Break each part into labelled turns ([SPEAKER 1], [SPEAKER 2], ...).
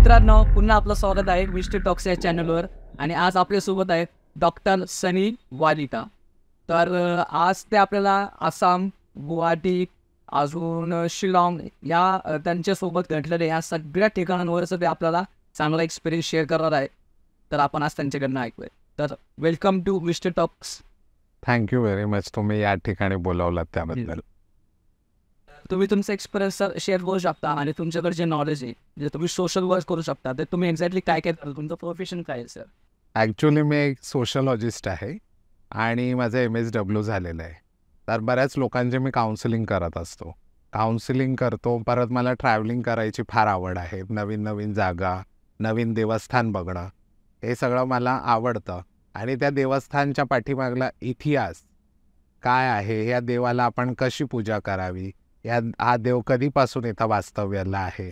[SPEAKER 1] मित्रांनो, पुन्हा आपलं स्वागत आहे मिस्टर टॉक्स या चॅनलवर. आणि आज आपल्यासोबत आहेत डॉक्टर सनी वालिका. तर आज ते आपल्याला आसाम, गुवाहाटी, अजून शिलाँग या त्यांच्यासोबत घडलेल्या या सगळ्या ठिकाणांवरचं ते आपल्याला चांगला एक्सपिरियन्स शेअर करणार आहे. तर आपण आज त्यांच्याकडनं ऐकूया. तर welcome to mister talks.
[SPEAKER 2] Thank you very much, तुम्ही या ठिकाणी बोलावलात त्याबद्दल.
[SPEAKER 1] तुम्ही तुमचा एक्सपिरियन्स शेअर करू शकता आणि तुमच्याकडे जे नॉलेज आहे, जे तुम्ही सोशल वर्क करू शकता, तर तुम्ही एक्झॅक्टली काय काय करता, तुमचं प्रोफेशन काय आहे सर?
[SPEAKER 2] ॲक्च्युली मी एक सोशलॉजिस्ट आहे आणि माझं MSW झालेलं आहे. तर बऱ्याच लोकांचे मी काउन्सिलिंग करत असतो. काउन्सिलिंग करतो. परत मला ट्रॅव्हलिंग करायची फार आवड आहे. नवीन नवीन जागा, नवीन देवस्थान बघणं, हे सगळं मला आवडतं. आणि त्या देवस्थानच्या पाठीमागला इतिहास काय आहे, या देवाला आपण कशी पूजा करावी, हा देव कधीपासून इथं वास्तव्याला आहे,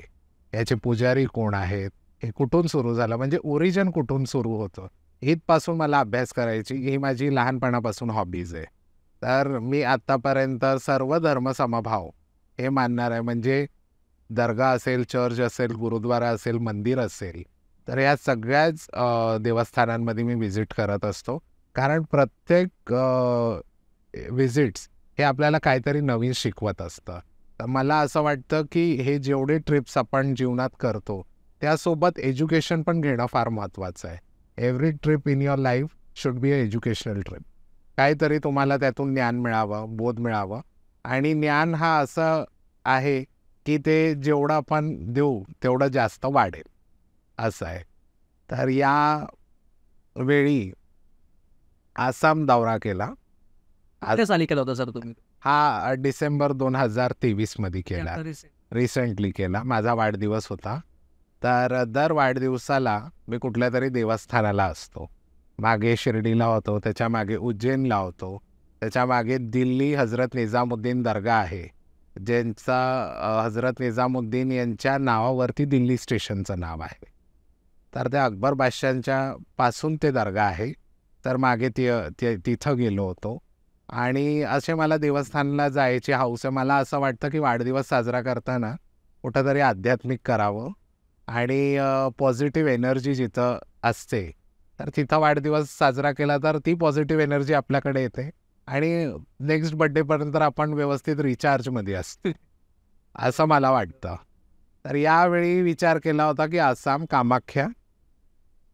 [SPEAKER 2] याचे पुजारी कोण आहेत, हे कुठून सुरू झालं, म्हणजे ओरिजिन कुठून सुरू होतं, इथपासून मला अभ्यास करायची ही माझी लहानपणापासून हॉबीज आहे. तर मी आत्तापर्यंत सर्व धर्मसमभाव हे मानणार आहे. म्हणजे दर्गा असेल, चर्च असेल, गुरुद्वारा असेल, मंदिर असेल, तर या सगळ्याच देवस्थानांमध्ये मी व्हिजिट करत असतो. कारण प्रत्येक व्हिजिट्स हे आपल्याला काहीतरी नवीन शिकवत असतं. तर मला असं वाटतं की हे जेवढे ट्रिप्स आपण जीवनात करतो त्यासोबत एज्युकेशन पण घेणं फार महत्त्वाचं आहे. Every trip in your life should be a educational trip. काहीतरी तुम्हाला त्यातून ज्ञान मिळावं, बोध मिळावं. आणि ज्ञान हा असं आहे की ते जेवढं आपण देऊ तेवढं जास्त वाढेल, असं आहे. तर या वेळी आसाम दौरा केला.
[SPEAKER 1] कुठल्या साली केला होता सर तुम्ही?
[SPEAKER 2] हा डिसेंबर 2023 मध्ये केला, रिसेंटली केला. माझा वाढदिवस होता. तर दर वाढदिवसाला मी कुठल्या तरी देवस्थानाला असतो. मागे शिर्डीला होतो, त्याच्या मागे उज्जैनला होतो, त्याच्या मागे दिल्ली हजरत निजामुद्दीन दर्गा आहे, ज्यांचा हजरत निजामुद्दीन यांच्या नावावरती दिल्ली स्टेशनचं नाव आहे. तर त्या अकबर बादशांच्या पासून ते दर्गा आहे. तर मागे तिथं गेलो होतो. आणि असे मला देवस्थानला जायची हौस आहे. मला असं वाटतं की वाढदिवस साजरा करताना कुठंतरी आध्यात्मिक करावं आणि पॉझिटिव्ह एनर्जी जिथं असते तर तिथं वाढदिवस साजरा केला तर ती पॉझिटिव्ह एनर्जी आपल्याकडे येते आणि नेक्स्ट बड्डेपर्यंत आपण व्यवस्थित रिचार्जमध्ये असतो, असं मला वाटतं. तर यावेळी विचार केला होता की आसाम कामाख्या,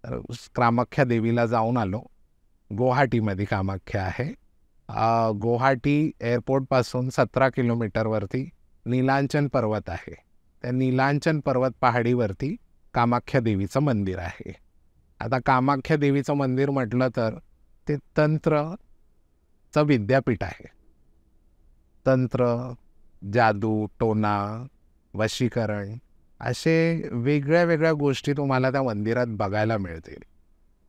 [SPEAKER 2] तर कामाख्या देवीला जाऊन आलो. गुवाहाटीमध्ये कामाख्या आहे. गुवाहाटी एअरपोर्टपासून 17 किलोमीटरवरती नीलांचन पर्वत आहे. त्या नीलांचन पर्वत पहाडीवरती कामाख्या देवीचं मंदिर आहे. आता कामाख्या देवीचं मंदिर म्हटलं तर ते तंत्रचं विद्यापीठ आहे. तंत्र, जादू, टोना, वशीकरण असे वेगळ्या वेगळ्या गोष्टी तुम्हाला त्या मंदिरात बघायला मिळतील.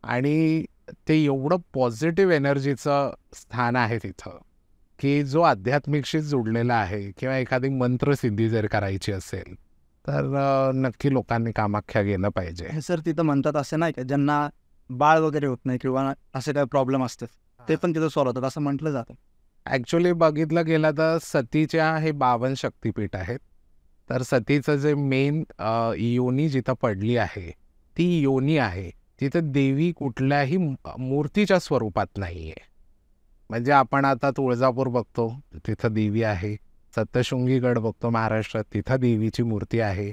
[SPEAKER 2] आणि ते एवढं पॉझिटिव्ह एनर्जीचं स्थान आहे तिथं की जो आध्यात्मिकशी जोडलेला आहे किंवा एखादी मंत्रसिद्धी जर करायची असेल तर नक्की लोकांनी कामाख्या गेलं पाहिजे.
[SPEAKER 3] सर तिथं म्हणतात असं नाही का, ज्यांना बाळ वगैरे होत नाही किंवा असे काही प्रॉब्लेम असतात ते पण तिथं सॉल्व्ह होतात असं म्हटलं जातं.
[SPEAKER 2] ॲक्च्युली बघितलं गेलं तर सतीच्या हे 52 शक्तिपीठ आहेत. तर सतीचं जे मेन योनी जिथं पडली आहे ती योनी आहे तिथं देवी कुठल्याही मूर्तीच्या स्वरूपात नाही आहे. म्हणजे आपण आता तुळजापूर बघतो तिथं देवी आहे, सप्तशृंगीगड बघतो महाराष्ट्रात तिथं देवीची मूर्ती आहे,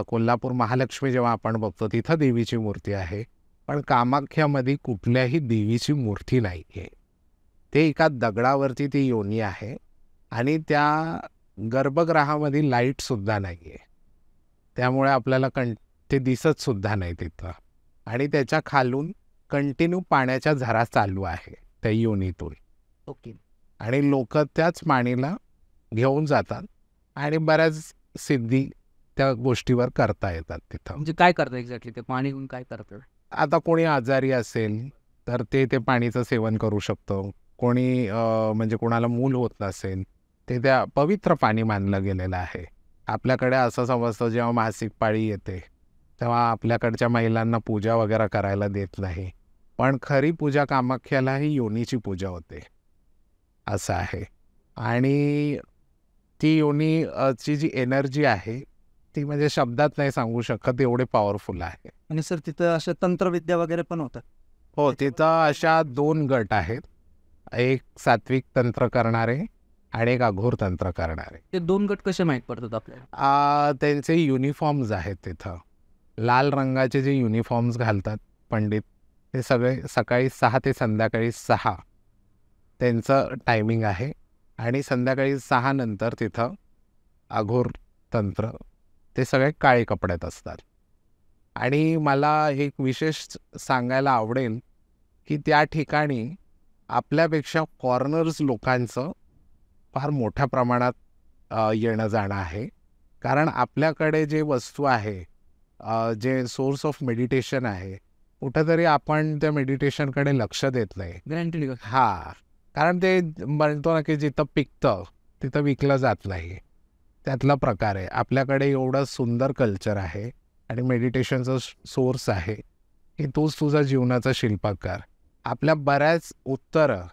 [SPEAKER 2] कोल्हापूर महालक्ष्मी जेव्हा आपण बघतो तिथं देवीची मूर्ती आहे. पण कामाख्यामध्ये कुठल्याही देवीची मूर्ती नाही आहे. ते एका दगडावरती ती योनी आहे आणि त्या गर्भगृहामध्ये लाईटसुद्धा नाही आहे. त्यामुळे आपल्याला ते दिसतसुद्धा नाही तिथं. आणि त्याच्या खालून कंटिन्यू पाण्याच्या झरा चालू आहे त्या योनीतून.
[SPEAKER 1] ओके.
[SPEAKER 2] आणि लोक त्याच पाणीला घेऊन जातात आणि बऱ्याच सिद्धी त्या गोष्टीवर करता येतात तिथं.
[SPEAKER 1] म्हणजे काय करतं एक्झॅक्टली ते पाणी घेऊन काय करतं?
[SPEAKER 2] आता कोणी आजारी असेल तर ते पाणीचं सेवन करू शकतं. कोणी म्हणजे कोणाला मूल होत नसेल ते त्या पवित्र पाणी मानलं गेलेलं आहे. आपल्याकडे असं समजतं जेव्हा मासिक पाळी येते तेव्हा आपल्याकडच्या महिलांना पूजा वगैरे करायला देत नाही, पण खरी पूजा कामाख्याला ही योनीची पूजा होते, असं आहे. आणि ती योनीची जी एनर्जी आहे ती म्हणजे शब्दात नाही सांगू शकत, एवढे पॉवरफुल आहे.
[SPEAKER 3] आणि सर तिथं अशा तंत्रविद्या वगैरे पण होतात.
[SPEAKER 2] हो, तिथं अशा 2 गट आहेत. एक सात्विक तंत्र करणारे आणि एक अघोर तंत्र करणारे.
[SPEAKER 1] ते 2 गट कसे माहीत पडतात आपल्याला?
[SPEAKER 2] त्यांचे युनिफॉर्म्स आहेत तिथं. लाल रंगाचे जे युनिफॉर्म्स घालतात पंडित, ते सगळे सकाळी 6 ते संध्याकाळी 6 त्यांचं टायमिंग आहे. आणि संध्याकाळी 6 नंतर तिथं अघोर तंत्र, ते सगळे काळे कपड्यात असतात. आणि मला एक विशेष सांगायला आवडेल की त्या ठिकाणी आपल्यापेक्षा फॉरेनर्स लोकांचं फार मोठ्या प्रमाणात येणं जाणं आहे. कारण आपल्याकडे जे वस्तू आहे, जे सोर्स ऑफ मेडिटेशन आहे, कुठंतरी आपण त्या मेडिटेशनकडे लक्ष देत नाही.
[SPEAKER 1] गॅरंटी
[SPEAKER 2] कारण ते म्हणतो ना की जिथं पिकतं तिथं विकलं जात नाही, त्यातला प्रकार आहे. आपल्याकडे एवढं सुंदर कल्चर आहे आणि मेडिटेशनचा सोर्स आहे की तोच तुझा जीवनाचा शिल्पकार. आपल्या बऱ्याच उत्तरं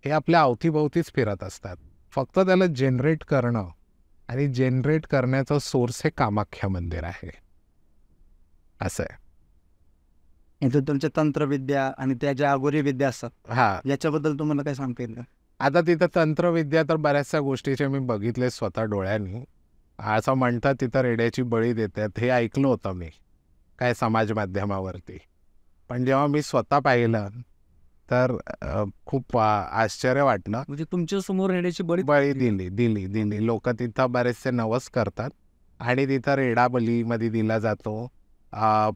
[SPEAKER 2] हे आपल्या अवतीभोवतीच फिरत असतात. फक्त त्याला जनरेट करणं, आणि जनरेट करण्याचा सोर्स हे कामाख्या मंदिर आहे. असं आहे.
[SPEAKER 3] इथं तुमच्या तंत्रविद्या आणि त्या ज्या अघोरी विद्या असतात याच्याबद्दल तुम्हाला काय सांगता येईल का?
[SPEAKER 2] आता तिथं तंत्रविद्या तर बऱ्याचशा गोष्टीचे मी बघितले स्वतः डोळ्यांनी. असं म्हणतात तिथं रेड्याची बळी देतात, हे ऐकलं होतं मी काय समाज माध्यमावरती. पण जेव्हा मी स्वतः पाहिलं तर खूप आश्चर्य वाटलं.
[SPEAKER 1] म्हणजे तुमच्या समोर रेड्याची
[SPEAKER 2] बळी दिली. लोक तिथं बरेचसे नवस करतात आणि तिथं रेडा बलीमध्ये दिला जातो.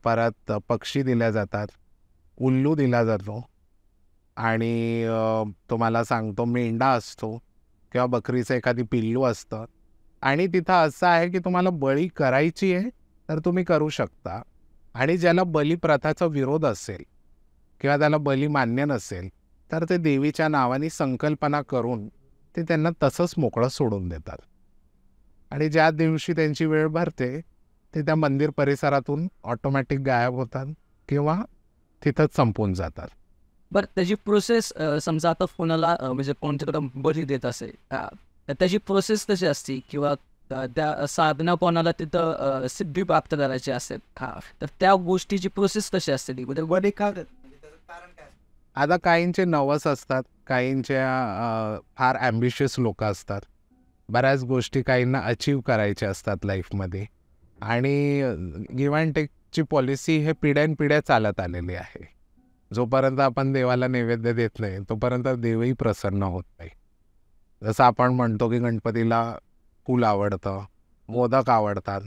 [SPEAKER 2] परत पक्षी दिल्या जातात, उल्लू दिला जातो, आणि तुम्हाला सांगतो मेंढा असतो किंवा बकरीचं एखादी पिल्लू असतं. आणि तिथं असं आहे की तुम्हाला बळी करायची आहे तर तुम्ही करू शकता. आणि ज्याला बलिप्रथाचा विरोध असेल किंवा त्याला बली मान्य नसेल तर ते देवीच्या नावाने संकल्पना करून ते त्यांना तसंच मोकळं सोडून देतात. आणि ज्या दिवशी त्यांची वेळ भरते ते त्या मंदिर परिसरातून ऑटोमॅटिक गायब होतात किंवा तिथंच संपून जातात.
[SPEAKER 1] बरं, त्याची प्रोसेस समजा आता कोणाला म्हणजे कोणत्याकडं बळी देत असेल तर त्याची प्रोसेस कशी असते, किंवा त्या साधना कोणाला तिथं सिद्धी प्राप्त करायची असेल तर त्या गोष्टीची प्रोसेस कशी असते ती? म्हणजे
[SPEAKER 3] बळी का देतात?
[SPEAKER 2] आता काहींचे नवस असतात, काहींच्या फार ॲम्बिशियस लोक असतात. बऱ्याच गोष्टी काहींना अचीव करायच्या असतात लाईफमध्ये. आणि गिव्ह अँड टेकची पॉलिसी हे पिढ्यानपिढ्या चालत आलेली आहे. जोपर्यंत आपण देवाला नैवेद्य देत नाही तोपर्यंत देवही प्रसन्न होत नाही. जसं आपण म्हणतो की गणपतीला फूल आवडतं, मोदक आवडतात,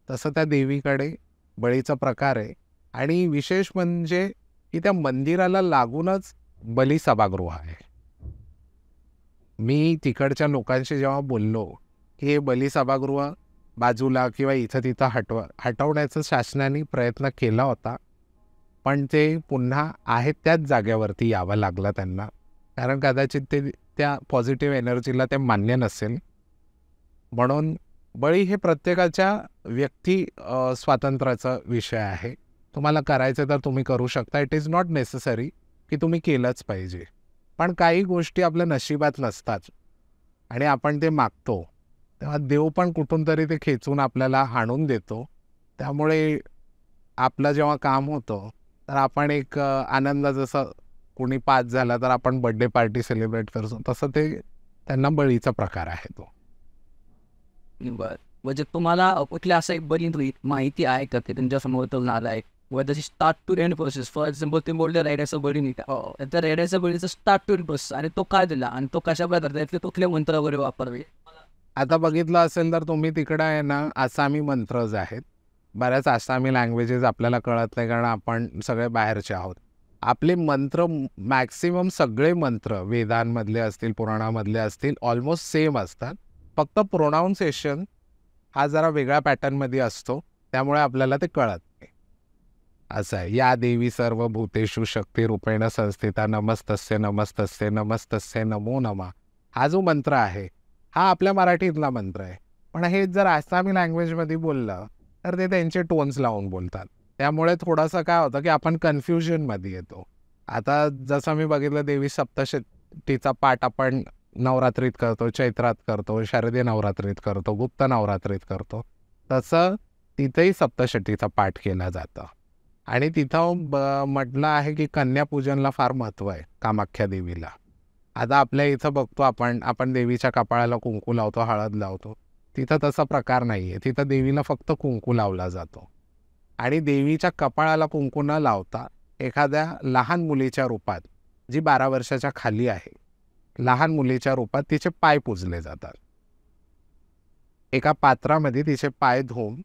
[SPEAKER 2] तसं त्या देवीकडे बळीचा प्रकार आहे. आणि विशेष म्हणजे की त्या मंदिराला लागूनच बली सभागृह आहे. मी तिकडच्या लोकांशी जेव्हा बोललो की हे बली सभागृह बाजूला किंवा इथं तिथं हटवण्याचा शासनाने प्रयत्न केला होता, पण ते पुन्हा आहेत त्याच जागेवरती यावं लागलं त्यांना. कारण कदाचित ते त्या पॉझिटिव्ह एनर्जीला ते मान्य नसेल. म्हणून बळी हे प्रत्येकाच्या व्यक्ती स्वातंत्र्याचा विषय आहे. तुम्हाला करायचं तर तुम्ही करू शकता. इट इज नॉट नेसेसरी की तुम्ही केलंच पाहिजे. पण काही गोष्टी आपल्या नशिबात नसतात आणि आपण ते मागतो तेव्हा देव पण कुठून तरी ते खेचून आपल्याला हाणून देतो. त्यामुळे आपलं जेव्हा काम होतं तर आपण एक आनंद, जसं कोणी पास झाला तर आपण बर्थडे पार्टी सेलिब्रेट करतो, तसं ते त्यांना बळीचा प्रकार आहे तो.
[SPEAKER 1] बरं, म्हणजे तुम्हाला कुठल्या असं एक बरी माहिती आहे का ते तुमच्यासमोर तर आलं आहे, व त्याची start to end process? For example ते बोलले रेड्याचं बळी नाही का, त्या रेड्याच्या बळीचं स्टार्ट टू एंड प्रोसेस आणि तो काय दिला आणि तो कशा प्रकारे त्यातले कुठले मंत्र वगैरे वापरले?
[SPEAKER 2] आता बघितलं असेल तर तुम्ही तिकडं आहे ना, आसामी मंत्रज आहेत. बऱ्याच आसामी लँग्वेजेस आपल्याला कळत नाही कारण आपण सगळे बाहेरचे आहोत. आपले मंत्र मॅक्सिमम सगळे मंत्र वेदांमधले असतील, पुराणामधले असतील, ऑलमोस्ट सेम असतात. फक्त प्रोनाऊन्सिएशन हा जरा वेगळ्या पॅटर्नमध्ये असतो, त्यामुळे आपल्याला ते कळत नाही. असं आहे. या देवी सर्व भूतेषु शक्तिरूपेण संस्थिता नमस्तस्ये नमस्तस्ये नमस्तस्ये नमो नमः. हा जो मंत्र आहे हा आपल्या मराठीतला मंत्र आहे, पण हे जर आसामी लँग्वेजमध्ये बोललं तर ते त्यांचे टोन्स लावून बोलतात. त्यामुळे थोडंसं काय होतं की आपण कन्फ्युजनमध्ये येतो. आता जसं मी बघितलं, देवी सप्तशतीचा पाठ आपण नवरात्रीत करतो, चैत्रात करतो, शारदीय नवरात्रीत करतो, गुप्त नवरात्रीत करतो. तसं तिथंही सप्तशतीचा पाठ केला जातं. आणि तिथं म्हटलं आहे की कन्यापूजनला फार महत्त्व आहे कामाख्या देवीला. आता आपल्या इथं बघतो आपण देवीच्या कपाळाला कुंकू लावतो, हळद लावतो. तिथं तसा प्रकार नाही आहे. तिथं देवीला फक्त कुंकू लावला जातो. आणि देवीच्या कपाळाला कुंकू न लावता एखाद्या लहान मुलीच्या रूपात, जी 12 वर्षाच्या खाली आहे, लहान मुलीच्या रूपात तिचे पाय पुजले जातात. एका पात्रामध्ये तिचे पाय धुवून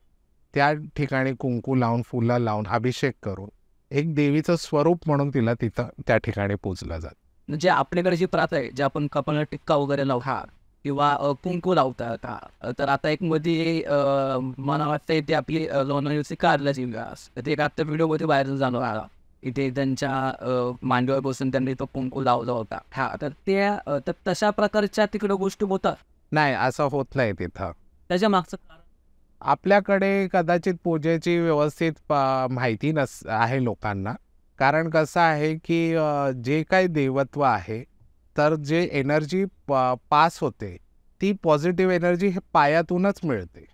[SPEAKER 2] त्या ठिकाणी कुंकू लावून, फुलं लावून, अभिषेक करून एक देवीचं स्वरूप म्हणून तिला तिथं त्या ठिकाणी पूजलं जातं.
[SPEAKER 1] म्हणजे आपल्याकडे जी प्रथा आहे, जे आपण कपाळाला टिक्का वगैरे लावतो किंवा कुंकू लावतात, तर आता एक मध्ये मला वाटतं ते आपली लोणावळ्याची कारल्याची ते एक आता व्हिडिओमध्ये व्हायरल झालं आहे. इथे त्यांच्या मांडीवर बसून त्यांनी तो कुंकू लावला होता. तर तशा प्रकारच्या तिकडे गोष्टी होतात.
[SPEAKER 2] नाही, असं होत नाही तिथं.
[SPEAKER 1] त्याच्या मागचं कारण
[SPEAKER 2] आपल्याकडे कदाचित पूजेची व्यवस्थित माहिती आहे लोकांना. कारण कसं आहे की जे काही देवत्व आहे, तर जे एनर्जी पास होते ती पॉझिटिव्ह एनर्जी हे पायातूनच मिळते.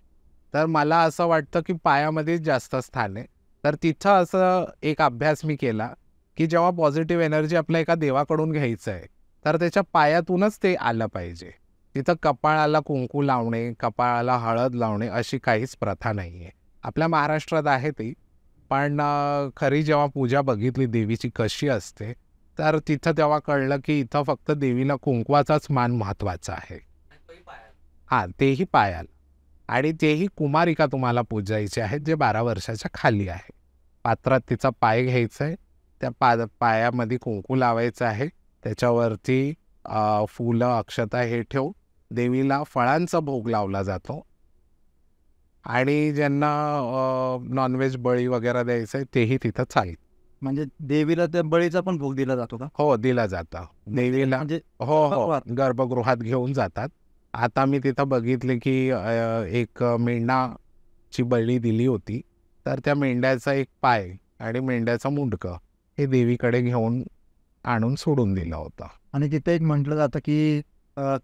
[SPEAKER 2] तर मला असं वाटतं की पायामध्येच जास्त स्थान आहे. तर तिथं असं एक अभ्यास मी केला की जेव्हा पॉझिटिव्ह एनर्जी आपल्या एका देवाकडून घ्यायचं आहे, तर त्याच्या पायातूनच ते आलं पाहिजे. तिथं कपाळाला कुंकू लावणे, कपाळाला हळद लावणे अशी काहीच प्रथा नाही आहे. आपल्या महाराष्ट्रात आहे ती, पण खरी जेव्हा पूजा बघितली देवीची कशी असते, तर तिथं तेव्हा कळलं की इथं फक्त देवीला कुंकवाचाच मान महत्त्वाचा आहे. तेही पायाला. आणि तेही कुमारिका तुम्हाला पूजायचे आहेत, जे 12 वर्षाच्या खाली आहे. पात्रात तिचा पाय घ्यायचा आहे, त्या पायामध्ये कुंकू लावायचं आहे, त्याच्यावरती फुलं, अक्षता हे ठेवून देवीला फळांचा भोग लावला जातो. आणि ज्यांना नॉनव्हेज बळी वगैरे द्यायचं आहे तेही तिथं चालेल.
[SPEAKER 3] म्हणजे देवीला त्या बळीचा पण भोग दिला जातो का?
[SPEAKER 2] हो, दिला जातं देवीला.
[SPEAKER 3] म्हणजे
[SPEAKER 2] हो, गर्भगृहात घेऊन जातात. आता मी तिथं बघितले की एक मेंढाची बळी दिली होती. तर त्या मेंढ्याचा एक पाय आणि मेंढ्याचं मुंडकं हे देवीकडे घेऊन आणून सोडून दिलं होतं.
[SPEAKER 3] आणि तिथे एक म्हटलं जातं की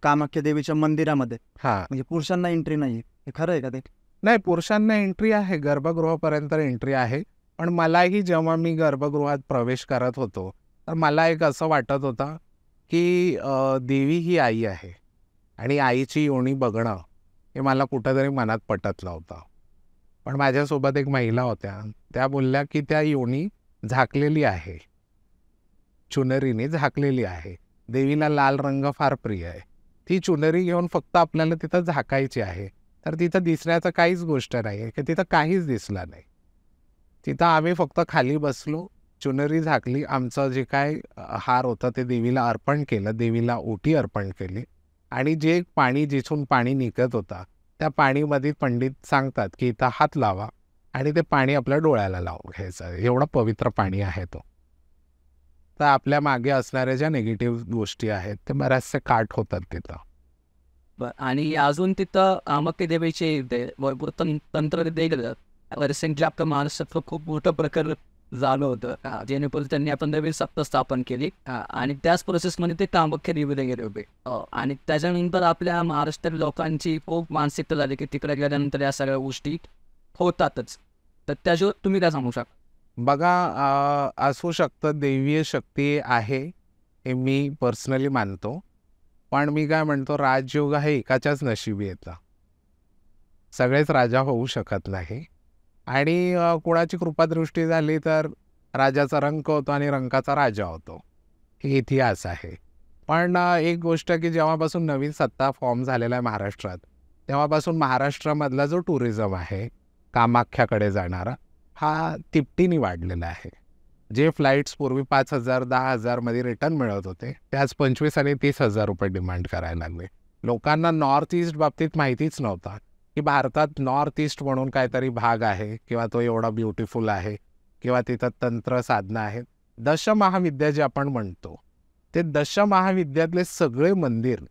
[SPEAKER 3] कामाख्या देवीच्या मंदिरामध्ये म्हणजे पुरुषांना एंट्री नाही. हे खरं आहे का ते?
[SPEAKER 2] नाही, पुरुषांना एंट्री आहे, गर्भगृहापर्यंत एंट्री आहे. पण मलाही जेव्हा मी गर्भगृहात प्रवेश करत होतो, तर मला एक असं वाटत होतं की देवी ही आई आहे आणि आईची योनी बघणं हे मला कुठंतरी मनात पटत नव्हतं. पण माझ्यासोबत एक महिला होत्या, त्या बोलल्या की त्या योनी झाकलेली आहे, चुनरीने झाकलेली आहे. देवीला लाल रंग फार प्रिय आहे. ती चुनरी घेऊन फक्त आपल्याला तिथं झाकायची आहे. तर तिथं दिसण्याचं काहीच गोष्ट नाही आहे की तिथं काहीच दिसलं नाही. तिथं आम्ही फक्त खाली बसलो, चुनरी झाकली, आमचं जे काय हार होतं ते देवीला अर्पण केलं, देवीला ओटी अर्पण केली. आणि जे पाणी, जिथून पाणी निघत होता, त्या पाणीमध्ये पंडित सांगतात की इथं हात लावा आणि ते पाणी आपल्या डोळ्याला लावून घ्यायचं. एवढं पवित्र पाणी आहे तो. तर आपल्या मागे असणाऱ्या ज्या निगेटिव्ह गोष्टी आहेत ते बऱ्याचशा काट होतात तिथं.
[SPEAKER 1] आणि अजून तिथं कामाख्या देवीचे भरपूर तंत्र देखील रिसेंटली आपल्या महाराष्ट्रात खूप मोठं प्रकार झालं होतं, जेणेकरून त्यांनी आपण नवीन सत्ता स्थापन केली आणि त्याच प्रोसेसमध्ये ते कामाख्या देवीला गेले होते. आणि त्याच्यानंतर आपल्या महाराष्ट्रातील लोकांची खूप मानसिकता झाली की तिकडे गेल्यानंतर या सगळ्या गोष्टी होतातच. तर त्याच्यावर तुम्ही काय सांगू शकता?
[SPEAKER 2] बघा, असू शकतं दैवीय शक्ती आहे हे मी पर्सनली मानतो. पण मी काय म्हणतो, राजयोग हे एकाच्याच नशिबी येतं. सगळेच राजा होऊ शकत नाही. आणि कोणाची कृपादृष्टी झाली तर राजाचा रंक होतो आणि रंकाचा राजा होतो, हे इतिहास आहे. पण एक गोष्ट की जेव्हापासून नवीन सत्ता फॉर्म झालेला आहे महाराष्ट्रात, तेव्हापासून महाराष्ट्रामधला जो टुरिझम आहे कामाख्याकडे जाणारा, हा तिपटीने वाढलेला आहे. जे फ्लाईट्स पूर्वी 5,000 10,000 मध्ये रिटर्न मिळत होते, ते आज 25,000 आणि 30,000 रुपये डिमांड करायला लागले. लोकांना नॉर्थ ईस्ट बाबतीत माहितीच नव्हता की भारतात नॉर्थ ईस्ट म्हणून काहीतरी भाग आहे किंवा तो एवढा ब्युटिफुल आहे किंवा तिथं तंत्र साधनं आहेत. दशमहाविद्या जे आपण म्हणतो, ते दशमहाविद्यातले सगळे मंदिर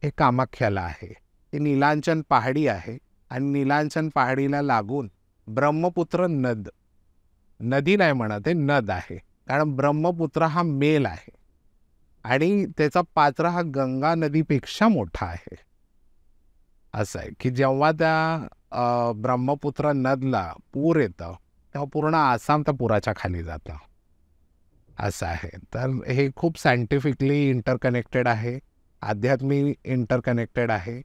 [SPEAKER 2] हे कामाख्याला आहे. ते नीलांचन पहाडी आहे आणि नीलांचन पहाडीला लागून ब्रह्मपुत्र नदी नाही म्हणत, हे नद आहे. कारण ब्रह्मपुत्र हा मेल आहे आणि त्याचा पात्र हा गंगा नदीपेक्षा मोठा आहे. असं आहे की जेव्हा त्या ब्रह्मपुत्र नदीला पूर येतं तेव्हा पूर्ण आसाम त्या पुराच्या खाली जातं, असं आहे. तर हे खूप सायंटिफिकली इंटरकनेक्टेड आहे, आध्यात्मिक इंटरकनेक्टेड आहे.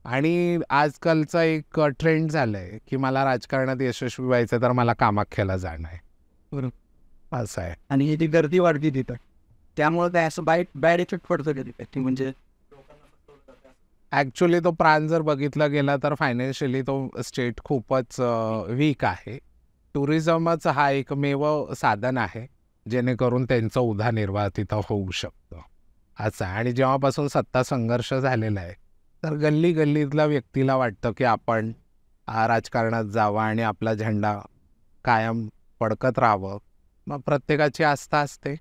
[SPEAKER 2] आणि आजकालचा एक ट्रेंड झाला आहे की मला राजकारणात यशस्वी व्हायचं तर मला कामाख्याला जाणं आहे,
[SPEAKER 3] बरोबर.
[SPEAKER 2] असं आहे.
[SPEAKER 3] आणि ती गर्दी वाढली तिथं, त्यामुळे काय असं बॅड इफेक्ट पडतो कधी ते, म्हणजे
[SPEAKER 2] ॲक्च्युली तो प्राण जर बघितला गेला तर फायनान्शियली तो स्टेट खूपच वीक आहे. टुरिझमच हा एकमेव साधन आहे जेणेकरून त्यांचं उदरनिर्वाह तिथं होऊ शकतं, असं आहे. आणि जेव्हापासून सत्ता संघर्ष झालेला आहे तर गल्ली गल्लीतल्या व्यक्तीला वाटतं की आपण राजकारणात जावं आणि आपला झेंडा कायम फडकत राहावं. मग प्रत्येकाची आस्था असते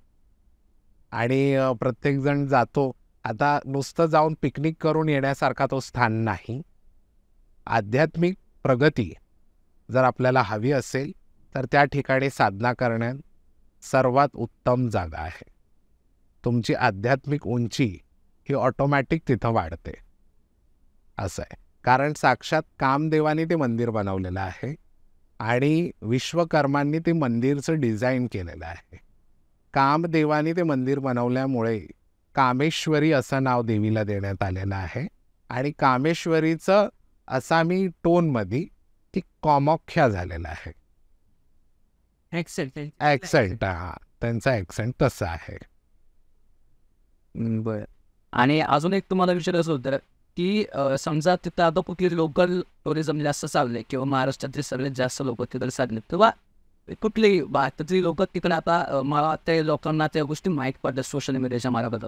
[SPEAKER 2] आणि प्रत्येकजण जातो. आता नुसतं जाऊन पिकनिक करून येण्यासारखा तो स्थान नाही. आध्यात्मिक प्रगती जर आपल्याला हवी असेल तर त्या ठिकाणी साधना करण्यात सर्वात उत्तम जागा आहे. तुमची आध्यात्मिक उंची ही ऑटोमॅटिक तिथं वाढते, असं आहे. कारण साक्षात कामदेवानी ते मंदिर बनवलेलं आहे आणि विश्वकर्मांनी ते मंदिरचं डिझाईन केलेलं आहे. कामदेवानी ते मंदिर बनवल्यामुळे कामेश्वरी असं नाव देवीला देण्यात आलेलं आहे. आणि कामेश्वरीचं आसामी टोनमध्ये ती कामाख्या झालेलं आहे. ॲक्सेंट त्यांचा ॲक्सेंट तसं आहे.
[SPEAKER 1] बरं. आणि अजून एक तुम्हाला विचारायचं होतं की समजा तिथं आता कुठली लोकल टुरिझम जास्त चालले किंवा महाराष्ट्रातले सगळ्यात जास्त लोक तिकडे चालले किंवा कुठलेही भारतातली लोक तिकडे आता मला त्या लोकांना त्या गोष्टी माहीत पडल्या सोशल मीडियाच्या मार्फत.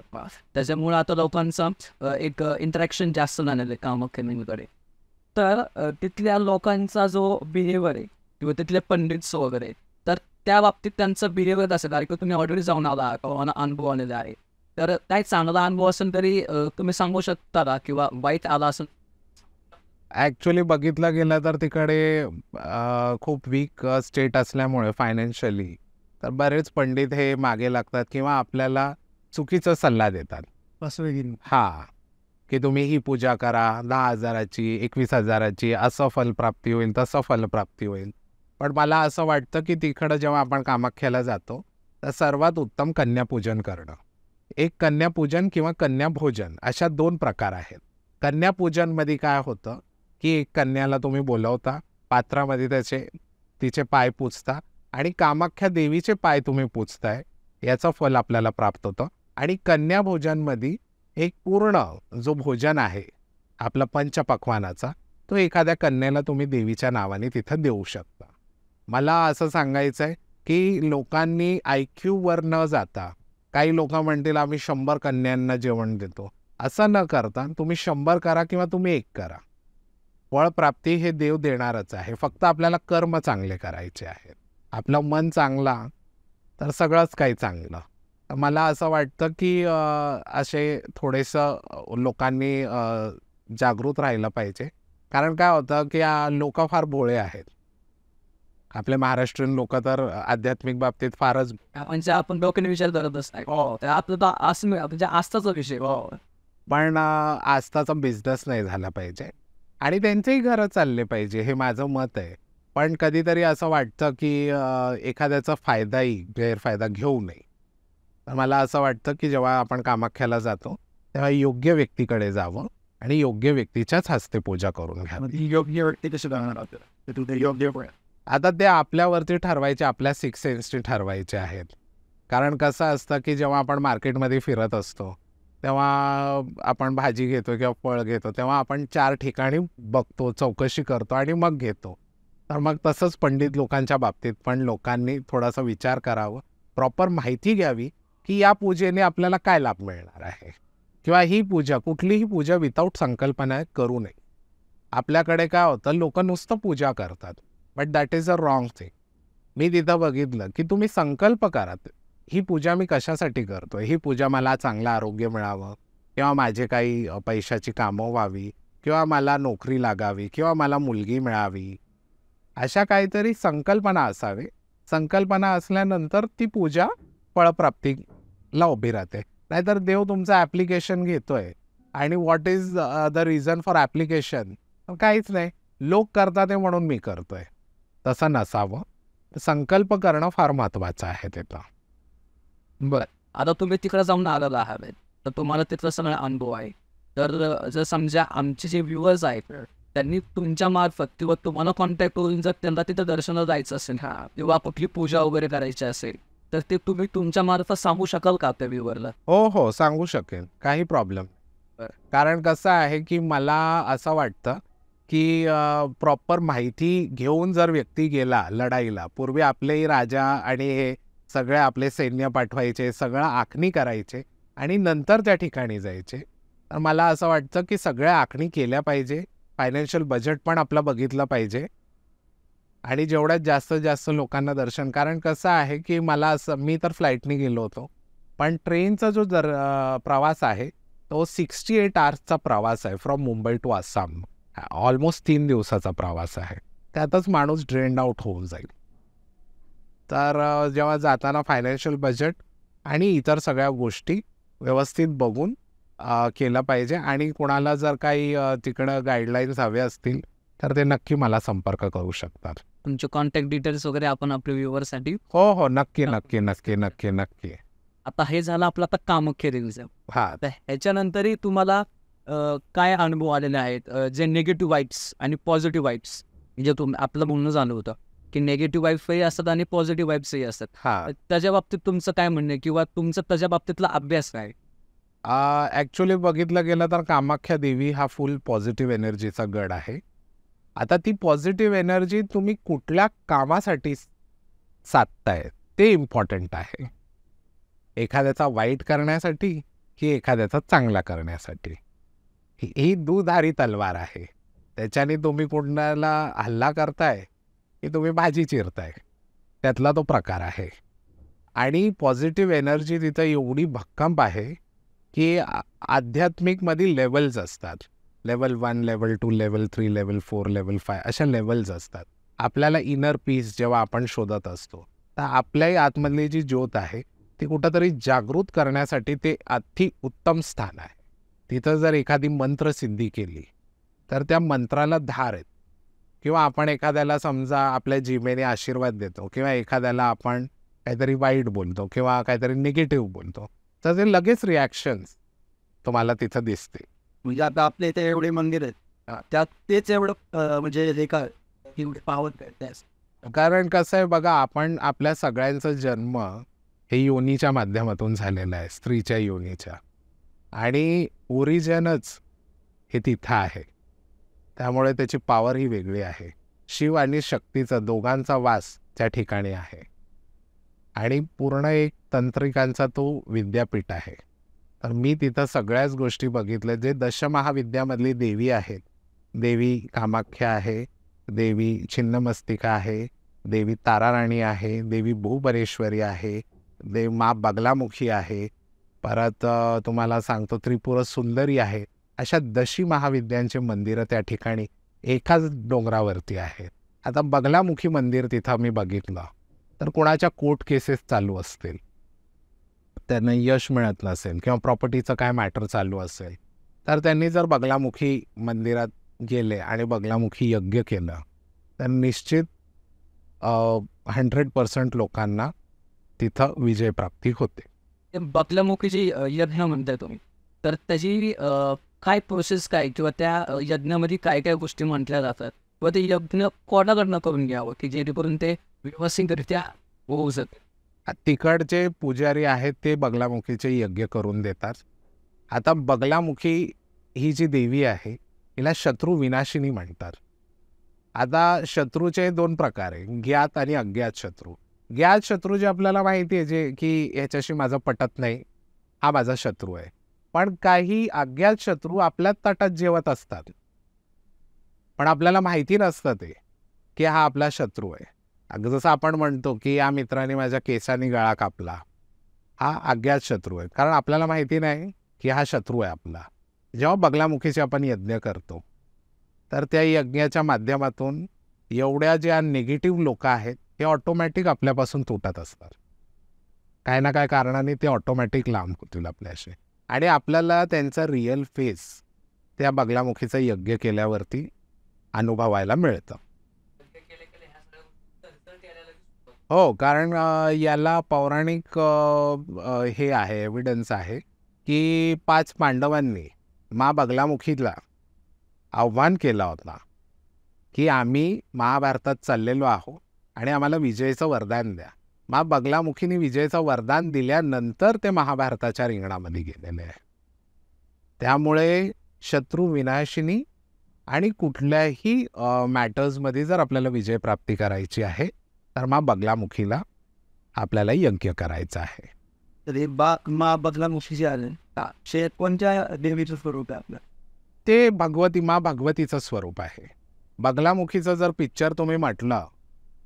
[SPEAKER 1] त्याच्यामुळे आता लोकांचा एक इंटरॅक्शन जास्त झालेलं आहे कामाख्याकडे. तर तिथल्या लोकांचा जो बिहेवियर आहे किंवा तिथले पंडित्स वगैरे, तर त्या बाबतीत त्यांचं बिहेवियर असेल कारण की तुम्ही ऑलरेडी जाऊन आला किंवा अनुभव आलेला आहे. तर काय चांगला अनुभव असेल तरी तुम्ही सांगू शकता का किंवा वाईट आला असेल?
[SPEAKER 2] ॲक्च्युली बघितलं गेलं तर तिकडे खूप वीक स्टेट असल्यामुळे फायनान्शियली तर बरेच पंडित हे मागे लागतात किंवा आपल्याला चुकीचा सल्ला देतात.
[SPEAKER 3] फसवेगिरी.
[SPEAKER 2] हां, की तुम्ही ही पूजा करा 10,000ची 21,000ची, असं फलप्राप्ती होईल तसं फलप्राप्ती होईल. पण मला असं वाटतं की तिकडं जेव्हा आपण कामाख्याला जातो तर सर्वात उत्तम कन्यापूजन करणं. एक कन्यापूजन किंवा कन्याभोजन अशा 2 प्रकार आहेत. कन्यापूजनमध्ये काय होतं की एक कन्याला तुम्ही बोलवता, पात्रामध्ये तिचे पाय पुजता आणि कामाख्या देवीचे पाय तुम्ही पुजताय, याचं फल आपल्याला प्राप्त होतं. आणि कन्याभोजनमध्ये एक पूर्ण जो भोजन आहे आपला पंचपक्वानाचा तो एखाद्या कन्याला तुम्ही देवीच्या नावाने तिथं देऊ शकता. मला असं सांगायचं आहे की लोकांनी IQवर न जाता, काही लोक म्हणतील आम्ही 100 कन्यांना जेवण देतो, असं न करता तुम्ही 100 करा किंवा तुम्ही 1 करा. फळप्राप्ती हे देव देणारच आहे. फक्त आपल्याला कर्म चांगले करायचे आहेत. आपलं मन चांगला तर सगळंच काही चांगलं. मला असं वाटतं की असे थोडेसं लोकांनी जागृत राहिलं पाहिजे. कारण काय होतं की लोक फार भोळे आहेत. आपले महाराष्ट्रीयन लोक तर आध्यात्मिक बाबतीत फारच
[SPEAKER 1] म्हणजे आपण डोक्याने विचार करतच नाही. आपलं तर असं म्हणजे आस्थाचा विषय.
[SPEAKER 2] पण आस्थाचा बिझनेस नाही झाला पाहिजे आणि त्यांचेही घरं चालले पाहिजे, हे माझं मत आहे. पण कधीतरी असं वाटतं की एखाद्याचा फायदाही गैरफायदा घेऊ नये. तर मला असं वाटतं की जेव्हा आपण कामाख्याला जातो तेव्हा योग्य व्यक्तीकडे जावं आणि योग्य व्यक्तीच्याच हस्ते पूजा करून घ्यावी.
[SPEAKER 3] योग्य व्यक्ती कशी जाणार आपल्याला, योग्य
[SPEAKER 2] आता ते आपल्यावरती ठरवायचे, आपल्या सिक्स सेन्सनी ठरवायचे आहेत. कारण कसं असतं की जेव्हा आपण मार्केटमध्ये फिरत असतो तेव्हा आपण भाजी घेतो किंवा फळ घेतो तेव्हा आपण 4 ठिकाणी बघतो, चौकशी करतो आणि मग घेतो. तर मग तसंच पंडित लोकांच्या बाबतीत पण लोकांनी थोडासा विचार करावं, प्रॉपर माहिती घ्यावी की या पूजेने आपल्याला काय लाभ मिळणार आहे किंवा ही पूजा, कुठलीही पूजा विदाऊट संकल्पना करू नये. आपल्याकडे काय होतं, लोक नुसतं पूजा करतात, but that is a wrong thing. मी तिथं बघितलं की तुम्ही संकल्प करा, ही पूजा मी कशासाठी करतोय, ही पूजा मला चांगलं आरोग्य मिळावं किंवा माझे काही पैशाची कामं व्हावी किंवा मला नोकरी लागावी किंवा मला मुलगी मिळावी, अशा काहीतरी संकल्पना असावे. संकल्पना असल्यानंतर ती पूजा फळप्राप्तीला उभी राहते. नाहीतर देव तुमचं ॲप्लिकेशन घेतोय आणि what is the reason for application, काहीच नाही, लोक करतात आहे म्हणून मी करतोय, तसं नसावं. संकल्प करणं फार महत्वाचं आहे तिथं.
[SPEAKER 1] बरं, आता तुम्ही तिकडे जाऊन आलेला आहात, तर तुम्हाला तिथला सगळा अनुभव आहे. तर जर समजा आमचे जे व्ह्युअर्स आहेत त्यांनी तुमच्या मार्फत किंवा तुम्हाला कॉन्टॅक्ट करून जर त्यांना तिथं दर्शनाला जायचं असेल किंवा कुठली पूजा वगैरे करायची असेल, तर ते तुम्ही तुमच्या मार्फत सांगू शकाल का त्या व्ह्युअरला?
[SPEAKER 2] हो, सांगू शकेन, काही प्रॉब्लेम. कारण कसं आहे की मला असं वाटतं की प्रॉपर माहिती घेऊन जर व्यक्ती गेला लढाईला, पूर्वी आपलेही राजा आणि हे सगळे आपले सैन्य पाठवायचे, सगळं आखणी करायचे आणि नंतर त्या ठिकाणी जायचे. तर मला असं वाटतं की सगळ्या आखणी केल्या पाहिजे, फायनान्शियल बजेट पण आपलं बघितलं पाहिजे आणि जेवढ्यात जास्तीत जास्त लोकांना दर्शन. कारण कसं आहे की मला असं, मी तर फ्लाईटने गेलो होतो, पण ट्रेनचा जो प्रवास आहे तो 68 आवर्सचा प्रवास आहे from Mumbai to Assam. Almost 3 दिवसाचा प्रवास आहे. त्यातच माणूस ड्रेन्ड आउट होऊन जाईल. तर जेव्हा जाताना फायनान्शियल बजेट आणि इतर सगळ्या गोष्टी व्यवस्थित बघून केलं पाहिजे. आणि कोणाला जर काही तिकडं गाईडलाईन्स हवे असतील तर ते नक्की मला संपर्क करू शकतात.
[SPEAKER 1] तुमचे कॉन्टॅक्ट डिटेल्स वगैरे आपण आपल्या व्ह्युअरसाठी.
[SPEAKER 2] हो, नक्की.
[SPEAKER 1] आता हे झालं आपलं आता कामाख्या देवीचं. तर ह्याच्यानंतरही तुम्हाला काय अनुभव आलेले आहेत, जे निगेटिव्ह वाईब्स आणि पॉझिटिव्ह वाईब्स, म्हणजे आपलं बोलणं झालं होतं की निगेटिव्ह वाईब्सही असतात आणि पॉझिटिव्ह वाईब्सही असतात. तर त्याच्या बाबतीत तुमचं काय म्हणणं आहे किंवा तुमचा त्याच्या बाबतीतला अभ्यास काय?
[SPEAKER 2] ॲक्च्युली बघितलं गेलं तर कामाख्या देवी हा फुल पॉझिटिव्ह एनर्जीचा गड आहे. आता ती पॉझिटिव्ह एनर्जी तुम्ही कुठल्या कामासाठी साधताय ते इम्पॉर्टंट आहे. एखाद्याचा वाईट करण्यासाठी की एखाद्याचा चांगला करण्यासाठी. ही दुधारी तलवार आहे. त्याच्याने तुम्ही कोणाला हल्ला करताय की तुम्ही भाजी चिरताय, त्यातला तो प्रकार आहे. आणि पॉझिटिव्ह एनर्जी तिथं एवढी भक्कम आहे की आध्यात्मिकमध्ये लेवल्स असतात. Level 1, level 2, level 3, level 4, level 5 अशा लेवल्स असतात. आपल्याला इनर पीस जेव्हा आपण शोधत असतो तर आपल्याही आतमधली जी ज्योत आहे ती कुठंतरी जागृत करण्यासाठी ते अति उत्तम स्थान आहे. तिथं जर एखादी मंत्रसिद्धी केली तर त्या मंत्राला धार आहेत. किंवा आपण एखाद्याला समजा आपल्या जिभेने आशीर्वाद देतो किंवा एखाद्याला आपण काहीतरी वाईट बोलतो किंवा काहीतरी निगेटिव्ह बोलतो तर ते लगेच रिॲक्शन्स तुम्हाला तिथं दिसते.
[SPEAKER 3] म्हणजे आता आपल्या इथे एवढे मंदिर आहेत, त्यात तेच एवढं म्हणजे हे काय एवढे पावर त्यास.
[SPEAKER 2] कारण कसं आहे बघा, आपण आपल्या सगळ्यांचा जन्म हे योनीच्या माध्यमातून झालेला आहे, स्त्रीच्या योनीच्या. आणि ओरिजिनच हे तिथं आहे, त्यामुळे त्याची पॉवर ही वेगळी आहे. शिव आणि शक्तीचा दोघांचा वास त्या ठिकाणी आहे आणि पूर्ण एक तंत्रिकांचा तो विद्यापीठ आहे. तर मी तिथं सगळ्याच गोष्टी बघितल्या. जे दशमहाविद्यामधली देवी आहेत, देवी कामाख्या आहे, देवी छिन्नमस्तिका आहे, देवी ताराराणी आहे, देवी भूपरेश्वरी आहे, मा बगलामुखी आहे, परत तुम्हाला सांगतो त्रिपुरा सुंदरी आहे. अशा दशी महाविद्यांचे मंदिरं त्या ठिकाणी एकाच डोंगरावरती आहेत. आता बगलामुखी मंदिर तिथं मी बघितलं तर कोणाच्या कोर्ट केसेस चालू असतील, त्यांना यश मिळत नसेल किंवा प्रॉपर्टीचं काय मॅटर चालू असेल तर त्यांनी जर बगलामुखी मंदिरात गेले आणि बगलामुखी यज्ञ केलं तर निश्चित 100% लोकांना तिथं विजयप्राप्ती होते.
[SPEAKER 1] बगलामुखीची यज्ञ म्हणताय तुम्ही, तर त्याची काय प्रोसेस काय किंवा त्या यज्ञामध्ये काय काय गोष्टी म्हटल्या जातात किंवा ते यज्ञ कोणाकडनं करून घ्यावं की जेणेकरून ते व्यवस्थितरित्या होऊ शकते?
[SPEAKER 2] तिकडचे पुजारी आहेत ते बगलामुखीचे यज्ञ करून देतात. आता बगलामुखी ही जी देवी आहे हिला शत्रू विनाशिनी म्हणतात. आता शत्रूचे 2 प्रकार आहे, ज्ञात आणि अज्ञात शत्रू. ज्ञात शत्रू जे आपल्याला माहिती आहे, जे की ह्याच्याशी माझं पटत नाही, हा माझा शत्रू आहे. पण काही अज्ञात शत्रू आपल्या ताटात जेवत असतात, पण आपल्याला माहिती नसतं ते की हा आपला शत्रू आहे. जसं आपण म्हणतो की या मित्राने माझ्या केसाने गळा कापला, हा अज्ञात शत्रू आहे, कारण आपल्याला माहिती नाही की हा शत्रू आहे आपला. जेव्हा बगलामुखीचे आपण यज्ञ करतो तर त्या यज्ञाच्या माध्यमातून एवढ्या ज्या निगेटिव्ह लोक आहेत हे ऑटोमॅटिक आपल्यापासून तुटत असतात. काय ना काय कारणाने ते ऑटोमॅटिक लांब होतील आपल्याशी. आणि आपल्याला त्यांचा रिअल फेस त्या बगलामुखीचा यज्ञ केल्यावरती अनुभवायला मिळतं. हो, कारण याला पौराणिक हे आहे, एव्हिडन्स आहे की 5 पांडवांनी मा बगलामुखीला आव्हान केला होता की आम्ही महाभारतात चाललेलो आहोत आणि आम्हाला विजयाचं वरदान द्या. मा बगलामुखीने विजयाचं वरदान दिल्यानंतर ते महाभारताच्या रिंगणामध्ये गेलेले आहे. त्यामुळे शत्रू विनाशिनी आणि कुठल्याही मॅटर्समध्ये जर आपल्याला विजय प्राप्ती करायची आहे तर मा बगलामुखीला आपल्याला यज्ञ करायचं आहे.
[SPEAKER 3] तर हे मा बगलामुखी जे आले शे कोणत्या देवीचं स्वरूप आहे आपलं?
[SPEAKER 2] ते भगवती मा भगवतीचं स्वरूप आहे. बगलामुखीचं जर पिक्चर तुम्ही म्हटलं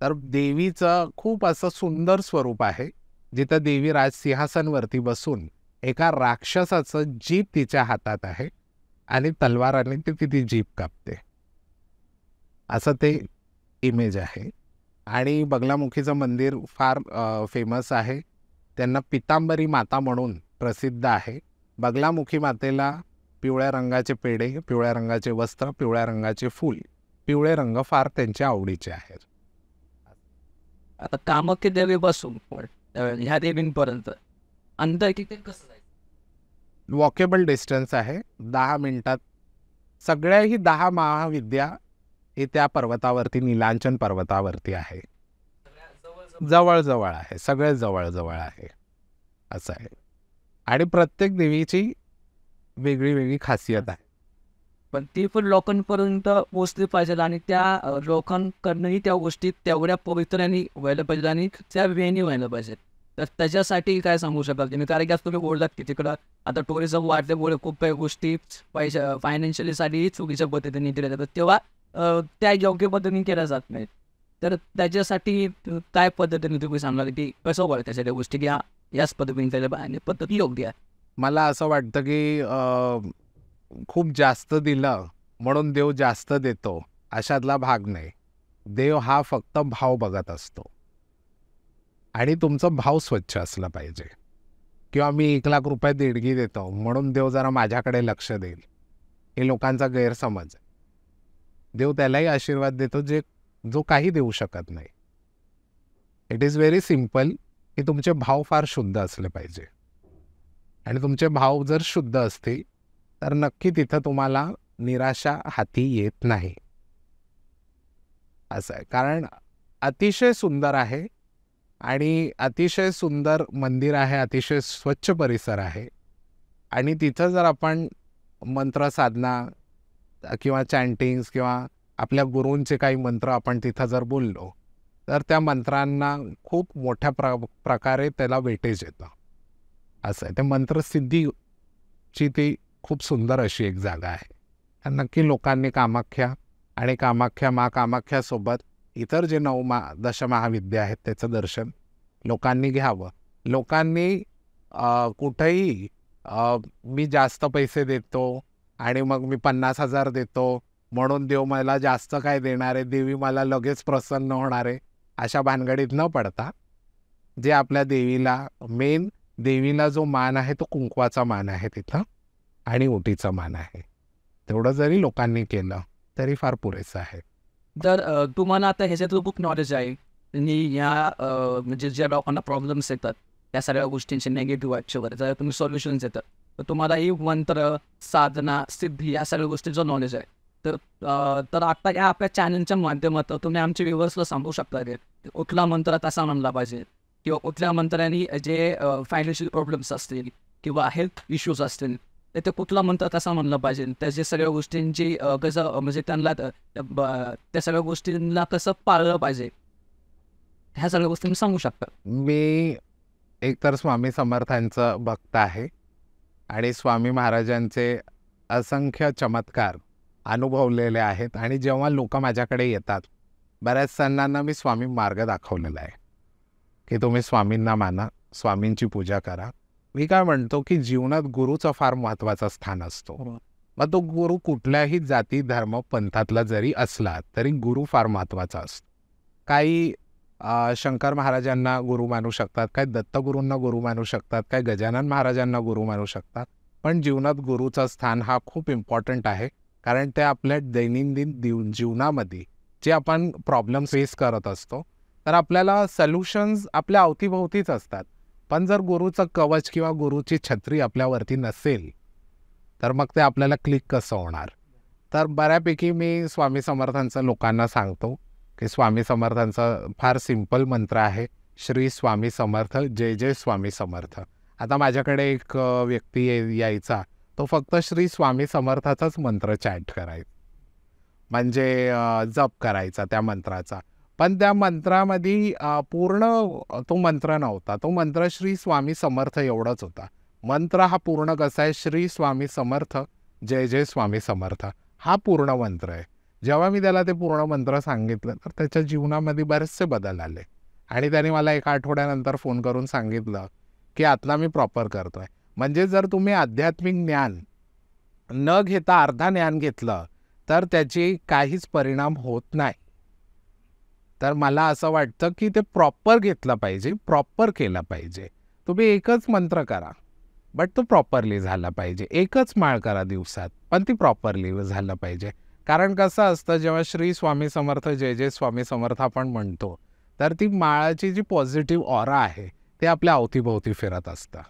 [SPEAKER 2] तर देवीचं खूप असं सुंदर स्वरूप आहे, जिथं देवी राजसिंहासनवरती बसून एका राक्षसाचं जीभ तिच्या हातात आहे आणि तलवाराने ती जीभ कापते, असं ते इमेज आहे. आणि बगलामुखीचं मंदिर फार फेमस आहे. त्यांना पितांबरी माता म्हणून प्रसिद्ध आहे. बगलामुखी मातेला पिवळ्या रंगाचे पेढे, पिवळ्या रंगाचे वस्त्र, पिवळ्या रंगाचे फूल, पिवळे रंग फार त्यांच्या आवडीचे आहेत.
[SPEAKER 1] आता कामाख्या देवीपासून ह्या देवींपर्यंत अंतर किती, कसं जायचं?
[SPEAKER 2] वॉकेबल डिस्टन्स आहे, 10 मिनिटात. सगळ्याही 10 महाविद्या हे त्या पर्वतावरती, नीलांचन पर्वतावरती आहे. जवळजवळ आहे, सगळे जवळजवळ आहे असं आहे. आणि प्रत्येक देवीची वेगळी वेगळी खासियत आहे.
[SPEAKER 1] पण ती पण लोकांपर्यंत पोचली पाहिजे आणि त्या लोकांकडनंही त्या गोष्टी तेवढ्या पवित्राने व्हायला पाहिजे आणि त्या वेळेने व्हायला पाहिजे. तर त्याच्यासाठी काय सांगू शकाल तुम्ही? कारण की आज तुम्ही बोललात की तिकडं आता टुरिझम वाढल्यामुळे खूप काही गोष्टी फायनान्शियलीसाठी चुकीच्या पद्धतीने केल्या जातात, तेव्हा त्या योग्य पद्धतीने केल्या जात नाहीत. तर त्याच्यासाठी काय पद्धतीने तुम्ही सांगाल की कसं व्हायला त्याच्या गोष्टी की याच पद्धतीने त्याच्या आणि पद्धती योग्य आहे?
[SPEAKER 2] मला असं वाटतं की खूप जास्त दिलं म्हणून देव जास्त देतो अशातला भाग नाही. देव हा फक्त भाव बघत असतो आणि तुमचं भाव स्वच्छ असलं पाहिजे. किंवा मी 1 लाख रुपये देणगी देतो म्हणून देव जरा माझ्याकडे लक्ष देईल, हे लोकांचा गैरसमज आहे. देव त्यालाही आशीर्वाद देतो जो काही देऊ शकत नाही. इट इज व्हेरी सिम्पल की तुमचे भाव फार शुद्ध असले पाहिजे आणि तुमचे भाव जर शुद्ध असतील तर नक्की तिथं तुम्हाला निराशा हाती येत नाही असं आहे. कारण अतिशय सुंदर आहे आणि अतिशय सुंदर मंदिर आहे, अतिशय स्वच्छ परिसर आहे. आणि तिथं जर आपण मंत्र साधना किंवा चॅन्टिंग्स किंवा आपल्या गुरूंचे काही मंत्र आपण तिथं जर बोललो तर त्या मंत्रांना खूप मोठ्या प्रकारे त्याला वेटेज येतं असं आहे. ते मंत्रसिद्धीची ती खूप सुंदर अशी एक जागा आहे. नक्की लोकांनी कामाख्या आणि कामाख्यासोबत इतर जे 9 दशमहाविद्या आहेत त्याचं दर्शन लोकांनी घ्यावं. लोकांनी कुठेही मी जास्त पैसे देतो आणि मग मी 50,000 देतो म्हणून देव मला जास्त काय देणार आहे, देवी मला लगेच प्रसन्न होणार आहे, अशा भानगडीत न पडता जे आपल्या देवीला देवीला जो मान आहे तो कुंकवाचा मान आहे तिथं आणि ओटीचा मान आहे, तेवढं जरी लोकांनी केलं तरी फार पुरेसं आहे.
[SPEAKER 1] तर तुम्हाला आता ह्याच्यातलं खूप नॉलेज आहे आणि या म्हणजे ज्या लोकांना प्रॉब्लेम्स येतात त्या सगळ्या गोष्टींचे नेगेटिव्ह ॲक्शनवर जर तुम्ही सॉल्युशन्स येतात तर तुम्हाला ही मंत्र साधना सिद्धी या सगळ्या गोष्टींचं नॉलेज आहे. तर आता या आपल्या चॅनलच्या माध्यमातून तुम्ही आमच्या व्ह्युअर्सला सांगू शकता की कुठला मंत्र कसा म्हणला पाहिजे किंवा कुठल्या मंत्रांनी जे फायनान्शियल प्रॉब्लेम्स असतील किंवा हेल्थ इश्यूज असतील तर ते कुठला मंत्र कसा म्हणलं पाहिजे, त्याच्या सगळ्या गोष्टींची कसं म्हणजे त्यांना त्या सगळ्या गोष्टींना कसं पाळलं पाहिजे, ह्या सगळ्या गोष्टी मी सांगू शकता?
[SPEAKER 2] मी एकतर स्वामी समर्थांचं भक्त आहे आणि स्वामी महाराजांचे असंख्य चमत्कार अनुभवलेले आहेत आणि जेव्हा लोक माझ्याकडे येतात बऱ्याच जणांना मी स्वामी मार्ग दाखवलेला आहे की तुम्ही स्वामींना माना, स्वामींची पूजा करा. मी काय म्हणतो की जीवनात गुरुचं फार महत्त्वाचं स्थान असतो. मग तो गुरु कुठल्याही जाती धर्म पंथातला जरी असला तरी गुरु फार महत्त्वाचा असतो. काही शंकर महाराजांना गुरु मानू शकतात, काही दत्तगुरूंना गुरु मानू शकतात, काही गजानन महाराजांना गुरु मानू शकतात, पण जीवनात गुरुचं स्थान हा खूप इम्पॉर्टंट आहे. कारण ते आपल्या दैनंदिन जीवनामध्ये जे आपण प्रॉब्लेम फेस करत असतो तर आपल्याला सल्युशन्स आपल्या अवतीभोवतीच असतात. पण जर गुरुचं कवच किंवा गुरुची छत्री आपल्यावरती नसेल तर मग ते आपल्याला क्लिक कसं होणार. तर बऱ्यापैकी मी स्वामी समर्थांचं लोकांना सांगतो की स्वामी समर्थांचा फार सिंपल मंत्र आहे, श्री स्वामी समर्थ, जय जय स्वामी समर्थ. आता माझ्याकडे एक व्यक्ती यायचा, तो फक्त श्री स्वामी समर्थाचाच मंत्र चॅट करायचा, म्हणजे जप करायचा त्या मंत्राचा. पण त्या मंत्रामध्ये पूर्ण तो मंत्र नव्हता. तो मंत्र श्री स्वामी समर्थ एवढाच होता. मंत्र हा पूर्ण कसा आहे, श्री स्वामी समर्थ, जय जय स्वामी समर्थ, हा पूर्ण मंत्र आहे. जेव्हा मी त्याला ते पूर्ण मंत्र सांगितलं तर त्याच्या जीवनामध्ये बरेचसे बदल आले आणि त्याने मला 1 आठवड्यानंतर फोन करून सांगितलं की आता मी प्रॉपर करतोय. म्हणजे जर तुम्ही आध्यात्मिक ज्ञान न घेता अर्धा ज्ञान घेतलं तर त्याचे काहीच परिणाम होत नाही. तर मला असं वाटतं की ते प्रॉपर घेतलं पाहिजे, प्रॉपर केलं पाहिजे. तुम्ही एकच मंत्र करा बट तो प्रॉपरली झाला पाहिजे. एकच माळ करा दिवसात पण ती प्रॉपरली झालं पाहिजे. कारण कसं असतं, जेव्हा श्री स्वामी समर्थ, जय जय स्वामी समर्थ आपण म्हणतो तर ती माळाची जी पॉझिटिव्ह ऑरा आहे ते आपल्या अवतीभोवती फिरत असतं.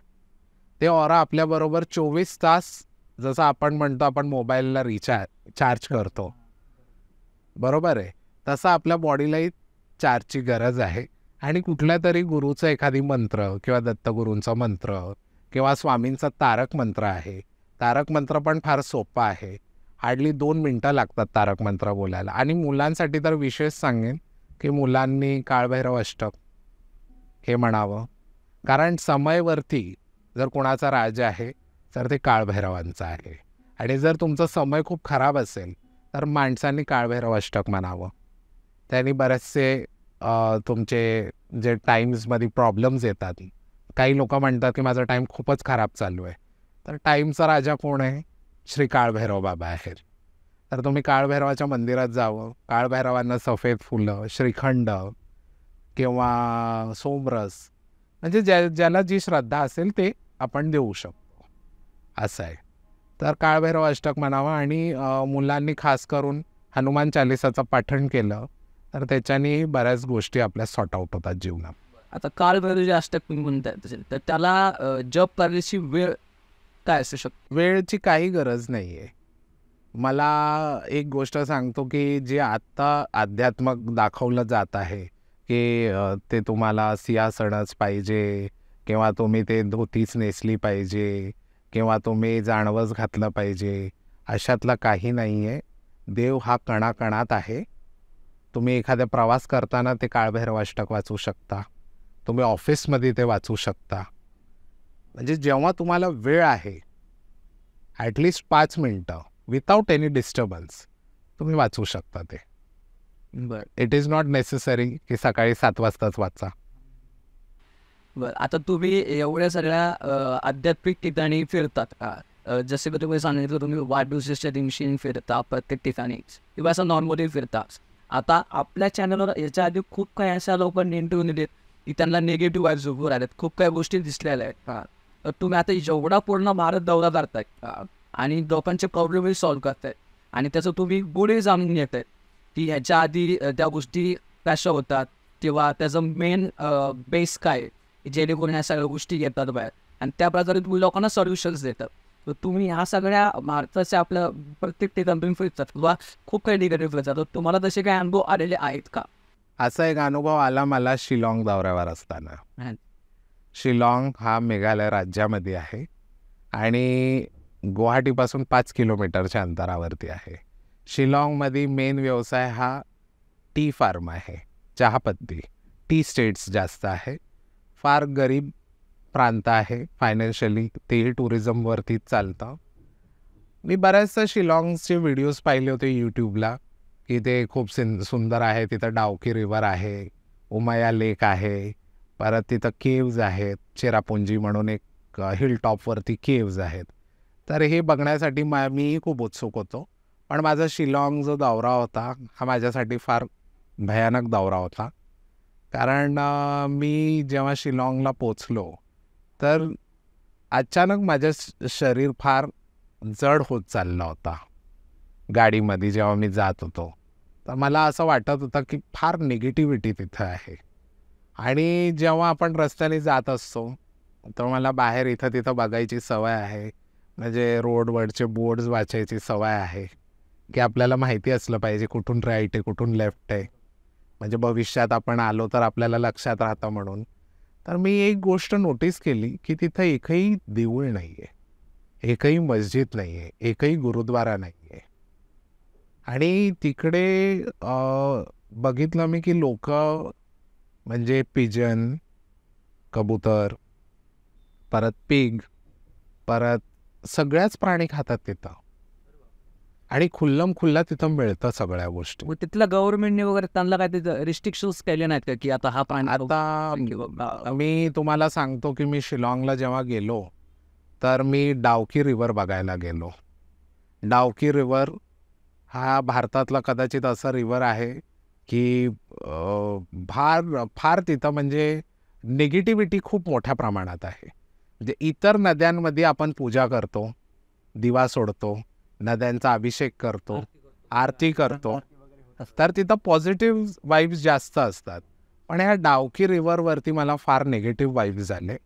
[SPEAKER 2] ते ऑरा आपल्याबरोबर 24 तास, जसं आपण म्हणतो आपण मोबाईलला चार्ज करतो, बरोबर आहे, तसं आपल्या बॉडीलाही चार्जची गरज आहे. आणि कुठल्या तरी गुरुचं एखादी मंत्र किंवा दत्तगुरूंचा मंत्र किंवा स्वामींचा तारक मंत्र आहे. तारक मंत्र पण फार सोपा आहे, हार्डली 2 मिनटं लागतात तारक मंत्र बोलायला. आणि मुलांसाठी तर विशेष सांगेन की मुलांनी काळभैरव अष्टक हे म्हणावं, कारण समयवरती जर कोणाचा राज आहे तर ते काळभैरवांचा आहे. आणि जर तुमचा समय खूप खराब असेल तर माणसांनी काळभैरव अष्टक म्हणावं. त्यांनी बरेचसे तुमचे जे टाईम्समध्ये प्रॉब्लेम्स येतात, काही लोक म्हणतात की माझा टाईम खूपच खराब चालू आहे, तर टाईमचा राजा कोण आहे, श्री काळभैरव बाबा आहेत. तर तुम्ही काळभैरवाच्या मंदिरात जावं, काळभैरवांना सफेद फुलं, श्रीखंड किंवा सोमरस, म्हणजे ज्याला जी श्रद्धा असेल ते आपण देऊ शकतो, असं आहे. तर काळभैरव अष्टक म्हणावं. आणि मुलांनी खास करून हनुमान चालिसाचं पाठण केलं तर त्याच्याने बऱ्याच गोष्टी आपल्या सॉर्ट आउट होतात जीवनात.
[SPEAKER 1] आता काळभैरव जे अष्टक तुम्ही म्हणताय असेल तर त्याला जप करण्याची वेळ काय असू शकते?
[SPEAKER 2] वेळची काही गरज नाही आहे. मला एक गोष्ट सांगतो की जे आत्ता अध्यात्मक दाखवलं जात आहे की ते तुम्हाला सिंहासनच पाहिजे किंवा तुम्ही ते धोतीच नेसली पाहिजे किंवा तुम्ही जानवस घातलं पाहिजे, अशातलं काही नाही आहे. देव हा कणाकणात आहे. तुम्ही एखादा प्रवास करताना ते काळभैरव अष्टक वाचू शकता, तुम्ही ऑफिसमध्ये ते वाचू शकता. म्हणजे जेव्हा तुम्हाला वेळ आहे, ॲटलिस्ट 5 मिनटं विदाउट एनी डिस्टर्बन्स तुम्ही वाचू शकता ते.
[SPEAKER 1] बरं
[SPEAKER 2] इट इज नॉट नेसेसरी की सकाळी 7 वाजताच वाचा.
[SPEAKER 1] बरं, आता तुम्ही एवढ्या सगळ्या आध्यात्मिक ठिकाणी फिरतात का? जसे की तुम्ही सांगितलं तुम्ही वाढदिवसाच्या दिवशी फिरता प्रत्येक ठिकाणी किंवा असं नॉर्मली फिरता. आता आपल्या चॅनलवर याच्या आधी खूप काही अशा लोकांनी इंटरव्ह्यू दिलेत की त्यांना निगेटिव्ह वाईब्स उभं राहिलेत, खूप काही गोष्टी दिसलेल्या आहेत. तर तुम्ही आता जेवढा पूर्ण भारत दौरा करताय आणि लोकांचे प्रॉब्लेमही सॉल्व्ह करतायत आणि त्याचं तुम्ही गुणही जाणून घेत आहेत की ह्याच्या आधी त्या गोष्टी कशा होतात किंवा त्याचं मेन बेस काय, जेणेकरून ह्या सगळ्या गोष्टी घेतात बाहेर आणि त्या प्रकारे तुम्ही लोकांना सोल्युशन्स देतात. तर तुम्ही ह्या सगळ्या भारताच्या आपल्या प्रत्येक ठिकाणी तुम्ही फिरतात किंवा खूप काही ठिकाणी फिरतात, तर तुम्हाला तसे काही अनुभव आलेले आहेत का?
[SPEAKER 2] असा एक अनुभव आला मला शिलाँग दौऱ्यावर असताना. शिलाँग हा मेघालय राज्यामध्ये आहे आणि गुवाहाटीपासून 5 किलोमीटरच्या अंतरावरती आहे. शिलाँगमध्ये मेन व्यवसाय हा टी फार्म आहे, चहापत्ती. टी स्टेट्स जास्त आहे. फार गरीब प्रांत आहे फायनान्शियली, तेही टुरिझमवरतीच चालतं. मी बऱ्याचशा शिलाँगचे व्हिडिओज पाहिले होते यूट्यूबला की ते खूप सुंदर आहे. तिथं डावकी रिव्हर आहे, उमाया लेक आहे, परत तिथं केव्ज आहेत, चेरापुंजी म्हणून एक हिल टॉपवरती केव्ज आहेत. तर हे बघण्यासाठी मीही खूप उत्सुक होतो. पण माझा शिलाँग जो दौरा होता हा माझ्यासाठी फार भयानक दौरा होता. कारण मी जेव्हा शिलाँगला पोचलो तर अचानक माझं शरीर फार जड होत चाललं होता. गाडीमध्ये जेव्हा मी जात होतो, तर मला असं वाटत होतं की फार निगेटिव्हिटी तिथं आहे. आणि जेव्हा आपण रस्त्याने जात असतो तर मला बाहेर इथं तिथं बघायची सवय आहे. म्हणजे रोडवरचे बोर्ड्स वाचायची सवय आहे, की आपल्याला माहिती असलं पाहिजे कुठून राईट आहे कुठून लेफ्ट आहे, म्हणजे भविष्यात आपण आलो तर आपल्याला लक्षात राहतं म्हणून. तर मी एक गोष्ट नोटीस केली की तिथं एकही देऊळ नाही आहे, एकही मस्जिद नाही आहे, एकही गुरुद्वारा नाही आहे. आणि तिकडे बघितलं मी की लोक म्हणजे पिजन, कबूतर, परत पिग, परत सगळ्याच प्राणी खातात तिथं. आणि खुल्लम खुल्ला तिथं मिळतं सगळ्या गोष्टी.
[SPEAKER 1] मग तिथल्या गव्हर्नमेंटने वगैरे त्यांना काय ते रिस्ट्रिक्शन्स केले नाहीत का की आता हा प्राणी
[SPEAKER 2] आता मी तुम्हाला सांगतो की मी शिलाँगला जेव्हा गेलो तर मी डावकी रिव्हर बघायला गेलो. डावकी रिव्हर हा भारतातला कदाचित असा रिव्हर आहे की फार तिथं म्हणजे निगेटिव्हिटी खूप मोठ्या प्रमाणात आहे. म्हणजे इतर नद्यांमध्ये आपण पूजा करतो, दिवा सोडतो, नद्यांचा अभिषेक करतो, आरती करतो, तर तिथं पॉझिटिव्ह वाईब्स जास्त असतात. पण ह्या डावकी रिव्हरवरती मला फार निगेटिव्ह वाईब्स झाले.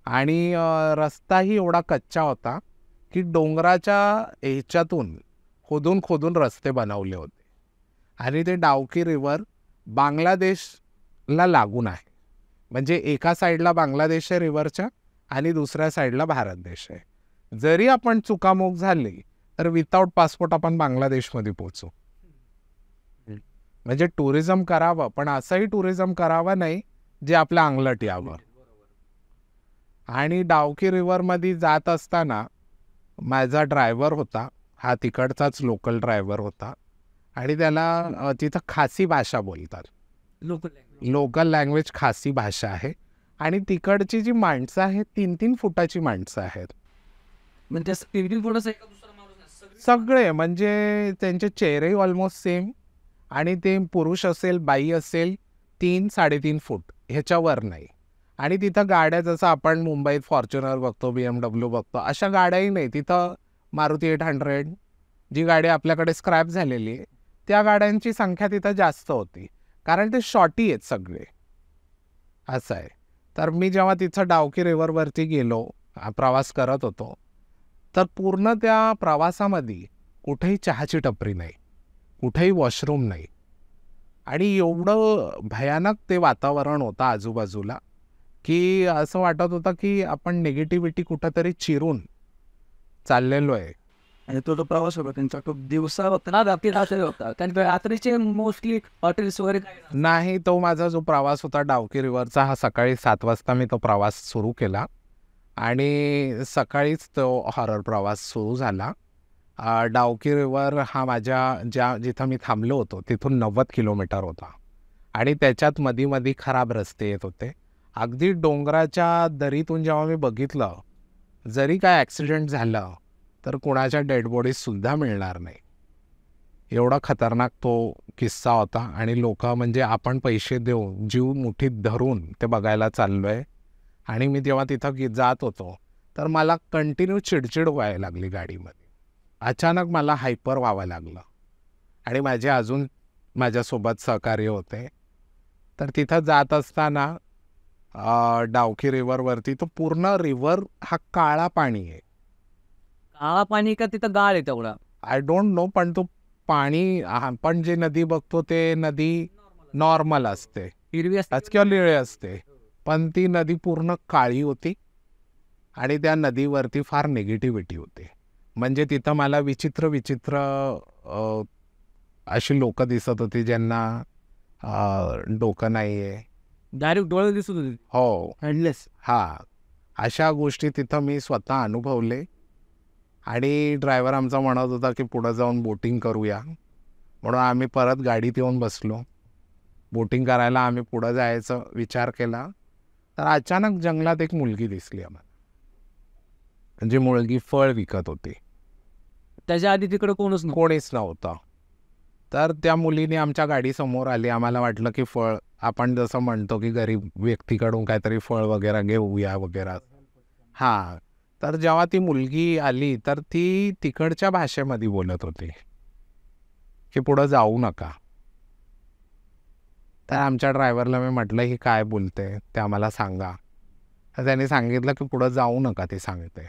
[SPEAKER 2] आणि रस्ताही एवढा कच्चा होता की डोंगराच्या ह्याच्यातून खोदून खोदून रस्ते बनवले होते. आणि ते डावकी रिव्हर बांगलादेशला लागून आहे. म्हणजे एका साईडला बांगलादेश आहे रिव्हरच्या आणि दुसऱ्या साईडला भारत देश आहे. जरी आपण चुकामुक झाली तर विदाऊट पासपोर्ट आपण बांगलादेशमध्ये पोहोचू. म्हणजे टुरिझम करावं, पण असंही टुरिझम करावं नाही जे आपल्या अंगलट यावं. आणि डावकी रिव्हरमध्ये जात असताना माझा ड्रायव्हर होता, हा तिकडचाच लोकल ड्रायव्हर होता. आणि त्याला तिथं खासी भाषा बोलतात, लोकल लँग्वेज खासी भाषा आहे. आणि तिकडची जी माणसं आहेत 3-3 फुटाची माणसं आहेत.
[SPEAKER 1] म्हणजे
[SPEAKER 2] सगळे म्हणजे त्यांचे चेहरे ऑलमोस्ट सेम. आणि ते पुरुष असेल बाई असेल 3-3.5 फूट ह्याच्यावर नाही. आणि तिथं गाड्या जसं आपण मुंबईत फॉर्च्युनर बघतो, BMW बघतो, अशा गाड्याही नाही. तिथं मारुती 800 जी गाडी आपल्याकडे स्क्रॅप झालेली आहे त्या गाड्यांची संख्या तिथं जास्त होती, कारण ते शॉर्टी आहेत सगळे, असं आहे. तर मी जेव्हा तिथं डावकी रिव्हरवरती गेलो, प्रवास करत होतो, तर पूर्ण त्या प्रवासामध्ये कुठेही चहाची टपरी नाही, कुठेही वॉशरूम नाही. आणि एवढं भयानक ते वातावरण होतं आजूबाजूला की असं वाटत होतं की आपण निगेटिव्हिटी कुठंतरी चिरून चाललेलो आहे.
[SPEAKER 3] आणि तो प्रवास होता त्यांचा खूप दिवसा
[SPEAKER 1] होता रात्रीचे मोस्टली हॉटेल्स वगैरे
[SPEAKER 2] नाही. तो माझा जो प्रवास होता डावकी रिव्हरचा हा सकाळी 7 वाजता मी तो प्रवास सुरू केला आणि सकाळीच तो हॉरर प्रवास सुरू झाला. डावकी रिव्हर हा माझ्या जिथं मी थांबलो होतो तिथून 90 किलोमीटर होता. आणि त्याच्यात मधी खराब रस्ते येत होते. अगदी डोंगराच्या दरीतून जेव्हा मी बघितलं, जरी काय ॲक्सिडेंट झालं तर कोणाच्या डेड बॉडीजसुद्धा मिळणार नाही, एवढा खतरनाक तो किस्सा होता. आणि लोक म्हणजे आपण पैसे देऊन जीव मुठीत धरून ते बघायला चाललो आहे. आणि मी जेव्हा तिथं जात होतो तर मला कंटिन्यू चिडचिड व्हायला लागली गाडीमध्ये. अचानक मला हायपर व्हावं लागलं. आणि माझे अजून माझ्यासोबत सहकार्य होते. तर तिथं जात असताना डावकी रिव्हरवरती तो पूर्ण रिव्हर हा काळा पाणी आहे.
[SPEAKER 1] काळा पाणी का तिथं गाळ आहे तेवढा?
[SPEAKER 2] I don't know. पण तो पाणी आपण जे नदी बघतो ते नदी नॉर्मल असते,
[SPEAKER 1] हिरवी असते
[SPEAKER 2] किंवा निळे असते, पण ती नदी पूर्ण काळी होती. आणि त्या नदीवरती फार निगेटिव्हिटी होती. म्हणजे तिथं मला विचित्र विचित्र अशी लोक दिसत होती ज्यांना डोकं नाही आहे,
[SPEAKER 1] डायरेक्ट डोळे दिसत होते.
[SPEAKER 2] हो,
[SPEAKER 3] हँडलेस.
[SPEAKER 2] हां, अशा गोष्टी तिथं मी स्वतः अनुभवले. आणि ड्रायव्हर आमचा म्हणत होता की पुढं जाऊन बोटिंग करूया, म्हणून आम्ही परत गाडीत येऊन बसलो. बोटिंग करायला आम्ही पुढं जायचा विचार केला, तर अचानक जंगलात एक मुलगी दिसली आम्हाला. म्हणजे मुलगी फळ विकत होती.
[SPEAKER 1] त्याच्या आधी तिकडे
[SPEAKER 2] कोणीच नव्हतं. तर त्या मुलीने आमच्या गाडीसमोर आली. आम्हाला वाटलं की फळ, आपण जसं म्हणतो की गरीब व्यक्तीकडून काहीतरी फळ वगैरे घेऊया वगैरे. हां. तर जेव्हा ती मुलगी आली तर ती तिकडच्या भाषेमध्ये बोलत होती. की पुढं जाऊ नका. तर आमच्या ड्रायव्हरला मी म्हटलं ही काय बोलते ते आम्हाला सांगा. तर त्यांनी सांगितलं की पुढं जाऊ नका ते सांगते.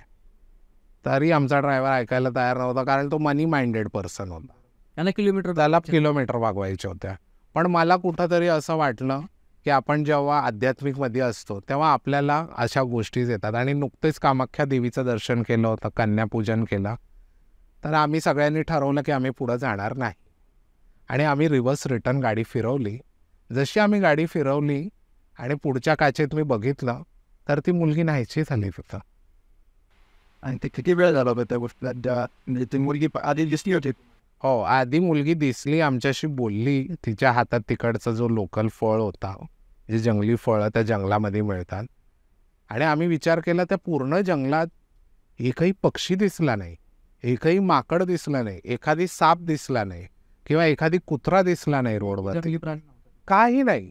[SPEAKER 2] तरी आमचा ड्रायव्हर ऐकायला तयार नव्हता, कारण तो मनी माइंडेड पर्सन होता. त्याला किलोमीटर वागवायचे होत्या. पण मला कुठंतरी असं वाटलं की आपण जेव्हा आध्यात्मिकमध्ये असतो तेव्हा आपल्याला अशा गोष्टीच येतात. आणि नुकतेच कामाख्या देवीचं दर्शन केलं होतं, कन्यापूजन केलं. तर आम्ही सगळ्यांनी ठरवलं की आम्ही पुढं जाणार नाही. आणि आम्ही रिव्हर्स रिटर्न गाडी फिरवली. जशी आम्ही गाडी फिरवली आणि पुढच्या काचेत मी बघितलं तर ती मुलगी नाहीशी झाली तिथं.
[SPEAKER 3] आणि ते किती वेळ झाला होता त्या गोष्टीला? म्हणजे ती मुलगी आधी दिसली होती?
[SPEAKER 2] हो, आधी मुलगी दिसली, आमच्याशी बोलली. तिच्या हातात तिकडचा जो लोकल फळ होता, जे जंगली फळं त्या जंगलामध्ये मिळतात. आणि आम्ही विचार केला त्या पूर्ण जंगलात एकही पक्षी दिसला नाही, एकही माकड दिसला नाही, एखादी साप दिसला नाही किंवा एखादी कुत्रा दिसला नाही रोडवर. काही नाही,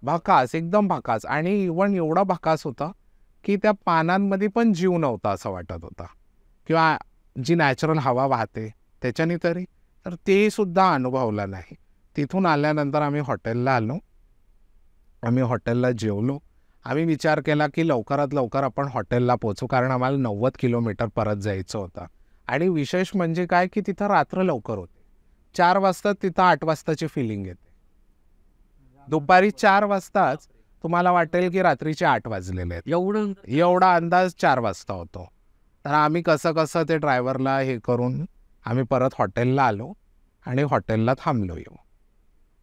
[SPEAKER 2] भकास, एकदम भकास. आणि इव्हन एवढा भकास होता की त्या पानांमध्ये पण जीव नव्हता असं वाटत होता, किंवा जी नॅचरल हवा वाहते त्याच्याने तरी. तर ते सुद्धा अनुभवलं नाही. तिथून आल्यानंतर आम्ही हॉटेलला आलो. आम्ही हॉटेलला जेवलो. आम्ही विचार केला की लवकरात लवकर आपण हॉटेलला पोचू, कारण आम्हाला 90 किलोमीटर परत जायचं होतं. आणि विशेष म्हणजे काय की तिथं रात्र लवकर होते. 4 वाजता तिथं 8 वाजताची फिलिंग येते. दुपारी 4 वाजताच तुम्हाला वाटेल की रात्रीचे 8 वाजलेले आहेत. एवढा अंदाज 4 वाजता होतो. तर आम्ही कसं ते ड्रायव्हरला हे करून आम्ही परत हॉटेलला आलो आणि हॉटेलला थांबलो येऊ.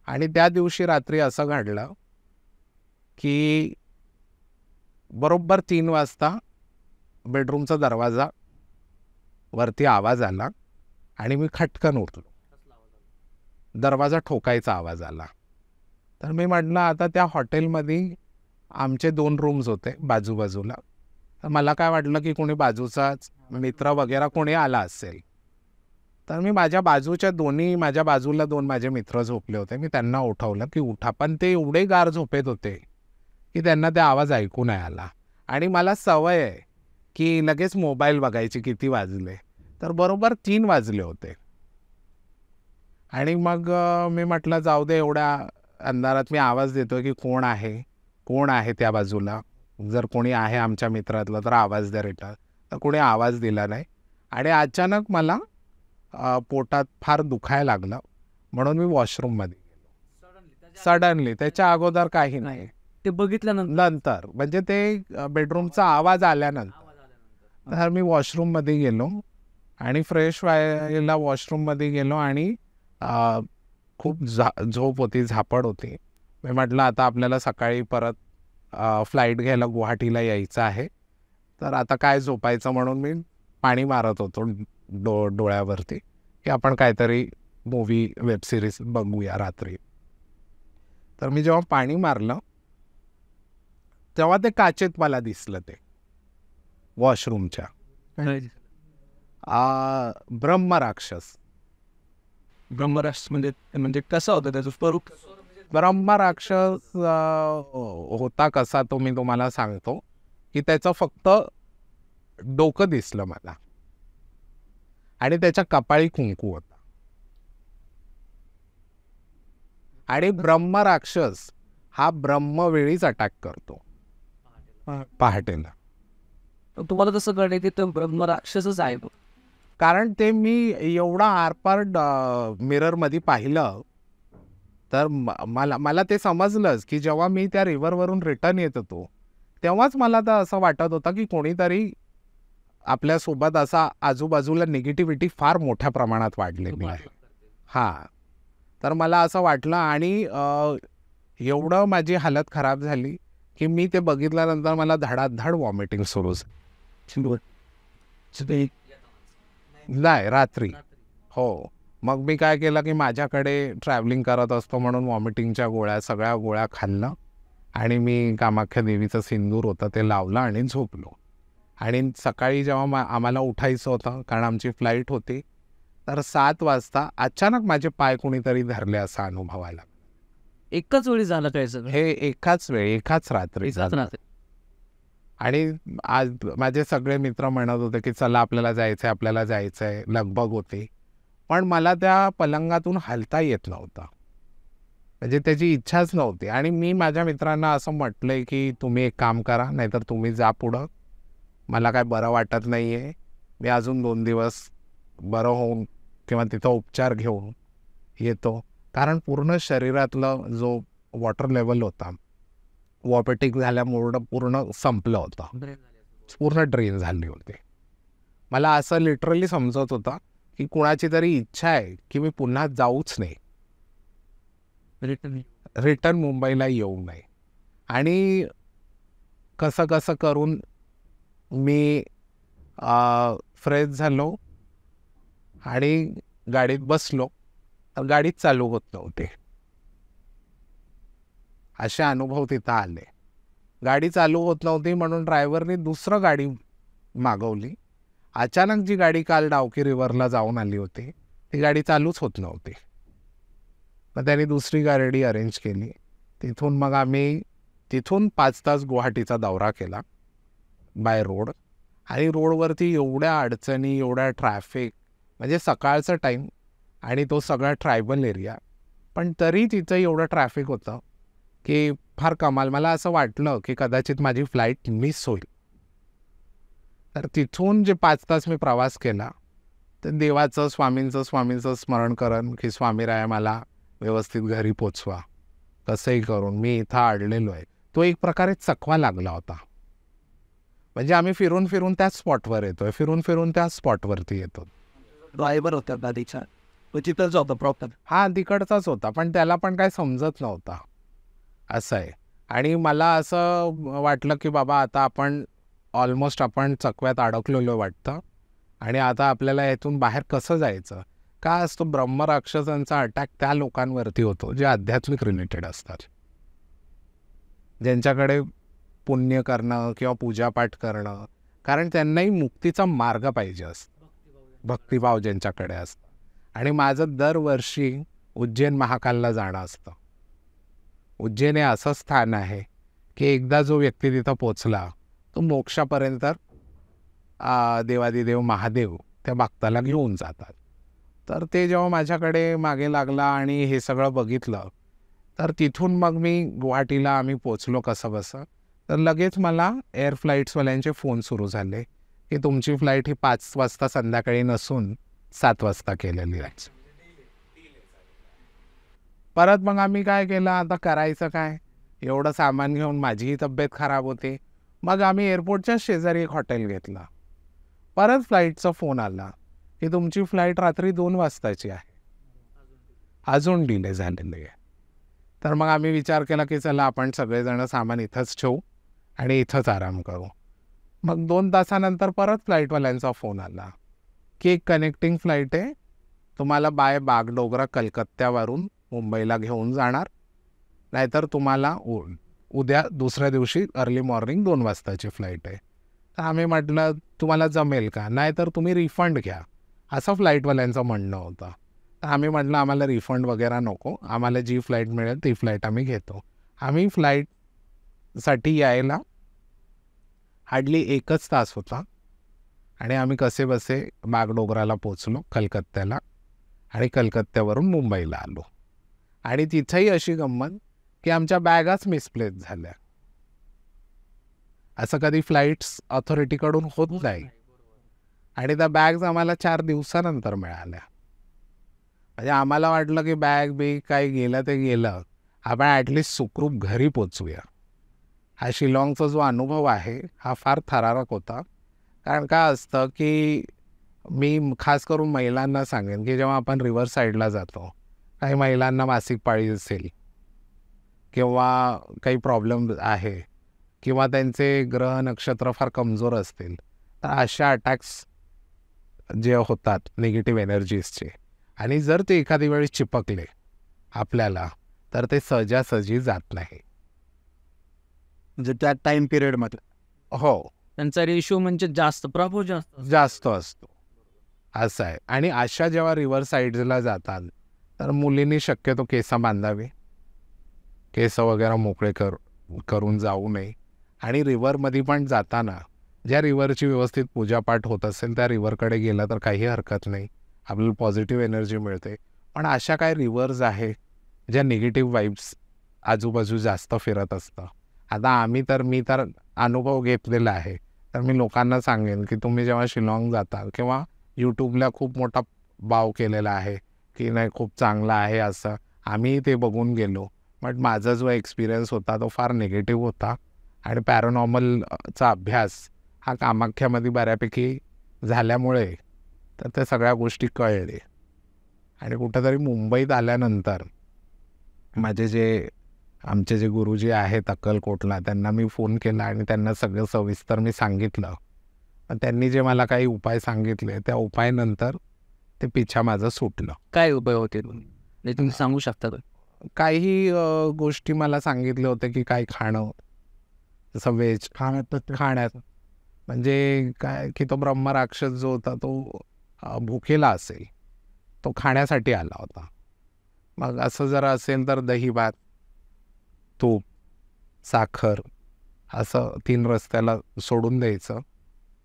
[SPEAKER 2] आणि त्या दिवशी रात्री असं घडलं की बरोबर 3 वाजता बेडरूमचा दरवाजा वरती आवाज आला आणि मी खटकन उठलो. दरवाजा ठोकायचा आवाज आला. तर मी म्हटलं आता त्या हॉटेलमध्ये आमचे 2 रूम्स होते बाजूबाजूला. तर मला काय वाटलं की कोणी बाजूचाच मित्र वगैरे कोणी आला असेल. तर मी माझ्या बाजूला 2 माझे मित्र झोपले होते. मी त्यांना उठवलं की उठा. पण ते एवढे गार झोपेत होते की त्यांना ते आवाज ऐकू नाही आला. आणि मला सवय आहे की लगेच मोबाईल बघायची किती वाजले. तर बरोबर 3 वाजले होते. आणि मग मी म्हटलं जाऊ दे, एवढ्या अंधारात मी आवाज देतोय की कोण आहे त्या बाजूला, जर कोणी आहे आमच्या मित्रातलं तर आवाज द्या रिटर्न. तर कोणी आवाज दिला नाही. आणि अचानक मला पोटात फार दुखायला लागलं, म्हणून मी वॉशरूममध्ये गेलो सडनली. त्याच्या अगोदर काही नाही,
[SPEAKER 1] ते बघितल्यानंतर
[SPEAKER 2] म्हणजे ते बेडरूमचा आवाज आल्यानंतर. तर मी वॉशरूममध्ये गेलो आणि फ्रेश व्हायला वॉशरूममध्ये गेलो. आणि खूप झोप होती, झापड होती. मी म्हटलं आता आपल्याला सकाळी परत फ्लाईट घ्यायला गुवाहाटीला यायचं आहे, तर आता काय झोपायचं, म्हणून मी पाणी मारत होतो डोळ्यावरती की आपण काहीतरी मूवी वेब सिरीज बघूया रात्री. तर मी जेव्हा पाणी मारलं तेव्हा ते काचेत मला दिसलं, ते वॉशरूमच्या ब्रह्मराक्षस.
[SPEAKER 3] म्हणजे कसं होतं त्याचं स्वरूप?
[SPEAKER 2] ब्रह्मराक्षस होता कसा तो मी तुम्हाला सांगतो की त्याचं फक्त डोकं दिसलं मला आणि त्याच्या कपाळी कुंकू होता. आणि ब्रह्मराक्षस हा ब्रह्मवेळीच अटॅक करतो पहाटेला.
[SPEAKER 1] तुम्हाला तसं कळलं की तो ब्रह्मराक्षसच आहे.
[SPEAKER 2] कारण ते मी एवढा आरपार मिररमध्ये पाहिलं तर मला ते समजलंच की जेव्हा मी त्या रिव्हरवरून रिटर्न येत होतो तेव्हाच मला तर असं वाटत होतं की कोणीतरी आपल्यासोबत असा आजूबाजूला निगेटिव्हिटी फार मोठ्या प्रमाणात वाढलेली आहे. हां, तर मला असं वाटलं. आणि एवढं माझी हालत खराब झाली की मी ते बघितल्यानंतर मला धडाधड वॉमिटिंग सुरू झाली. नाही, रात्री. हो. मग मी काय केलं की माझ्याकडे ट्रॅव्हलिंग करत असतो म्हणून वॉमिटिंगच्या सगळ्या गोळ्या खाल्लं. आणि मी कामाख्या देवीचं सिंदूर होतं ते लावलं आणि झोपलो. आणि सकाळी जेव्हा आम्हाला उठायचं होतं कारण आमची फ्लाईट होती, तर 7 वाजता अचानक माझे पाय कोणीतरी धरले असा अनुभव आला.
[SPEAKER 1] एकाच वेळी झालं काय सगळं?
[SPEAKER 2] हे एकाच रात्री झालं. आणि आज माझे सगळे मित्र म्हणत होते की चला आपल्याला जायचंय लगबग होती. पण मला त्या पलंगातून हलता येत नव्हतं. म्हणजे त्याची इच्छाच नव्हती. आणि मी माझ्या मित्रांना असं म्हटलंय की तुम्ही एक काम करा, नाहीतर तुम्ही जा पुढं, मला काय बरं वाटत नाही आहे, मी अजून 2 दिवस बरं होऊन किंवा तिथं उपचार घेऊन येतो. कारण पूर्ण शरीरातलं जो वॉटर लेवल होता वॉमिटिंग झाल्यामुळं पूर्ण संपलं होतं, पूर्ण ड्रेन झाली होती. मला असं लिटरली समजत होतं की कुणाची तरी इच्छा आहे की मी पुन्हा जाऊच नाही, रिटर्न मुंबईला येऊ नये. आणि कसं कसं करून मी फ्रेश झालो आणि गाडीत बसलो, तर गाडीच चालू होत नव्हते. असे अनुभव तिथं आले. गाडी चालू होत नव्हती म्हणून ड्रायव्हरने दुसरं गाडी मागवली. अचानक जी गाडी काल डावकी रिव्हरला जाऊन आली होती ती गाडी चालूच होत नव्हती. मग त्याने दुसरी गाडी अरेंज केली. तिथून मग आम्ही 5 तास गुवाहाटीचा दौरा केला बाय रोड. आणि रोडवरती एवढ्या अडचणी, एवढ्या ट्रॅफिक, म्हणजे सकाळचा टाईम आणि तो सगळा ट्रायबल एरिया, पण तरी तिथं एवढं ट्रॅफिक होतं की फार कमाल. मला असं वाटलं की कदाचित माझी फ्लाईट मिस होईल. तर तिथून जे 5 तास मी प्रवास केला तर देवाचं, स्वामींचं स्मरण करून की स्वामीराया मला व्यवस्थित घरी पोचवा, कसंही करून मी इथं अडलेलो आहे. तो एक प्रकारे चकवा लागला होता. म्हणजे आम्ही फिरून फिरून त्याच स्पॉटवर येतोय, फिरून फिरून त्याच स्पॉटवरती येतो.
[SPEAKER 3] ड्रायव्हर होता गाडीचा, तो तिथंच होता प्रॉपर.
[SPEAKER 2] हा तिकडचाच होता, पण त्याला पण काय समजत नव्हता, असं आहे. आणि मला असं वाटलं की बाबा आता आपण ऑलमोस्ट चकव्यात अडकलेलो वाटतं, आणि आता आपल्याला यातून बाहेर कसं जायचं. का असतो ब्रह्मराक्षसांचा अटॅक त्या लोकांवरती होतो जे आध्यात्मिक रिलेटेड असतात, ज्यांच्याकडे पुण्य करणं किंवा पूजापाठ करणं, कारण त्यांनाही मुक्तीचा मार्ग पाहिजे असतो, भक्तिभाव ज्यांच्याकडे असतं. आणि माझं दरवर्षी उज्जैन महाकालला जाणं असतं. उज्जैन हे असं स्थान आहे की एकदा जो व्यक्ती तिथं पोचला तो मोक्षापर्यंत देवादिदेव महादेव त्या भक्ताला घेऊन जातात. तर ते जेव्हा माझ्याकडे मागे लागला आणि हे सगळं बघितलं, तर तिथून मग मी गुवाहाटीला आम्ही पोचलो कसं बसं. तर लगेच मला एअर फ्लाईट्सवाल्यांचे फोन सुरू झाले की तुमची फ्लाईट ही 5 वाजता संध्याकाळी नसून 7 वाजता केलेली आहे. परत मग आम्ही काय केलं, आता करायचं काय, एवढं सामान घेऊन माझीही तब्येत खराब होते. मग आम्ही एअरपोर्टच्या शेजारी एक हॉटेल घेतलं. परत फ्लाईटचा फोन आला की तुमची फ्लाईट रात्री 2 वाजताची आहे, अजून डिले झालेली आहे. तर मग आम्ही विचार केला की चला आपण सगळेजण सामान इथंच ठेवू आणि इथंच आराम करू. मग 2 तासानंतर परत फ्लाईटवाल्यांचा फोन आला की एक कनेक्टिंग फ्लाईट आहे, तुम्हाला बाय बागडोगरा कलकत्त्यावरून मुंबईला घेऊन जाणार, नाहीतर तुम्हाला उद्या दुसऱ्या दिवशी अर्ली मॉर्निंग 2 वाजताची फ्लाईट आहे. तर आम्ही म्हटलं तुम्हाला जमेल का, नाहीतर तुम्ही रिफंड घ्या, असं फ्लाईटवाल्यांचं म्हणणं होतं. तर आम्ही म्हटलं आम्हाला रिफंड वगैरे नको, आम्हाला जी फ्लाईट मिळेल ती फ्लाईट आम्ही घेतो. आम्ही फ्लाईटसाठी यायला हार्डली 1च तास होता आणि आम्ही कसे बसे बागडोगराला पोचलो कलकत्त्याला, आणि कलकत्त्यावरून मुंबईला आलो. आणि तिथंही अशी गंमत की आमच्या बॅगाच मिसप्लेस झाल्या. असं कधी फ्लाईट्स ऑथॉरिटीकडून होत नाही. आणि त्या बॅग्स आम्हाला 4 दिवसानंतर मिळाल्या. म्हणजे आम्हाला वाटलं की बॅग काही गेलं ते गेलं, आपण ॲटलिस्ट सुखरूप घरी पोचूया. हा शिलाँगचा जो अनुभव आहे हा फार थरारक होता. कारण काय असतं की मी खास करून महिलांना सांगेन की जेव्हा आपण रिव्हर साईडला जातो, काही महिलांना मासिक पाळी असेल किंवा काही प्रॉब्लेम आहे किंवा त्यांचे ग्रह नक्षत्र फार कमजोर असतील, तर अशा अटॅक्स जे होतात निगेटिव्ह एनर्जीजचे, आणि जर ते एखादी वेळी चिपकले आपल्याला, तर ते सहजासहजी जात नाही.
[SPEAKER 3] म्हणजे त्या टाइम पिरियडमध्ये
[SPEAKER 2] हो,
[SPEAKER 1] त्यांचा रेशो म्हणजे जास्त प्रभाव
[SPEAKER 2] जास्त असतो, असं आहे. आणि अशा जेव्हा रिव्हर साईडला जातात तर मुलींनी शक्यतो केस बांधावे, केस वगैरे मोकळे करून जाऊ नये. आणि रिव्हरमध्ये पण जाताना ज्या रिव्हरची व्यवस्थित पूजापाठ होत असेल त्या रिव्हरकडे गेलं तर काही हरकत नाही. आपल्याला पॉझिटिव्ह एनर्जी मिळते. पण अशा काय रिव्हर्स आहे ज्या निगेटिव्ह वाईब्स आजूबाजू जास्त फिरत असतं. आता मी तर अनुभव घेतलेला आहे. तर मी लोकांना सांगेन की तुम्ही जेव्हा शिलाँग जाता किंवा यूट्यूबला खूप मोठा वाव केलेला आहे की नाही खूप चांगला आहे असं, आम्ही ते बघून गेलो. बट माझा जो एक्सपिरियन्स होता तो फार निगेटिव्ह होता. आणि पॅरानॉर्मलचा अभ्यास हा कामाख्यामध्ये बऱ्यापैकी झाल्यामुळे तर त्या सगळ्या गोष्टी कळले. आणि कुठंतरी मुंबईत आल्यानंतर आमचे जे गुरुजी आहेत अक्कलकोटला, त्यांना मी फोन केला आणि त्यांना सगळं सविस्तर मी सांगितलं. पण त्यांनी जे मला काही उपाय सांगितले त्या उपायानंतर ते पिछा माझं सुटलं.
[SPEAKER 1] काय उपाय होते तुम्ही सांगू शकता का?
[SPEAKER 2] काही गोष्टी मला सांगितले होते की काय खाणं, जसं व्हेज खाण्यात म्हणजे काय की तो ब्रह्मराक्षस जो होता तो भुकेला असेल, तो खाण्यासाठी आला होता. मग असं जर असेल तर दही भात, तूप, साखर असं 3 रस्त्याला सोडून द्यायचं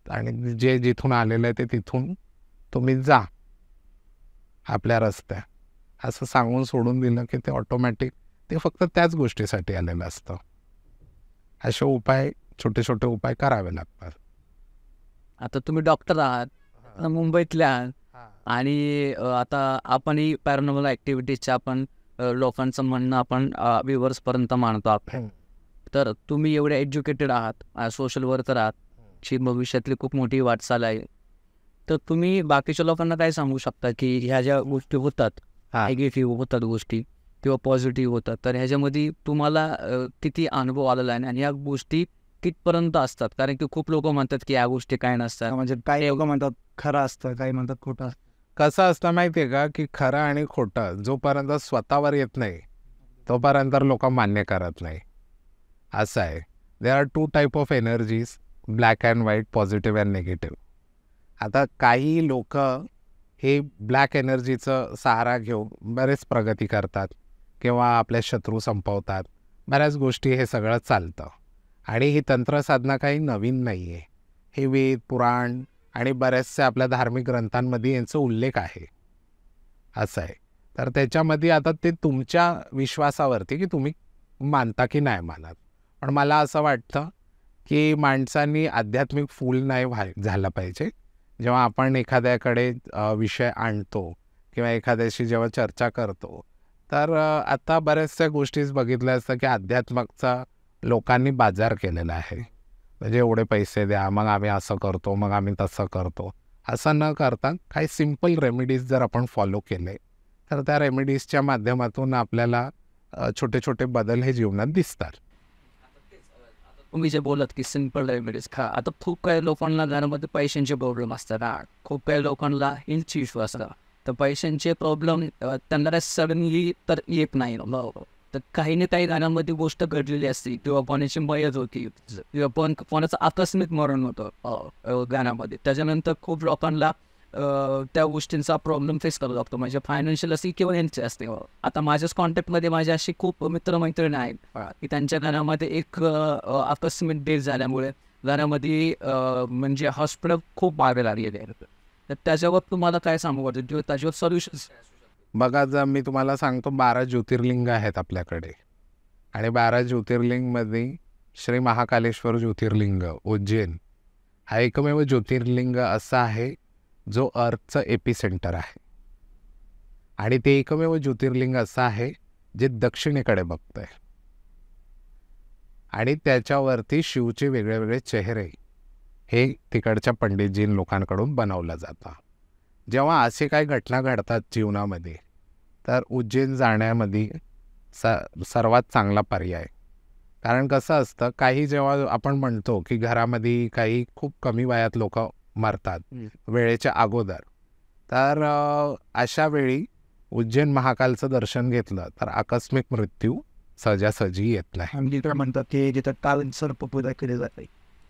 [SPEAKER 2] आणि जे जिथून आलेलं आहे ते तिथून तुम्ही जा आपल्या रस्त्या, असं सांगून सोडून दिलं की ते ऑटोमॅटिक ते फक्त त्याच गोष्टीसाठी आलेलं असतं. असे उपाय छोटे छोटे उपाय करावे लागतात.
[SPEAKER 1] आता तुम्ही डॉक्टर आहात, मुंबईतले आहात, आणि आता आपणही पॅरानॉर्मल ॲक्टिव्हिटीजच्या आपण लोकांचं म्हणणं आपण व्ह्युअर्सपर्यंत मानतो आपण. तर तुम्ही एवढे एज्युकेटेड आहात, सोशल वर्कर आहात, ची भविष्यातली खूप मोठी वाटचाल आहे. तर तुम्ही बाकीच्या लोकांना काय सांगू शकता की ह्या ज्या गोष्टी होतात, निगेटिव्ह होतात गोष्टी किंवा पॉझिटिव्ह होतात, तर ह्याच्यामध्ये तुम्हाला किती अनुभव आलेला आहे आणि ह्या गोष्टी कितपर्यंत असतात? कारण की खूप लोक म्हणतात की या गोष्टी काय नसतात.
[SPEAKER 3] म्हणजे काही लोक म्हणतात खरं असतं, काही म्हणतात खोटं असतं.
[SPEAKER 2] कसं असतं माहिती आहे का की खरं आणि खोटं जोपर्यंत स्वतःवर येत नाही तोपर्यंत लोक मान्य करत नाही. असं आहे. There are 2 type of energies, black and white, positive and negative. आता काही लोक हे ब्लॅक एनर्जीचं सहारा घेऊन बरेच प्रगती करतात किंवा आपले शत्रू संपवतात, बऱ्याच गोष्टी हे सगळं चालतं. आणि ही तंत्रसाधना काही नवीन नाही आहे. हे वेद, पुराण आणि बऱ्याचशा आपल्या धार्मिक ग्रंथांमध्ये यांचा उल्लेख आहे. असं आहे. तर त्याच्यामध्ये आता ते तुमच्या विश्वासावरती की तुम्ही मानता की नाही मानत. पण मला असं वाटतं की माणसांनी आध्यात्मिक फूल नाही झाला पाहिजे. जेव्हा आपण एखाद्याकडे विषय आणतो किंवा एखाद्याशी जेव्हा चर्चा करतो, तर आता बऱ्याचशा गोष्टीच बघितल्या असतं की अध्यात्माचा लोकांनी बाजार केलेला आहे. म्हणजे एवढे पैसे द्या, मग आम्ही असं करतो, मग आम्ही तसं करतो. असं न करता काही सिम्पल रेमेडीज जर आपण फॉलो केले तर त्या रेमेडीजच्या माध्यमातून आपल्याला छोटे छोटे बदल हे जीवनात दिसतात.
[SPEAKER 1] तुम्ही जे बोलत की सिम्पल रेमेडीज खा, आता खूप काही लोकांना घरामध्ये पैशांचे प्रॉब्लेम असतात, खूप काही लोकांना हेल्थ इश्यू असतात. तर पैशांचे प्रॉब्लेम त्यांना सडनली तर येत नाही. तर काही ना काही घरामध्ये गोष्ट घडलेली असते किंवा कोणाची मयत होती किंवा कोणाचं आकस्मिक मरण होतं घरामध्ये. त्याच्यानंतर खूप लोकांना त्या गोष्टींचा प्रॉब्लेम फेस करावा लागतो, म्हणजे फायनान्शियल असते किंवा यांचे असते. आता माझ्याच कॉन्टॅक्टमध्ये माझे असे खूप मित्रमैत्रिणी आहेत की त्यांच्या घरामध्ये एक आकस्मिक डेथ झाल्यामुळे घरामध्ये म्हणजे हॉस्पिटल खूप मागे लागलेले आहेत. तर त्याच्यावर तुम्हाला काय सांगू वाटतं किंवा त्याच्यावर सोल्युशन्स?
[SPEAKER 2] बघा, जर मी तुम्हाला सांगतो 12 ज्योतिर्लिंग आहेत आपल्याकडे आणि 12 ज्योतिर्लिंगमध्ये श्री महाकालेश्वर ज्योतिर्लिंग उज्जैन हा एकमेव ज्योतिर्लिंग असा आहे जो अर्थचं एपिसेंटर आहे. आणि ते एकमेव ज्योतिर्लिंग असं आहे जे दक्षिणेकडे बघतंय आणि त्याच्यावरती शिवचे वेगळे वेगळे चेहरे हे तिकडच्या पंडितजीन लोकांकडून बनवलं जातं. जेव्हा असे काही घटना घडतात जीवनामध्ये तर उज्जैन जाण्यामध्ये सर्वात चांगला पर्याय. कारण कसं असतं, काही जेव्हा आपण म्हणतो की घरामध्ये काही खूप कमी वयात लोक मरतात वेळेच्या अगोदर, तर अशा वेळी उज्जैन महाकालचं दर्शन घेतलं तर आकस्मिक मृत्यू सहजासहजी येत नाही.
[SPEAKER 3] आणि तिथं म्हणतात की जिथं काल सर्प पूजा केली जाते.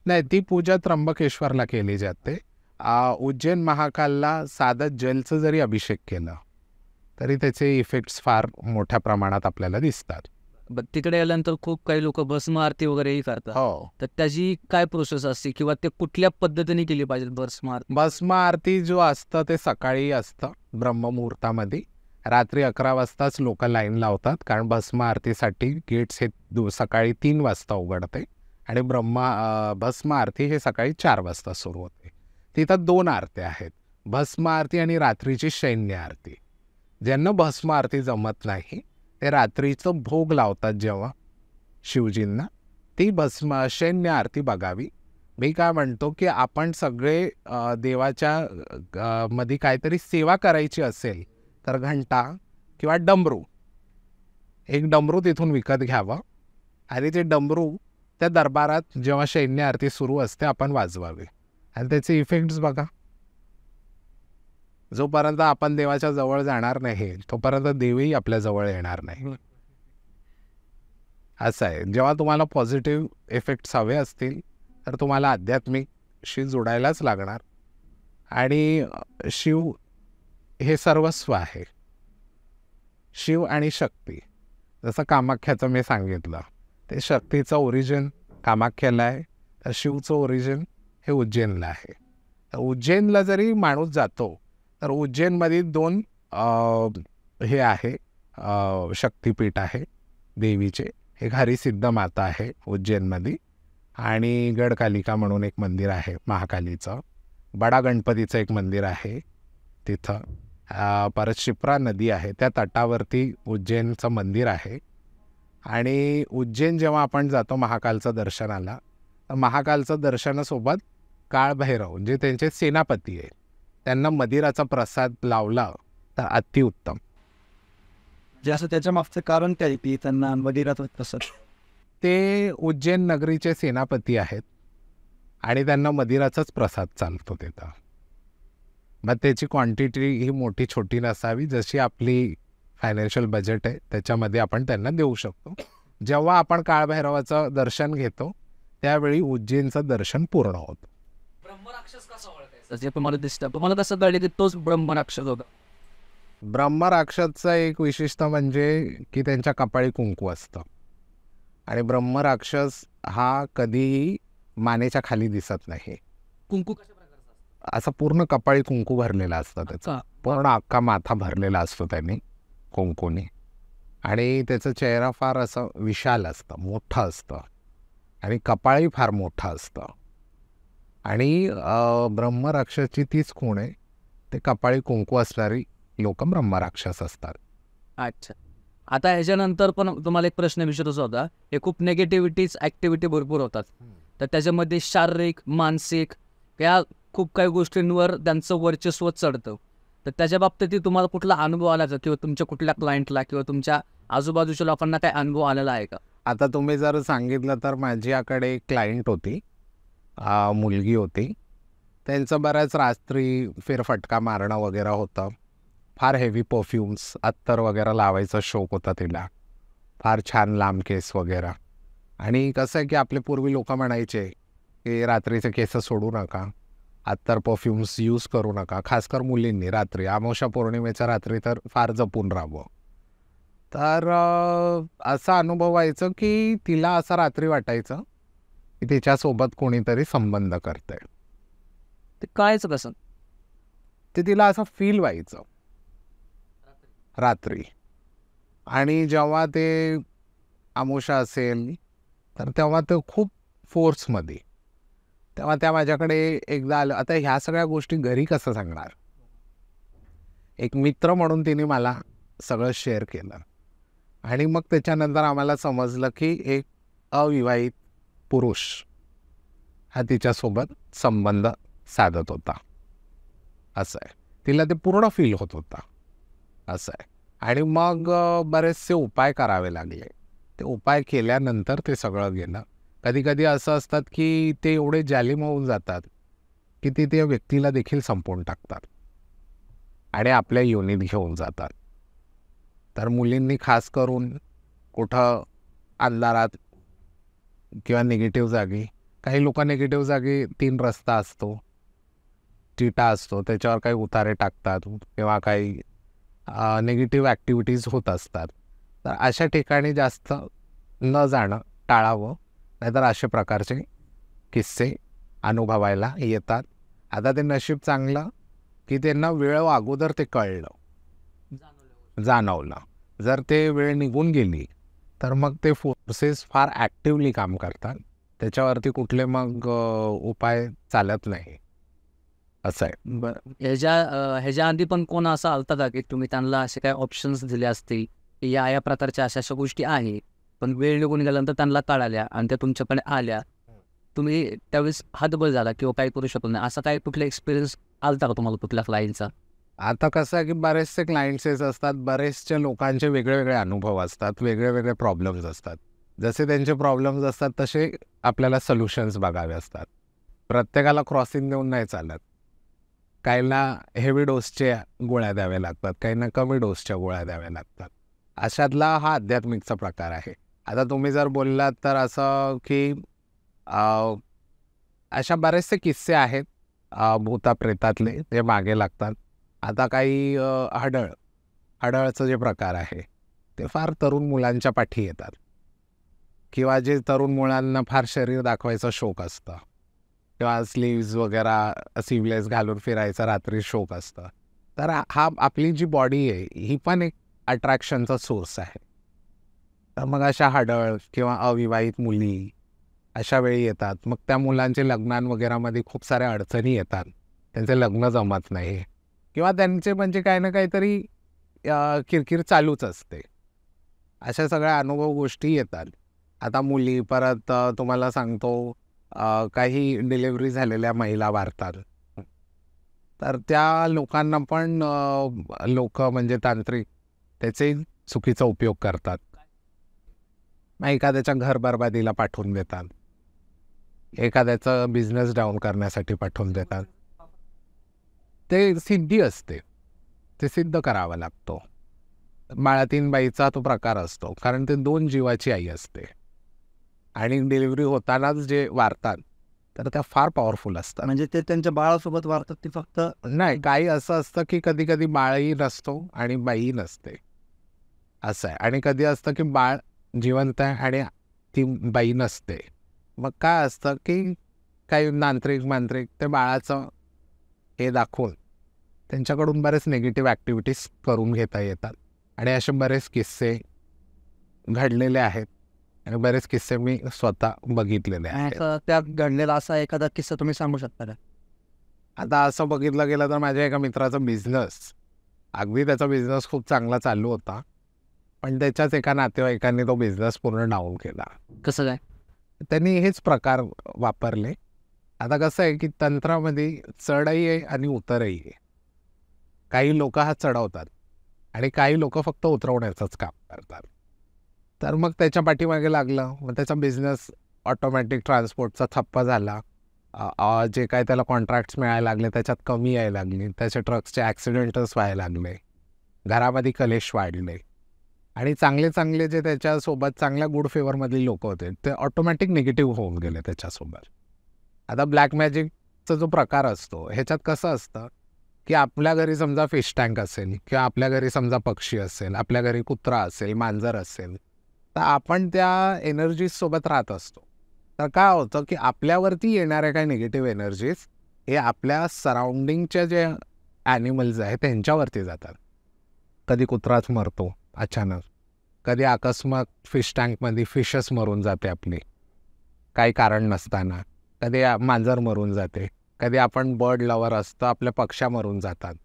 [SPEAKER 2] नाही, ती पूजा त्र्यंबकेश्वरला केली जाते. उज्जैन महाकालला साधं जलचं जरी अभिषेक केलं तरी त्याचे इफेक्ट्स फार मोठ्या प्रमाणात आपल्याला दिसतात.
[SPEAKER 1] तिकडे गेल्यानंतर खूप काही लोक भस्म आरती वगैरेही करतात.
[SPEAKER 2] हो,
[SPEAKER 1] तर त्याची काय प्रोसेस असते किंवा ते कुठल्या पद्धतीने केली पाहिजे भस्म आरती?
[SPEAKER 2] भस्म आरती जो असतं ते सकाळी असतं ब्रह्ममुहूर्तामध्ये. रात्री 11 वाजताच लोक लाईन लावतात, कारण भस्म आरतीसाठी गेट्स हे सकाळी 3 वाजता उघडते आणि भस्म आरती हे सकाळी 4 वाजता सुरू होते. तिथं 2 आरत्या आहेत, भस्म आरती आणि रात्रीची सैन्य आरती. ज्यांना भस्म आरती जमत नाही ते रात्रीचं भोग लावतात जेव्हा शिवजींना, ती सैन्य आरती बघावी. मी काय म्हणतो की आपण सगळे देवाच्या मध्ये काहीतरी सेवा करायची असेल तर घंटा किंवा डमरू, एक डमरू तिथून विकत घ्यावं आणि ते डमरू त्या दरबारात जेव्हा सैन्य आरती सुरू असते आपण वाजवावे आणि त्याचे इफेक्ट्स बघा. जोपर्यंत आपण देवाच्या जवळ जाणार नाही तोपर्यंत देवही आपल्या जवळ येणार नाही. असं आहे. जेव्हा तुम्हाला पॉझिटिव्ह इफेक्ट्स हवे असतील तर तुम्हाला आध्यात्मिकशी जोडायलाच लागणार. आणि शिव हे सर्वस्व आहे. शिव आणि शक्ती, जसं कामाख्याचं मी सांगितलं, ते शक्तीचं ओरिजिन कामाख्याला आहे, तर शिवचं ओरिजिन हे उज्जैनला आहे. तर उज्जैनला जरी माणूस जातो तर उज्जैनमध्ये 2 हे आहे शक्तिपीठ आहे देवीचे. एक हरिसिद्ध माता आहे उज्जैनमध्ये आणि गडकालिका म्हणून एक मंदिर आहे महाकालीचं. बडा गणपतीचं एक मंदिर आहे तिथं. परत शिप्रा नदी आहे, त्या तटावरती उज्जैनचं मंदिर आहे. आणि उज्जैन जेव्हा आपण जातो महाकालचं दर्शनाला, तर महाकालचं दर्शनासोबत काळभैरव जे त्यांचे सेनापती आहेत त्यांना मदिराचा प्रसाद लावला तर अतिउत्तम.
[SPEAKER 3] जे असं त्याच्या मागचं कारण काय की त्यांना मदिराचं कसं?
[SPEAKER 2] ते उज्जैन नगरीचे सेनापती आहेत आणि त्यांना मदिराचाच प्रसाद चालतो तिथं. मग त्याची क्वांटिटी ही मोठी छोटी नसावी, जशी आपली फायनान्शियल बजेट आहे त्याच्यामध्ये आपण त्यांना देऊ शकतो. जेव्हा आपण काळभैरवाचं दर्शन घेतो त्यावेळी उज्जैनचं दर्शन पूर्ण होतं.
[SPEAKER 1] ब्रह्मराक्षस कसा ओळखायचा जे तुम्हाला दिसतं? तुम्हाला कसं कळलं की तोच ब्रह्मराक्षस होता?
[SPEAKER 2] ब्रह्मराक्षसचं एक विशिष्ट म्हणजे की त्यांच्या कपाळी कुंकू असतं आणि ब्रह्मराक्षस हा कधीही मानेच्या खाली दिसत नाही.
[SPEAKER 1] कुंकू कशा प्रकारचा असतो?
[SPEAKER 2] असं पूर्ण कपाळी कुंकू भरलेला असतं, त्याचा पूर्ण अख्खा माथा भरलेला असतो त्यांनी कुंकूने. आणि त्याचं चेहरा फार असं विशाल असतं, मोठं असतं आणि कपाळही फार मोठं असतं. आणि ब्रह्मराक्षसची तीच खूण आहे, ते कपाळी कुंकू असणारी लोक ब्रह्मराक्षस असतात.
[SPEAKER 1] अच्छा. आता ह्याच्यानंतर पण तुम्हाला एक प्रश्न विचारायचा होता. हे खूप नेगेटिव्हिटीज ॲक्टिव्हिटी भरपूर होतात, तर त्याच्यामध्ये शारीरिक मानसिक या खूप काही गोष्टींवर त्यांचं वर्चस्व चढतं. तर त्याच्या बाबतीत तुम्हाला कुठला अनुभव आला का किंवा तुमच्या कुठल्या क्लायंटला किंवा तुमच्या आजूबाजूच्या लोकांना काय अनुभव आलेला आहे का?
[SPEAKER 2] आता तुम्ही जर सांगितलं तर माझ्याकडे एक क्लायंट होती, मुलगी होती. त्यांचं बऱ्याच रात्री फेरफटका मारणं वगैरे होतं. फार हेवी परफ्युम्स अत्तर वगैरे लावायचा शौक होता तिला. फार छान लांब केस वगैरे. आणि कसं आहे की आपले पूर्वी लोक म्हणायचे की रात्रीचे केस सोडू नका, अत्तर परफ्युम्स यूज करू नका, खासकर मुलींनी रात्री अमावस्या पौर्णिमेच्या रात्री तर फार जपून राहावं. तर असा अनुभव व्हायचं की तिला असं रात्री वाटायचं की तिच्यासोबत कोणीतरी संबंध करतंय.
[SPEAKER 1] ते कळायचं कसं?
[SPEAKER 2] ते तिला असं फील व्हायचं रात्री. आणि जेव्हा ते अमावस्या असेल तर तेव्हा ते खूप फोर्समध्ये. तेव्हा त्या माझ्याकडे एकदा आलं. आता ह्या सगळ्या गोष्टी घरी कसं सांगणार? एक मित्र म्हणून तिने मला सगळं शेअर केलं आणि मग त्याच्यानंतर आम्हाला समजलं की एक अविवाहित पुरुष हा तिच्यासोबत संबंध साधत होता. असं आहे. तिला ते पूर्ण फील होत होता. असं आहे. आणि मग बरेचसे उपाय करावे लागले. ते उपाय केल्यानंतर ते सगळं गेलं. कधी कधी असं असतात की ते एवढे जालिम होऊन जातात की ते त्या व्यक्तीला देखील संपवून टाकतात आणि आपल्या योनीत घेऊन जातात. तर मुलींनी खास करून कुठं अंधारात किंवा निगेटिव्ह जागी, काही लोक निगेटिव्ह जागी 3 रस्ता असतो, टिटा असतो, त्याच्यावर काही उतारे टाकतात किंवा काही निगेटिव्ह ॲक्टिव्हिटीज होत असतात. तर अशा ठिकाणी जास्त न जाणं टाळावं, नाहीतर असे प्रकारचे किस्से अनुभवायला येतात. आता ते नशीब चांगलं की त्यांना वेळ अगोदर ते कळलं, जाणवलं. जर ते वेळ निघून गेली तर मग ते फोर्सेस फार ॲक्टिवली काम करतात, त्याच्यावरती कुठले मग उपाय चालत नाही, असं आहे.
[SPEAKER 4] बरं, ह्याच्या आधी पण कोण असं आलता का की तुम्ही त्यांना असे काय ऑप्शन्स दिले असतील की या प्रकारच्या अशा अशा गोष्टी आहे, पण वेळ निघून गेल्यानंतर त्यांना कळाल्या आणि त्या तुमच्याकडे आल्या, तुम्ही त्यावेळेस हतबल झाला किंवा काही करू शकलो नाही, असा काही कुठला एक्सपिरियन्स आलता का तुम्हाला कुठल्या क्लायंटचा?
[SPEAKER 2] आता कसं आहे की बरेचसे क्लायंट्सेस असतात, बरेचसे लोकांचे वेगळे वेगळे अनुभव असतात, वेगळे वेगळे प्रॉब्लेम्स असतात. जसे त्यांचे प्रॉब्लेम्स असतात तसे आपल्याला सोल्युशन्स बघावे असतात. प्रत्येकाला क्रॉसिंग देऊन नाही चालत. काहींना हेवी डोसच्या गोळ्या द्याव्या लागतात, काहींना कमी डोसच्या गोळ्या द्याव्या लागतात. अशातला हा आध्यात्मिकचा प्रकार आहे. आता तुम्ही जर बोललात तर असं की अशा बरेचसे किस्से आहेत भूताप्रेतातले जे मागे लागतात. आता काही हडळचं जे प्रकार आहे ते फार तरुण मुलांच्या पाठी येतात, किंवा जे तरुण मुलांना फार शरीर दाखवायचा शौक असतं, किंवा स्लीव्ज वगैरे स्लीवलेस घालून फिरायचा रात्री शौक असतं. तर हा आपली जी बॉडी आहे ही पण एक अट्रॅक्शनचा सोर्स आहे. तर मग अशा हडळ किंवा अविवाहित मुली अशा वेळी येतात. मग त्या मुलांचे लग्नां वगैरेमध्ये खूप साऱ्या अडचणी येतात, त्यांचे लग्न जमत नाही, किंवा त्यांचे म्हणजे काही ना काहीतरी किरकिर चालूच असते. अशा सगळ्या अनुभव गोष्टी येतात. आता मुली, परत तुम्हाला सांगतो काही डिलिव्हरी झालेल्या महिला वारतात, तर त्या लोकांना पण लोक म्हणजे तांत्रिक त्याचे चुकीचा उपयोग करतात. मग एखाद्याच्या घर बरबादीला पाठवून देतात, एखाद्याचं बिझनेस डाऊन करण्यासाठी पाठवून देतात. ते सिद्धी असते, ते सिद्ध करावा लागतो. बाळातीन बाईचा तो प्रकार असतो, कारण ते 2 जीवाची आई असते, आणि डिलिव्हरी होतानाच जे वारतात तर त्या फार पॉवरफुल असतात.
[SPEAKER 3] म्हणजे ते त्यांच्या बाळासोबत वारतात, ते फक्त
[SPEAKER 2] नाही, काही असं असतं की कधी कधी बाळही नसतो आणि बाई नसते, असं आहे. आणि कधी असतं की बाळ जिवंत आहे आणि ती बाई नसते. मग काय असतं की काही मांत्रिक ते बाळाचं हे दाखवून त्यांच्याकडून बरेच निगेटिव्ह ॲक्टिव्हिटीज करून घेता येतात. आणि असे बरेच किस्से घडलेले आहेत, आणि बरेच किस्से मी स्वतः बघितलेले आहेत.
[SPEAKER 3] त्यात घडलेला असा एखादा किस्सा तुम्ही सांगू शकता का?
[SPEAKER 2] आता असं बघितलं गेलं तर माझ्या एका मित्राचा बिझनेस, अगदी त्याचा बिझनेस खूप चांगला चालू होता, पण त्याच्याच एका नातेवाईकांनी तो बिझनेस पूर्ण डाऊन केला.
[SPEAKER 4] कसं काय?
[SPEAKER 2] त्यांनी हेच प्रकार वापरले. आता कसं आहे की तंत्रामध्ये चढही आहे आणि उतरही आहे. काही लोक हा चढवतात आणि काही लोक फक्त उतरवण्याचंच काम करतात. तर मग त्याच्या पाठीमागे लागलं, मग त्याचा बिझनेस ऑटोमॅटिक ट्रान्सपोर्टचा ठप्पा झाला. जे काय त्याला कॉन्ट्रॅक्ट्स मिळायला लागले त्याच्यात कमी यायला लागले, त्याच्या ट्रक्सचे ॲक्सिडेंटच व्हायला लागले, घरामध्ये कलेश वाढले, आणि चांगले चांगले जे त्याच्यासोबत चांगल्या गुड फेवरमधले लोक होते ते ऑटोमॅटिक निगेटिव्ह होऊन गेले त्याच्यासोबत. आता ब्लॅक मॅजिकचा जो प्रकार असतो ह्याच्यात कसं असतं की आपल्या घरी समजा फिश टँक असेल, किंवा आपल्या घरी समजा पक्षी असेल, आपल्या घरी कुत्रा असेल, मांजर असेल, तर आपण त्या एनर्जीजसोबत राहत असतो. तर काय होतं की आपल्यावरती येणाऱ्या काही निगेटिव्ह एनर्जीज हे आपल्या सराउंडिंगच्या जे ॲनिमल्स आहेत त्यांच्यावरती जातात. कधी कुत्राच मरतो अचानक, कधी अकस्मात फिश टँकमध्ये फिशच मरून जाते आपली काही कारण नसताना, कधी मांजर मरून जाते, कधी आपण बर्ड लवर असतो आपल्या पक्ष्या मरून जातात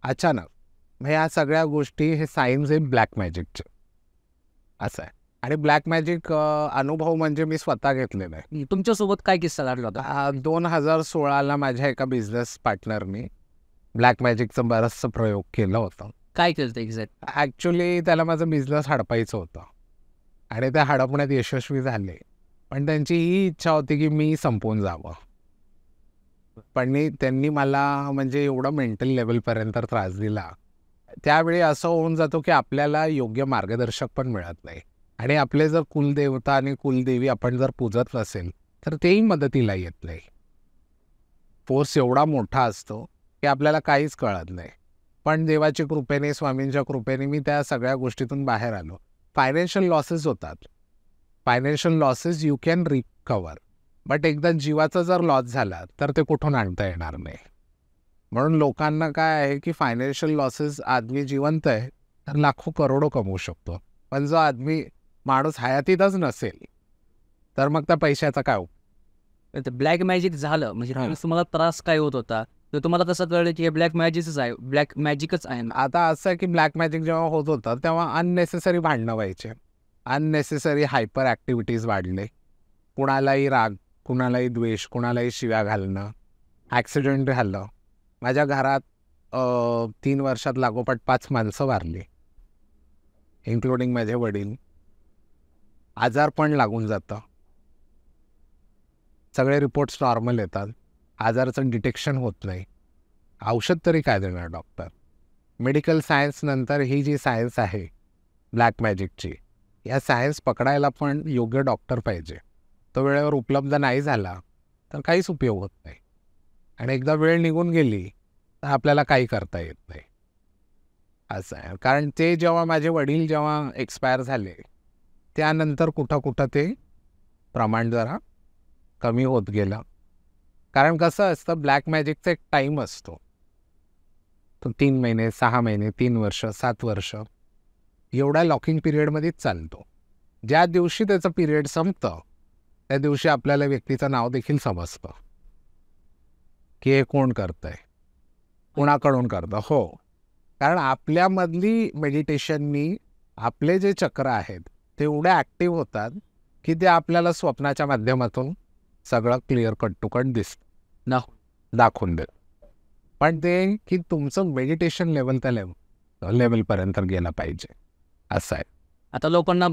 [SPEAKER 2] अचानक. मग ह्या सगळ्या गोष्टी हे सायन्स आहे ब्लॅक मॅजिकचे, असं आहे. आणि ब्लॅक मॅजिक अनुभव म्हणजे मी स्वतः घेतलेला आहे.
[SPEAKER 4] तुमच्यासोबत काय किस्सा घडला होता?
[SPEAKER 2] 2016ला माझ्या एका बिझनेस पार्टनरनी ब्लॅक मॅजिकचं बरंचसं प्रयोग केलं होतं.
[SPEAKER 4] काय केलं होतं एक्झॅक्ट?
[SPEAKER 2] ॲक्च्युली त्याला माझं बिझनेस हडपायचं होतं, आणि ते हडपण्यात यशस्वी झाले, पण त्यांची ही इच्छा होती की मी संपवून जावं. पण त्यांनी मला म्हणजे एवढं मेंटल लेवलपर्यंत त्रास दिला. त्यावेळी असं होऊन जातो की आपल्याला योग्य मार्गदर्शक पण मिळत नाही, आणि आपले जर कुलदेवता आणि कुलदेवी आपण जर पूजत नसेल तर तेही मदतीला येत नाही. फोर्स एवढा मोठा असतो की आपल्याला काहीच कळत नाही. पण देवाच्या कृपेने, स्वामींच्या कृपेने मी त्या सगळ्या गोष्टीतून बाहेर आलो. फायनान्शियल लॉसेस होतात, financial losses you can recover, but एकदा जीवाचा जर लॉस झाला तर ते कुठून आणता येणार नाही. म्हणून लोकांना काय आहे की फायनान्शियल लॉसेस, आदमी जिवंत आहे तर लाखो करोडो कमवू शकतो, पण जो आदमी माणूस हयातीतच नसेल तर मग त्या पैशाचा काय उपयोग?
[SPEAKER 4] ते ब्लॅक मॅजिक झालं म्हणजे
[SPEAKER 2] हा.
[SPEAKER 4] त्यावेळेस तुम्हाला त्रास काय होत होता, तर तुम्हाला कसं कळलं की हे ब्लॅक मॅजिकच आहे, ब्लॅक मॅजिकच आहे ना?
[SPEAKER 2] आता असं आहे की ब्लॅक मॅजिक जेव्हा होत होतं तेव्हा अननेसेसरी भांडणं व्हायचे, अननेसेसरी हायपर ॲक्टिव्हिटीज वाढले, कुणालाही राग, कुणालाही द्वेष, कुणालाही शिव्या घालणं, ॲक्सिडेंट झालं. माझ्या घरात 3 वर्षात लागोपाठ 5 माणसं वारली, इन्क्लुडिंग माझे वडील. आजारपण लागून जातं, सगळे रिपोर्ट्स नॉर्मल येतात, आजाराचं डिटेक्शन होत नाही. औषध तरी काय देणार डॉक्टर? मेडिकल सायन्स नंतर ही जी सायन्स आहे ब्लॅक मॅजिकची, या सायन्स पकडायला पण योग्य डॉक्टर पाहिजे. तो वेळेवर उपलब्ध नाही झाला तर काहीच उपयोग होत नाही, आणि एकदा वेळ निघून गेली तर आपल्याला काही करता येत नाही. असं आहे. कारण ते जेव्हा माझे वडील जेव्हा एक्सपायर झाले त्यानंतर कुठं ते प्रमाण जरा कमी होत गेलं. कारण कसं असतं, ब्लॅक मॅजिकचा एक टाईम असतो, तो 3 महिने, 6 महिने, 3 वर्ष, 7 वर्ष एवढ्या लॉकिंग पिरियडमध्येच चालतो. ज्या दिवशी त्याचं पिरियड संपतं त्या दिवशी आपल्याला व्यक्तीचं नाव देखील समजतं की हे कोण करतंय, कोणाकडून करतं. हो, कारण आपल्यामधली मेडिटेशननी आपले जे चक्र आहेत ते एवढे ॲक्टिव्ह होतात की ते आपल्याला स्वप्नाच्या माध्यमातून सगळं क्लिअर कट टू कट दिसतं, दाखवून देतं. पण ते की तुमचं मेडिटेशन लेवल त्या लेवलपर्यंत गेलं पाहिजे, असं आहे.
[SPEAKER 4] आता लोकांना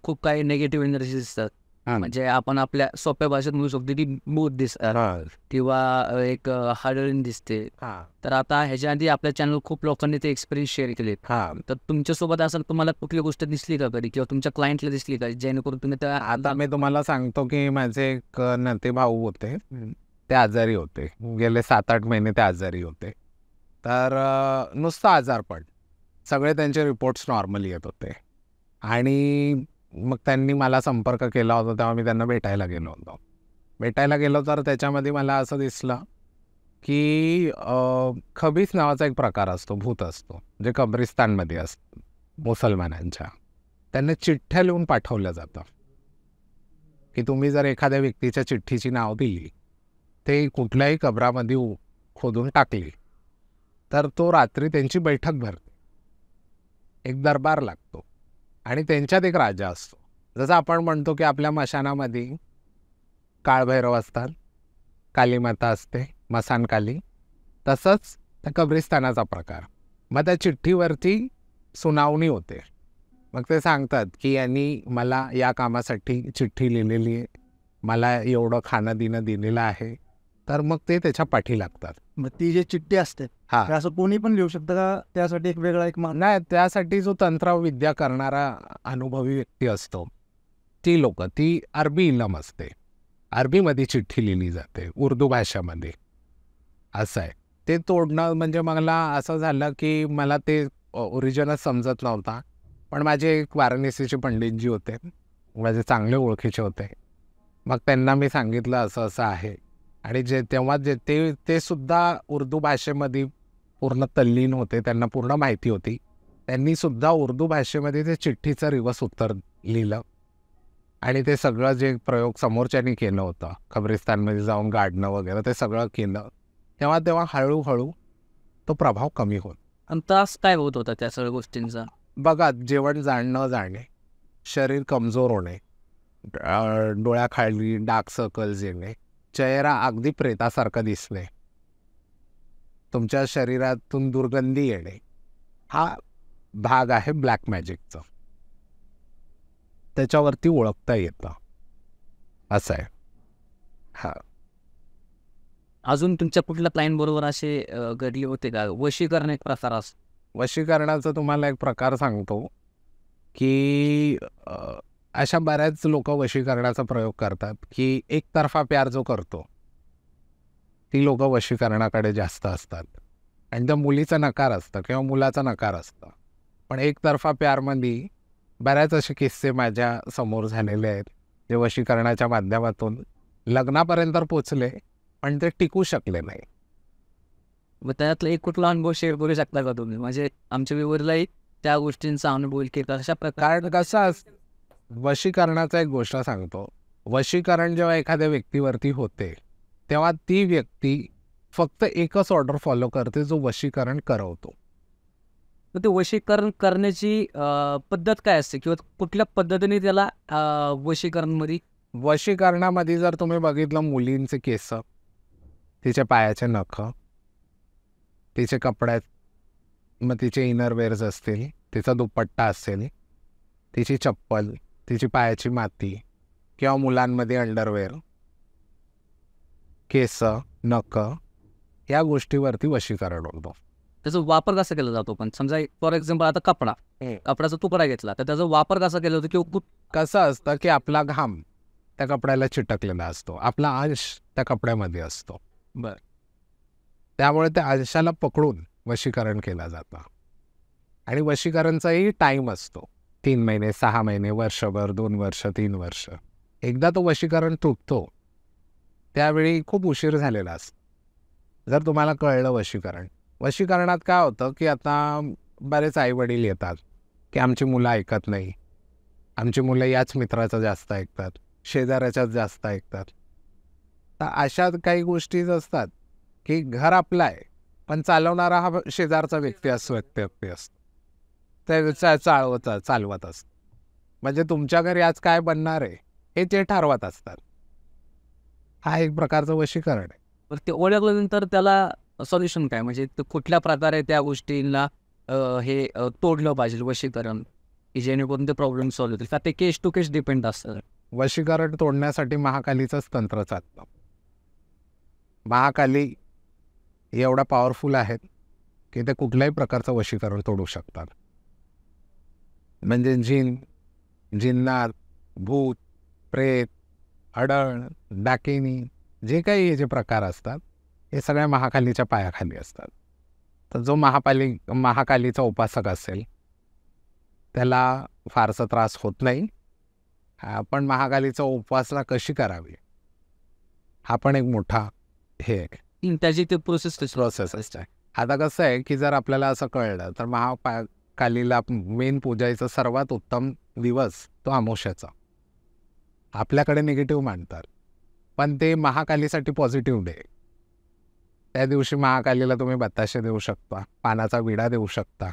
[SPEAKER 4] खूप काही निगेटिव्ह एनर्जी दिसतात, म्हणजे आपण आपल्या सोप्या भाषेत म्हणू शकतो की मूड दिसतात किंवा एक हार्डरिंग दिसते. तर आता ह्याच्या आधी आपल्या चॅनल खूप लोकांनी ते एक्सपिरियन्स शेअर केले, तर तुमच्यासोबत असं तुम्हाला कुठली गोष्ट दिसली का कधी, किंवा तुमच्या क्लायंटला दिसली का, जेणेकरून तुम्ही त्या?
[SPEAKER 2] आता मी तुम्हाला सांगतो की माझे एक नाते भाऊ होते, ते आजारी होते, गेले 7-8 महिने ते आजारी होते. तर नुसतं आजारपण, सगळे त्यांचे रिपोर्ट्स नॉर्मल येत होते, आणि मग त्यांनी मला संपर्क केला होता. तेव्हा मी त्यांना भेटायला गेलो तर त्याच्यामध्ये मला असं दिसलं की खबीस नावाचा एक प्रकार असतो, भूत असतो, जे कब्रिस्तानमध्ये असतं मुसलमानांच्या. त्यांना चिठ्ठ्या लिहून पाठवलं जातं की तुम्ही जर एखाद्या व्यक्तीच्या चिठ्ठीची नाव दिली, ते कुठल्याही कबरामध्ये खोदून टाकली, तर तो रात्री त्यांची बैठक भरते, एक दरबार लागतो, आणि त्यांच्यात एक राजा असतो. जसं आपण म्हणतो की आपल्या मशानामध्ये काळभैरव असतात, कालीमाता असते, मसानकाली, तसंच त्या कब्रिस्तानाचा प्रकार. मग त्या चिठ्ठीवरती सुनावणी होते. मग ते सांगतात की यांनी मला या कामासाठी चिठ्ठी लिहिलेली आहे, मला एवढं खाणं दिनं दिलेलं आहे, तर मग ते त्याच्या पाठी लागतात.
[SPEAKER 3] मग ती जी चिठ्ठी असते
[SPEAKER 2] हा,
[SPEAKER 3] ते असं कोणी पण लिहू शकतं का? त्यासाठी एक वेगळा एक
[SPEAKER 2] नाही, त्यासाठी जो तंत्रविद्या करणारा अनुभवी व्यक्ती असतो, ती लोक, ती अरबी इलम असते, अरबीमध्ये चिठ्ठी लिहिली जाते, उर्दू भाषेमध्ये. असं आहे. ते तोडणं म्हणजे मला असं झालं की मला ते ओरिजिनच समजत नव्हता. पण माझे एक वाराणसीचे पंडितजी होते, माझे चांगले ओळखीचे होते. मग त्यांना मी सांगितलं असं असं आहे, आणि तेव्हा ते सुद्धा उर्दू भाषेमध्ये पूर्ण तल्लीन होते, त्यांना पूर्ण माहिती होती. त्यांनी सुद्धा उर्दू भाषेमध्ये ते चिठ्ठीचं रिवर्स उत्तर लिहिलं, आणि ते सगळं जे प्रयोग समोरच्यानी केलं होतं, कब्रिस्तानमध्ये जाऊन गाडणं वगैरे, ते सगळं केलं. तेव्हा हळूहळू तो प्रभाव कमी होत.
[SPEAKER 4] आणि त्रास काय होत होता त्या सगळ्या गोष्टींचा?
[SPEAKER 2] बघा, जेवण न जाणे, शरीर कमजोर होणे, डोळ्याखाली डार्क सर्कल्स येणे, चेहरा अगदी प्रेतासारखा दिसणे, तुमच्या शरीरातून दुर्गंधी येणे, हा भाग आहे ब्लॅक मॅजिकचा. त्याच्यावरती ओळखता येतं, असं आहे. हा,
[SPEAKER 4] अजून तुमच्या कुठल्या क्लायंट बरोबर असे घडले होते का? वशीकरण एक प्रकार असतो.
[SPEAKER 2] वशीकरणाचा तुम्हाला एक प्रकार सांगतो की अशा बऱ्याच लोक वशीकरणाचा प्रयोग करतात की एकतर्फा प्यार जो करतो, ती लोक वशीकरणाकडे जास्त असतात, आणि त्या मुलीचा नकार असतं किंवा मुलाचा नकार असतं. पण एकतर्फा प्यारमध्ये बऱ्याच असे किस्से माझ्या समोर झालेले आहेत जे वशीकरणाच्या माध्यमातून लग्नापर्यंत पोचले पण ते टिकू शकले नाही.
[SPEAKER 4] मग त्यातला एक कुठला अनुभव शेअर करू शकता का तुम्ही? म्हणजे आमच्या व्ह्यूवरलाही त्या गोष्टींचा अनुभव येईल की कशा प्रकारे.
[SPEAKER 2] कारण कसं वशीकरणाचा एक गोष्ट सांगतो. वशीकरण जेव्हा एखाद्या व्यक्तीवरती होते तेव्हा ती व्यक्ती फक्त एकच ऑर्डर फॉलो करते जो वशीकरण करवतो.
[SPEAKER 4] तर ते वशीकरण करण्याची पद्धत काय असते किंवा कुठल्या पद्धतीने त्याला वशीकरणमध्ये.
[SPEAKER 2] वशीकरणामध्ये जर तुम्ही बघितलं मुलींचे केस, तिच्या पायाचे नख, तिचे कपड्यात मग तिचे इनरवेअर्स असतील, तिचा दुपट्टा असेल, तिची चप्पल, तिची पायाची माती किंवा मुलांमध्ये अंडरवेअर, केस, नख या गोष्टीवरती वशीकरण होतं.
[SPEAKER 4] त्याचा वापर कसा केला जातो? पण समजा फॉर एक्झाम्पल आता कपडाचा तुकडा घेतला तर त्याचा वापर कसा केला जातो किंवा
[SPEAKER 2] कसं असतं की आपला घाम त्या कपड्याला चिटकलेला असतो, आपला अंश त्या कपड्यामध्ये असतो.
[SPEAKER 4] बरं.
[SPEAKER 2] त्यामुळे त्या अंशाला पकडून वशीकरण केलं जातं. आणि वशीकरणचाही टाईम असतो, 3 महिने, 6 महिने, वर्षभर, 2 वर्ष, 3 वर्ष. एकदा तो वशीकरण तुटतो त्यावेळी खूप उशीर झालेला असतो. जर तुम्हाला कळलं वशीकरणात काय होतं की आता बरेच आईवडील येतात की आमची मुलं ऐकत नाही, आमची मुलं याच मित्राचं जास्त ऐकतात, शेजाऱ्याच्याच जास्त ऐकतात. तर अशा काही गोष्टीच असतात की घर आपलं आहे पण चालवणारा हा शेजारचा व्यक्ती असतो. ते चालवत असतो. म्हणजे तुमच्या घरी आज काय बनणार आहे हे ते ठरवत असतात. हा एक प्रकारचं वशीकरण आहे.
[SPEAKER 4] तर ते ओळखल्यानंतर त्याला सोल्युशन काय? म्हणजे कुठल्या प्रकारे त्या गोष्टींना हे तोडलं पाहिजे वशीकरण की जेणेकरून ते प्रॉब्लेम सॉल्व्ह होतील? का ते केस टू केस डिपेंड असतं?
[SPEAKER 2] वशीकरण तोडण्यासाठी महाकालीचंच तंत्र चालतं. महाकाली एवढा पॉवरफुल आहेत की ते कुठल्याही प्रकारचं वशीकरण तोडू शकतात. म्हणजे जिन्नात, भूत, प्रेत, अडळ, डाकिनी जे काही हे जे प्रकार असतात हे सगळ्या महाकालीच्या पायाखाली असतात. तर जो महाकालीचा उपासक असेल त्याला फारसा त्रास होत नाही. पण महाकालीचा उपासना कशी करावी हा पण एक मोठा हे
[SPEAKER 4] त्याची ते प्रोसेस
[SPEAKER 2] आहे. आता कसं आहे की जर आपल्याला असं कळलं तर महाकालीला मेन पूजायचा सर्वात उत्तम दिवस तो अमावस्याचा. आपल्याकडे निगेटिव्ह मानतात पण ते महाकालीसाठी पॉझिटिव्ह डे. त्या दिवशी महाकालीला तुम्ही बताशे देऊ शकता, पानाचा विडा देऊ शकता,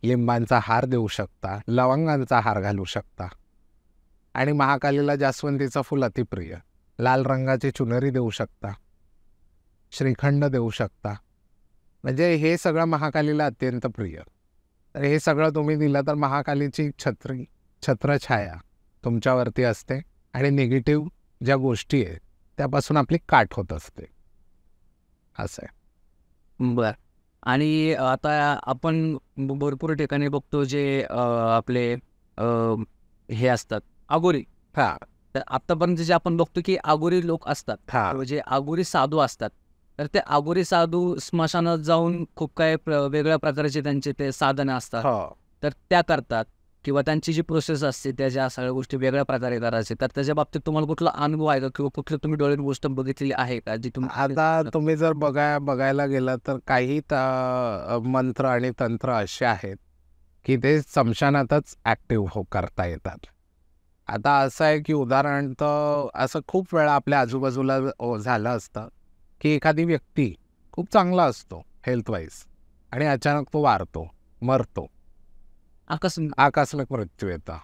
[SPEAKER 2] लिंबांचा हार देऊ शकता, लवंगांचा हार घालू शकता. आणि महाकालीला जास्वंदीचं फुल अतिप्रिय, लाल रंगाची चुनरी देऊ शकता, श्रीखंड देऊ शकता. म्हणजे हे सगळं महाकालीला अत्यंत प्रिय. तर हे सगळं तुम्ही दिलं तर महाकालीची छत्रछाया तुमच्यावरती असते आणि निगेटिव्ह ज्या गोष्टी आहेत त्यापासून आपली काट होत असते. असं आहे.
[SPEAKER 4] बरं. आणि आता आपण भरपूर ठिकाणी बघतो जे आपले हे असतात अघोरी.
[SPEAKER 2] हां.
[SPEAKER 4] तर आतापर्यंत जे आपण बघतो की अघोरी लोक असतात
[SPEAKER 2] हां.
[SPEAKER 4] जे अघोरी साधू असतात तर ते अघोरी साधू स्मशानात जाऊन खूप काही वेगळ्या प्रकारचे त्यांचे ते साधनं असतात तर त्या करतात किंवा त्यांची जी प्रोसेस असते त्या ज्या सगळ्या गोष्टी वेगळ्या प्रकारे करायचे. तर त्याच्या बाबतीत तुम्हाला कुठला अनुभव आहे का किंवा कुठलं तुम्ही डोळ्यात गोष्ट बघितलेली आहे का जी तुम्ही.
[SPEAKER 2] आता तुम्ही जर बघायला गेलं तर काही मंत्र आणि तंत्र असे आहेत की ते स्मशानातच ॲक्टिव्ह करता येतात. आता असं आहे की उदाहरण तर असं खूप वेळा आपल्या आजूबाजूला झालं असतं की एखादी व्यक्ती खूप चांगला असतो हेल्थवाईज आणि अचानक तो मरतो, आकस्मिक मृत्यू येतो.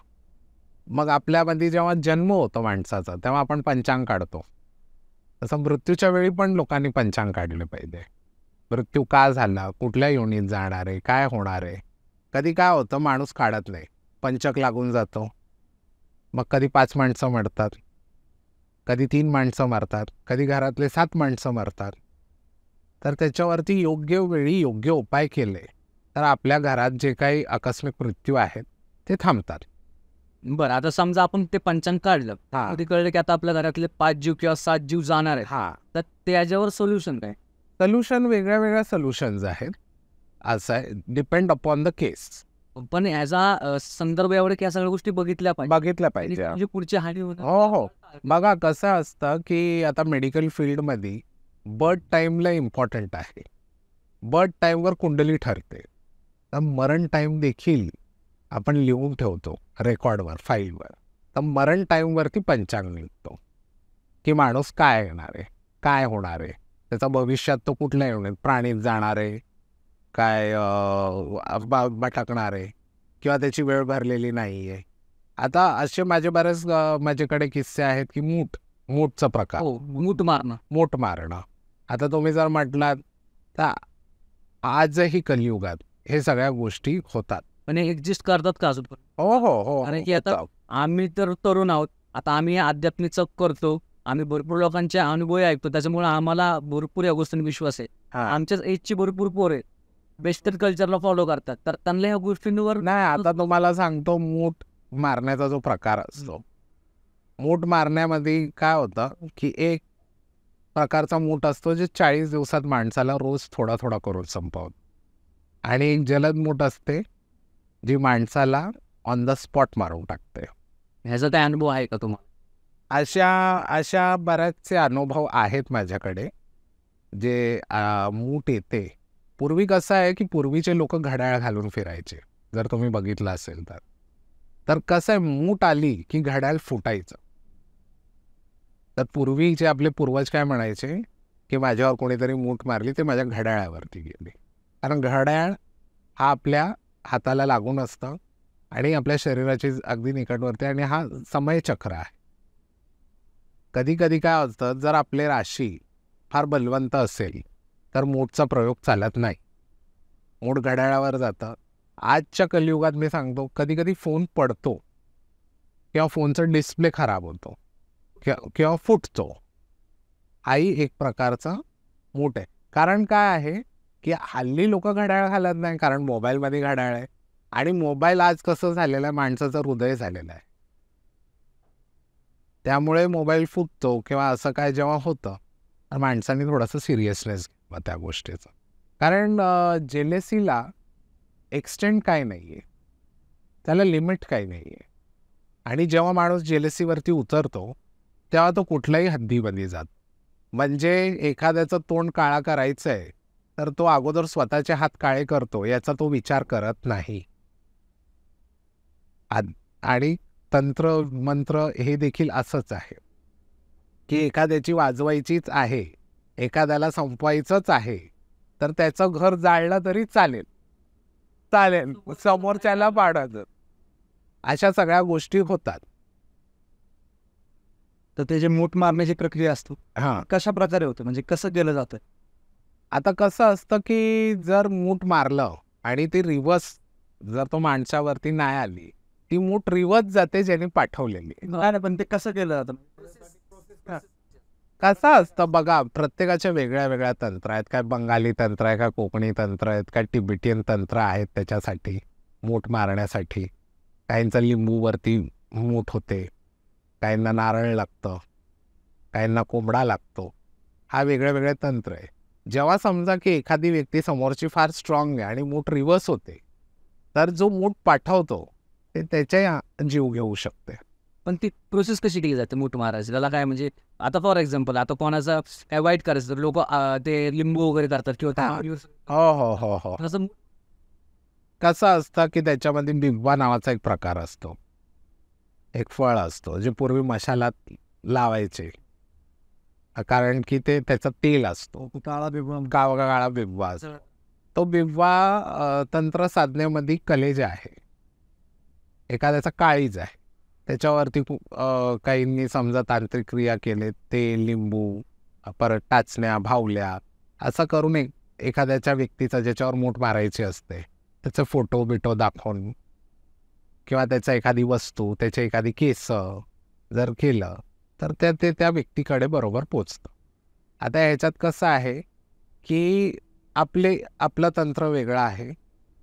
[SPEAKER 2] मग आपल्यामध्ये जेव्हा जन्म होतो माणसाचा तेव्हा आपण पंचांग काढतो. तसं मृत्यूच्या वेळी पण लोकांनी पंचांग काढले पाहिजे. मृत्यू का झाला, कुठल्या योनीत जाणार आहे, काय होणार आहे. कधी काय होतं माणूस काढत नाही, पंचक लागून जातो. मग कधी 5 माणसं मरतात, कधी 3 माणसं मरतात, कधी घरातले 7 माणसं मरतात. तर त्याच्यावरती योग्य वेळी योग्य उपाय केले तर आपल्या घरात जे काही आकस्मिक मृत्यू आहेत ते थांबतात.
[SPEAKER 4] बरं. आता समजा आपण ते पंचांग काढलं, कधी कळलं की आता आपल्या घरातले 5 जीव किंवा 7 जीव जाणार आहेत, तर त्याच्यावर सोल्युशन काय?
[SPEAKER 2] सोल्युशन वेगळ्या सोल्युशन्स आहेत. असं आहे, डिपेंड अपॉन द केस.
[SPEAKER 4] पण ॲज अ संदर्भ एवढं की या सगळ्या गोष्टी बघितल्या पाहिजे
[SPEAKER 2] बघितलं
[SPEAKER 4] आणि
[SPEAKER 2] पाहिजे.
[SPEAKER 4] तुझी पुढची हानी होणार.
[SPEAKER 2] हो हो. बघा कसं असतं की आता मेडिकल फील्डमध्ये बर्थ टाईमला इम्पॉर्टंट आहे. बर्थ टाईमवर कुंडली ठरते. तर मरण टाईम देखील आपण लिहून ठेवतो रेकॉर्डवर, फाईलवर. तर मरण टाईमवरती पंचांग निघतो की माणूस काय येणार आहे, काय होणार आहे, त्याचा भविष्यात तो कुठल्या येणार, प्राणीत जाणार आहे काय, भटकणार आहे किंवा त्याची वेळ भरलेली नाही आहे. आता असे माझ्याकडे किस्से आहेत की मूठचा प्रकार,
[SPEAKER 4] हो, मूठ मारणं.
[SPEAKER 2] मूठ मारणं. आता तुम्ही जर म्हटलात तर आजही कलियुगात हे सगळ्या गोष्टी होतात.
[SPEAKER 4] पण एक्झिस्ट करतात का अजून पण?
[SPEAKER 2] हो हो हो.
[SPEAKER 4] कारण की आता
[SPEAKER 2] होतं.
[SPEAKER 4] आम्ही तर तरुण आहोत, आता आम्ही आध्यात्मिक करतो, आम्ही भरपूर लोकांचे अनुभव ऐकतो, त्याच्यामुळे आम्हाला भरपूर या गोष्टींनी विश्वास आहे.
[SPEAKER 2] हा.
[SPEAKER 4] आमच्याच एजची भरपूर पोरं आहेत, वेस्टर्न कल्चरला फॉलो करतात, तर त्यांना ह्या गोष्टींवर
[SPEAKER 2] नाही, आता तुम्हाला सांगतो मूठ मारण्याचा जो प्रकार असतो, मूठ मारण्यामध्ये काय होतं की एक प्रकारचा मूठ असतो जे 40 दिवसात माणसाला रोज थोडा थोडा करून संपवतो. आणि एक जलद मूठ असते जी माणसाला ऑन द स्पॉट मारून टाकते.
[SPEAKER 4] ह्याचा काय अनुभव आहे का तुम्हाला?
[SPEAKER 2] अशा बऱ्याचसे अनुभव आहेत माझ्याकडे जे मूठ येते. पूर्वी कसं आहे की पूर्वीचे लोक घड्याळ घालून फिरायचे, जर तुम्ही बघितलं असेल तर. तर कसं आहे, मूठ आली की घड्याळ फुटायचं. तर पूर्वीचे आपले पूर्वज काय म्हणायचे की माझ्यावर कोणीतरी मूठ मारली ते माझ्या घड्याळावरती गेली. कारण घड्याळ हा आपल्या हाताला लागून असतं आणि आपल्या शरीराची अगदी निकटवरती, आणि हा समयचक्र आहे. कधी कधी काय असतं, जर आपले राशी फार बलवंत असेल तर मूठचा प्रयोग चालत नाही, मूठ घड्याळावर जातं. आजच्या कलियुगात मी सांगतो कधी कधी फोन पडतो किंवा फोनचा डिस्प्ले खराब होतो किंवा फुटतो. हाही एक प्रकारचा मूठ आहे. कारण काय आहे की हल्ली लोक घड्याळ घालत नाही, कारण मोबाईलमध्ये घड्याळ आहे. आणि मोबाईल आज कसं झालेलं आहे, माणसाचं हृदय झालेलं आहे. त्यामुळे मोबाईल फुटतो किंवा असं काय जेव्हा होतं तर माणसाने थोडंसं सिरियसनेस घ्यावा त्या गोष्टीचं. कारण जेलेसीला एक्सटेंड काय नाही आहे, त्याला लिमिट काही नाही आहे. आणि जेव्हा माणूस जेलेसीवरती उतरतो तेव्हा तो कुठल्याही हद्दीमध्ये जातो. म्हणजे एखाद्याचं तोंड काळा करायचं आहे तर तो अगोदर स्वतःचे हात काळे करतो, याचा तो विचार करत नाही. आणि तंत्र मंत्र हे देखील असंच आहे की एखाद्याची वाजवायचीच आहे, एखाद्याला संपवायचंच आहे, तर त्याचं घर जाळलं तरी चालेल, समोरच्याला पाडायचं. अशा सगळ्या गोष्टी होतात.
[SPEAKER 3] तर ते जे मूठ मारण्याची प्रक्रिया असतो
[SPEAKER 2] हां.
[SPEAKER 3] कशा प्रकारे होतं, म्हणजे कसं केलं जातं?
[SPEAKER 2] आता कसं असतं की जर मूठ मारलं आणि ती रिवर्स जर तो माणसावरती नाही आली, ती मूठ रिवर्स जाते ज्याने पाठवलेली.
[SPEAKER 3] नाही, पण ते कसं केलं जातं?
[SPEAKER 2] कसं असतं बघा, प्रत्येकाच्या वेगळ्या वेगळ्या तंत्र आहेत. काय बंगाली तंत्र आहे, काय कोकणी तंत्र आहेत, काय तिबेटियन तंत्र आहेत त्याच्यासाठी मूठ मारण्यासाठी. काहींचं लिंबूवरती मूठ होते, काहींना नारळ लागतं, काहींना कोंबडा लागतो. हा वेगळे वेगळे तंत्र आहे. जेव्हा समजा की एखादी व्यक्ती समोरची फार स्ट्रॉंग आहे आणि मूठ रिव्हर्स होते, तर जो मूठ पाठवतो ते त्याच्या जीव घेऊ शकते.
[SPEAKER 4] पण ती प्रोसेस कशी केली जाते मूठ मारायची? त्याला काय म्हणजे आता फॉर एक्झाम्पल आता कोणाचं काय वाईट करायचं तर लोक ते लिंबू वगैरे करतात किंवा
[SPEAKER 2] हो हो हो हो.
[SPEAKER 4] असं
[SPEAKER 2] कसं असतं की त्याच्यामध्ये बिब्बा नावाचा एक प्रकार असतो, एक फळ असतो जे पूर्वी मशालात लावायचे, कारण की ते त्याचं तेल असतो.
[SPEAKER 3] काळा बिबवा.
[SPEAKER 2] काळा बिब्बा असतो. तो बिब्बा तंत्र साधनेमध्ये कलेज आहे, एखाद्याचा काळीज आहे, त्याच्यावरती काहींनी समजा तांत्रिक क्रिया केले, ते लिंबू परत टाचण्या भावल्या असं करून एखाद्याच्या व्यक्तीचा ज्याच्यावर मूठ मारायची असते त्याचे फोटो बिटो दाखवून किंवा त्याचा एखादी वस्तू, त्याचे एखादी केस जर केलं तर ते त्या व्यक्तीकडे बरोबर पोचतं. आता ह्याच्यात कसं आहे की आपलं तंत्र वेगळं आहे,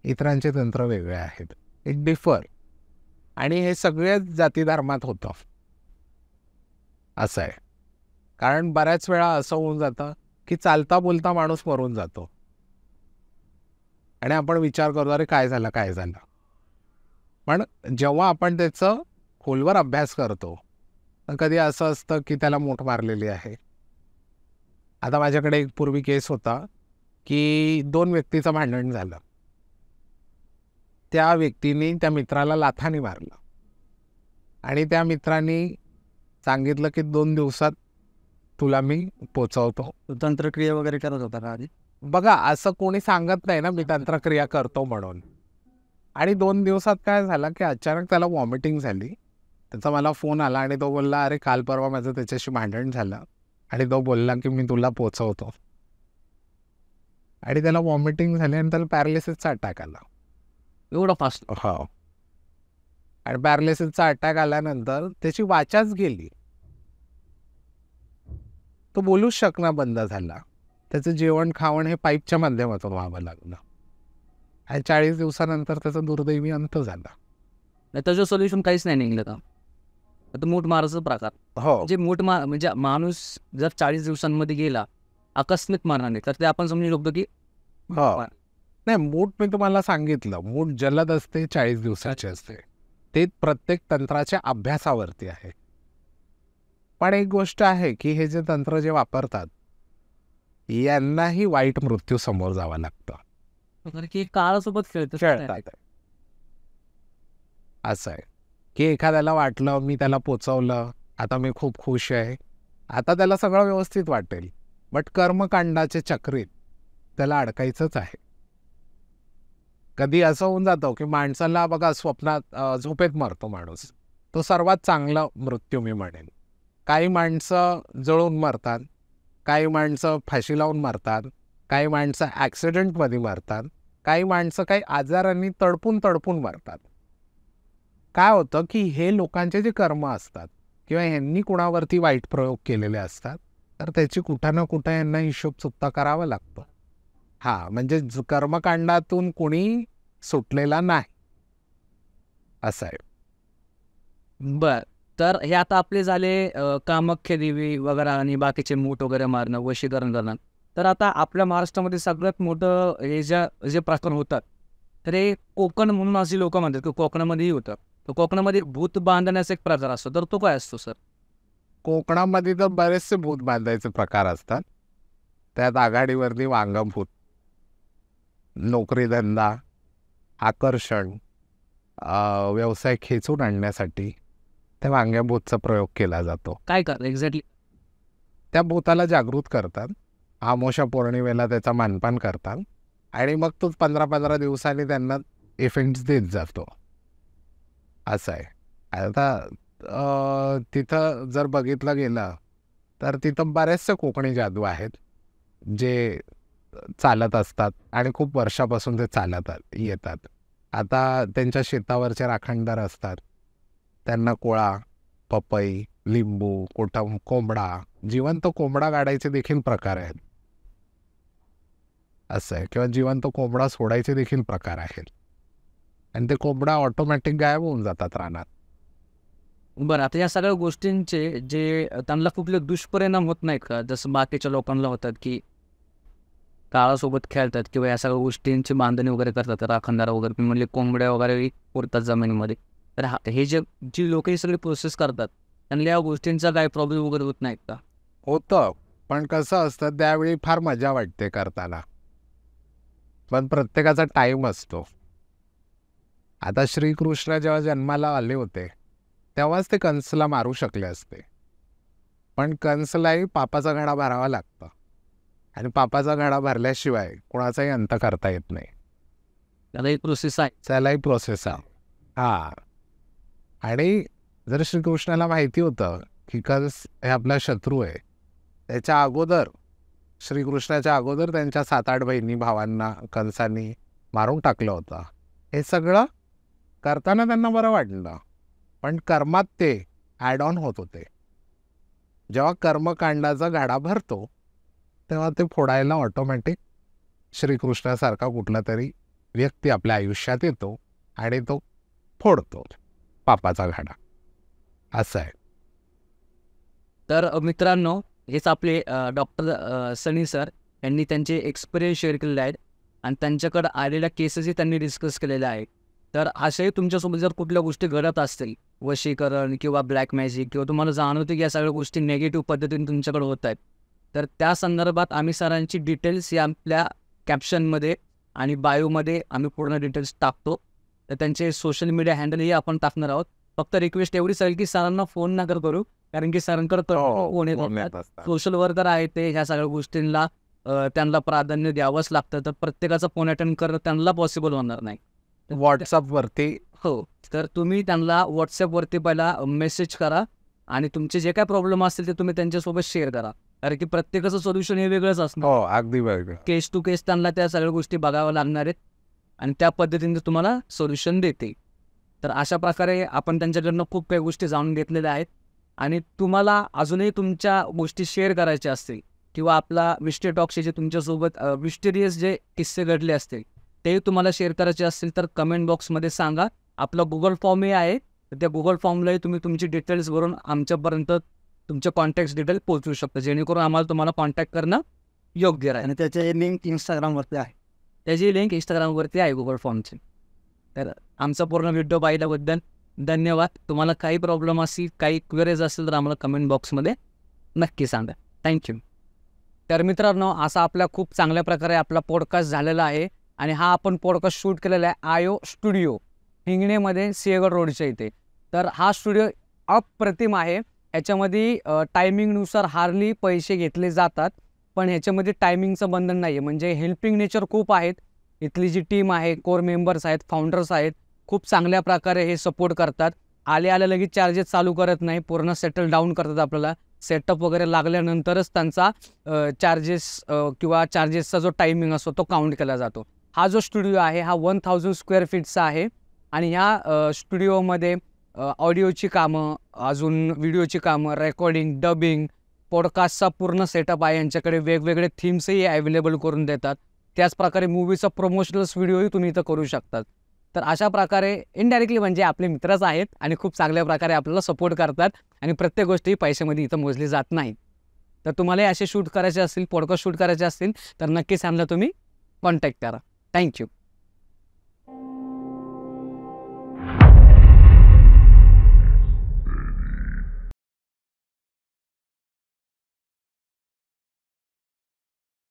[SPEAKER 2] इतरांचे तंत्र वेगळे आहेत, इट डिफर. आणि हे सगळ्याच जाती धर्मात होतं असं आहे. कारण बऱ्याच वेळा असं होऊन जातं की चालता बोलता माणूस मरून जातो आणि आपण विचार करतो अरे काय झालं. पण जेव्हा आपण त्याचं खोलवर अभ्यास करतो तर कधी असं असतं की त्याला मूठ मारलेली आहे. आता माझ्याकडे एक पूर्वी केस होता की 2 व्यक्तीचं भांडण झालं. त्या व्यक्तीने त्या मित्राला लाथाने मारलं आणि त्या मित्राने सांगितलं की 2 दिवसात तुला मी पोचवतो.
[SPEAKER 3] तंत्रक्रिया वगैरे करत होता का आधी?
[SPEAKER 2] बघा, असं कोणी सांगत नाही ना मी तंत्रक्रिया करतो म्हणून. आणि 2 दिवसात काय झालं की अचानक त्याला वॉमिटिंग झाली. त्याचा मला फोन आला आणि तो बोलला, अरे काल परवा माझं त्याच्याशी भांडण झालं आणि तो बोलला की मी तुला पोचवतो. आणि त्याला वॉमिटिंग झाली आणि त्याला पॅरालिसिसचा अटॅक आला.
[SPEAKER 4] एवढा फास्ट?
[SPEAKER 2] हो. आणि पॅरालिसिसचा अटॅक आल्यानंतर त्याची वाचाच गेली. तो बोलूच शकणं बंद झाला. त्याचं जेवण खावण हे पाईपच्या माध्यमातून व्हावं लागलं आणि 40 दिवसानंतर त्याचा दुर्दैवी अंत झाला.
[SPEAKER 4] नाही त्याचं सोल्युशन काहीच नाही निघलं का? आता मूठ मारायचा प्रकार
[SPEAKER 2] हो,
[SPEAKER 4] म्हणजे म्हणजे माणूस जर 40 दिवसांमध्ये गेला आकस्मिक मरणाने तर ते आपण समजू शकतो की
[SPEAKER 2] हो. नाही, मूठ मी तुम्हाला सांगितलं, मूठ जलद असते, 40 दिवसाची असते. ते प्रत्येक तंत्राच्या अभ्यासावरती आहे. पण एक गोष्ट आहे की हे जे तंत्र जे वापरतात यांनाही वाईट मृत्यू समोर जावं लागतं.
[SPEAKER 4] की काळासोबत
[SPEAKER 2] खेळतात. असं आहे की एखाद्याला वाटलं मी त्याला पोचवलं, आता मी खूप खुश आहे, आता त्याला सगळं व्यवस्थित वाटेल, बट कर्मकांडाचे चक्रीत त्याला अडकायचंच आहे. कधी असं होऊन जातं की माणसाला बघा स्वप्नात झोपेत मरतो माणूस, तो सर्वात चांगला मृत्यू मी म्हणेन. काही माणसं जळून मरतात, काही माणसं फाशी लावून मरतात, काही माणसं ॲक्सिडेंटमध्ये मरतात, काही माणसं काही आजारांनी तडपून मरतात. काय होतं की हे लोकांचे जे कर्म असतात किंवा ह्यांनी कुणावरती वाईट प्रयोग केलेले असतात तर त्याची कुठं ना कुठं यांना हिशोब चुकता करावा लागतो. म्हणजे कर्मकांडातून कोणी सुटलेला नाही, असं आहे.
[SPEAKER 4] बर, तर हे आता आपले झाले कामाख्या देवी वगैरे आणि बाकीचे मूठ वगैरे मारणं, वशीकरण करणं. तर आता आपल्या महाराष्ट्रामध्ये सगळ्यात मोठं हे जे प्रकरण होतात तर हे कोकण म्हणून असे लोक म्हणतात की कोकणामध्येही होतं. तर कोकणामध्ये भूत बांधण्याचा एक प्रकार असतो, तर तो काय असतो सर?
[SPEAKER 2] कोकणामध्ये तर बरेचसे भूत बांधायचे प्रकार असतात. त्यात आघाडीवरती वांगभूत, नोकरी धंदा, आकर्षण, व्यवसाय खेचून आणण्यासाठी त्या वांग्याभूतचा प्रयोग केला जातो.
[SPEAKER 4] काय कर एक्झॅक्टली?
[SPEAKER 2] त्या भूताला जागृत करतात, आमोशा पौर्णिमेला त्याचा मानपान करतात आणि मग तो 15-15 दिवसांनी त्यांना इफेक्ट्स देत जातो, असं आहे. आता तिथं जर बघितलं गेलं तर तिथं बरेचसे कोकणी जादू आहेत जे चालत असतात आणि खूप वर्षापासून ते चालत येतात. आता त्यांच्या शेतावरचे राखणदार असतात, त्यांना कोळा, पपई, लिंबू, कोंबडा, जिवंत कोंबडा काढायचे देखील प्रकार आहेत, असं आहे. किंवा जिवंत कोंबडा सोडायचे देखील प्रकार आहेत आणि ते कोंबडा ऑटोमॅटिक गायब होऊन जातात रानात.
[SPEAKER 4] बरं, आता या सगळ्या गोष्टींचे जे त्यांना कुठले दुष्परिणाम होत नाहीत का, जसं बाकीच्या लोकांना होतात की काळासोबत खेळतात किंवा या सगळ्या गोष्टींची बांधणी वगैरे करतात, राखणदार वगैरे, मी म्हणले कोंबड्या वगैरे पुरतात जमिनीमध्ये, तर हे जी लोक ही सगळी प्रोसेस करतात त्यांना या गोष्टींचा काही प्रॉब्लेम वगैरे होत नाहीत का?
[SPEAKER 2] होतं, पण कसं असतं त्यावेळी फार मजा वाटते करताना, पण प्रत्येकाचा टाईम असतो. आता श्रीकृष्ण जेव्हा जन्माला आले होते तेव्हाच ते कंसला मारू शकले असते, पण कंसलाही पापाचा घडा भरावा लागतं आणि पापाचा घडा भरल्याशिवाय कोणाचाही अंत करता येत नाही.
[SPEAKER 4] त्याला एक प्रोसेस आहे,
[SPEAKER 2] त्यालाही प्रोसेस आहे. आणि जर श्रीकृष्णाला माहिती होतं की कंस हे आपला शत्रू आहे, त्याच्या अगोदर श्रीकृष्णाच्या अगोदर त्यांच्या 7-8 बहिणी भावांना कंसांनी मारून टाकलं होतं. हे सगळं करताना त्यांना बरं वाटलं, पण कर्मात ते ॲड ऑन होत होते. जेव्हा कर्मकांडाचा गाडा भरतो तेव्हा ते फोडायला ऑटोमॅटिक श्रीकृष्णासारखा कुठला तरी व्यक्ती आपल्या आयुष्यात येतो आणि तो फोडतो पापाचा घाडा, असं आहे.
[SPEAKER 4] तर मित्रांनो, हेच आपले डॉक्टर सनी सर यांनी त्यांचे एक्सपिरियन्स शेअर केलेले आहेत आणि त्यांच्याकडे आलेल्या केसेसही त्यांनी डिस्कस केलेल्या आहेत. तर अशाही तुमच्यासोबत जर कुठल्या गोष्टी घडत असतील, वशीकरण किंवा ब्लॅक मॅजिक, किंवा तुम्हाला जाणवते की या सगळ्या गोष्टी निगेटिव्ह पद्धतीने तुमच्याकडे होत आहेत, तर त्या संदर्भात आम्ही सरांची डिटेल्स या आपल्या कॅप्शनमध्ये आणि बायोमध्ये आम्ही पूर्ण डिटेल्स टाकतो. तर त्यांचे सोशल मीडिया हँडलही आपण टाकणार आहोत. फक्त रिक्वेस्ट एवढीच आहे की सरांना फोन नका करू, कारण की सरांकडे फोन येतात. सोशल वर्कर आहे ते ह्या सगळ्या गोष्टींना त्यांना प्राधान्य द्यावंच लागतं. तर प्रत्येकाचा फोन अटेंड करणं त्यांना पॉसिबल होणार नाही.
[SPEAKER 2] व्हॉट्सअपवरती
[SPEAKER 4] हो, तर तुम्ही त्यांना व्हॉट्सअपवरती पहिला मेसेज करा आणि तुमचे जे काय प्रॉब्लेम असतील ते तुम्ही त्यांच्यासोबत शेअर करा. कारण की प्रत्येकाचं सोल्युशन हे वेगळंच असणार.
[SPEAKER 2] हो, अगदी वेगळं.
[SPEAKER 4] केस टू केस त्यांना त्या सगळ्या गोष्टी बघाव्या लागणार आहेत आणि त्या पद्धतीने तुम्हाला सोल्युशन देते. तर अशा प्रकारे आपण त्यांच्याकडनं खूप काही गोष्टी जाणून घेतलेल्या आहेत. आणि तुम्हाला अजूनही तुमच्या गोष्टी शेअर करायच्या असतील किंवा आपला मिस्टर टॉक्सचे जे तुमच्यासोबत मिस्टेरियस जे किस्से घडले असतील ते तुम्हाला शेअर करायचे असतील तर कमेंट बॉक्समध्ये सांगा. आपला गुगल फॉर्मही आहे, तर त्या गुगल फॉर्मलाही तुम्ही तुमची डिटेल्स भरून आमच्यापर्यंत तुमचे कॉन्टॅक्ट डिटेल पोहोचवू शकता, जेणेकरून आम्हाला तुम्हाला कॉन्टॅक्ट करणं योग्य राहील.
[SPEAKER 3] आणि त्याचे लिंक इंस्टाग्रामवरती आहे.
[SPEAKER 4] त्याची लिंक इंस्टाग्रामवरती आहे गुगल फॉर्मची. तर आमचा पूर्ण व्हिडिओ पाहिल्याबद्दल धन्यवाद. तुम्हाला काही प्रॉब्लेम असतील, काही क्वेरीज असतील तर आम्हाला कमेंट बॉक्समध्ये नक्की सांगा. थँक्यू. तर मित्रांनो, असा आपला खूप चांगल्या प्रकारे आपला पॉडकास्ट झालेला आहे आणि हा आपण पॉडकास्ट शूट केलेला आहे आयो स्टुडिओ हिंगणेमध्ये, सिंहगड रोडच्या इथे. तर हा स्टुडिओ अप्रतिम आहे. ह्याच्यामध्ये टायमिंगनुसार हार्डली पैसे घेतले जातात, पण ह्याच्यामध्ये टायमिंगचं बंधन नाही आहे. म्हणजे हेल्पिंग नेचर खूप आहेत. इथली जी टीम आहे, कोर मेंबर्स आहेत, फाउंडर्स आहेत, खूप चांगल्या प्रकारे हे सपोर्ट करतात. आले लगेच चार्जेस चालू करत नाही, पूर्ण सेटल डाऊन करतात. आपल्याला सेटअप वगैरे लागल्यानंतरच त्यांचा चार्जेस किंवा चार्जेसचा जो टायमिंग असतो तो काउंट केला जातो. हा जो स्टुडिओ आहे हा 1000 स्क्वेअर फीटचा आहे आणि ह्या स्टुडिओमध्ये ऑडिओची कामं, अजून व्हिडिओची कामं, रेकॉर्डिंग, डबिंग, पॉडकास्टचा पूर्ण सेटअप आहे. यांच्याकडे वेगवेगळे थीम्सही अवेलेबल करून देतात. त्याचप्रकारे मूवीचा प्रमोशनल्स व्हिडिओही तुम्ही इथं करू शकतात. तर अशा प्रकारे इनडायरेक्टली म्हणजे आपले मित्रच आहेत आणि खूप चांगल्या प्रकारे आपल्याला सपोर्ट करतात आणि प्रत्येक गोष्टी पैशामध्ये इथं मोजली जात नाहीत. तर तुम्हाला असे शूट करायचे असतील, पॉडकास्ट शूट करायचे असतील तर नक्कीच आम्हाला तुम्ही कॉन्टॅक्ट करा. थँक्यू.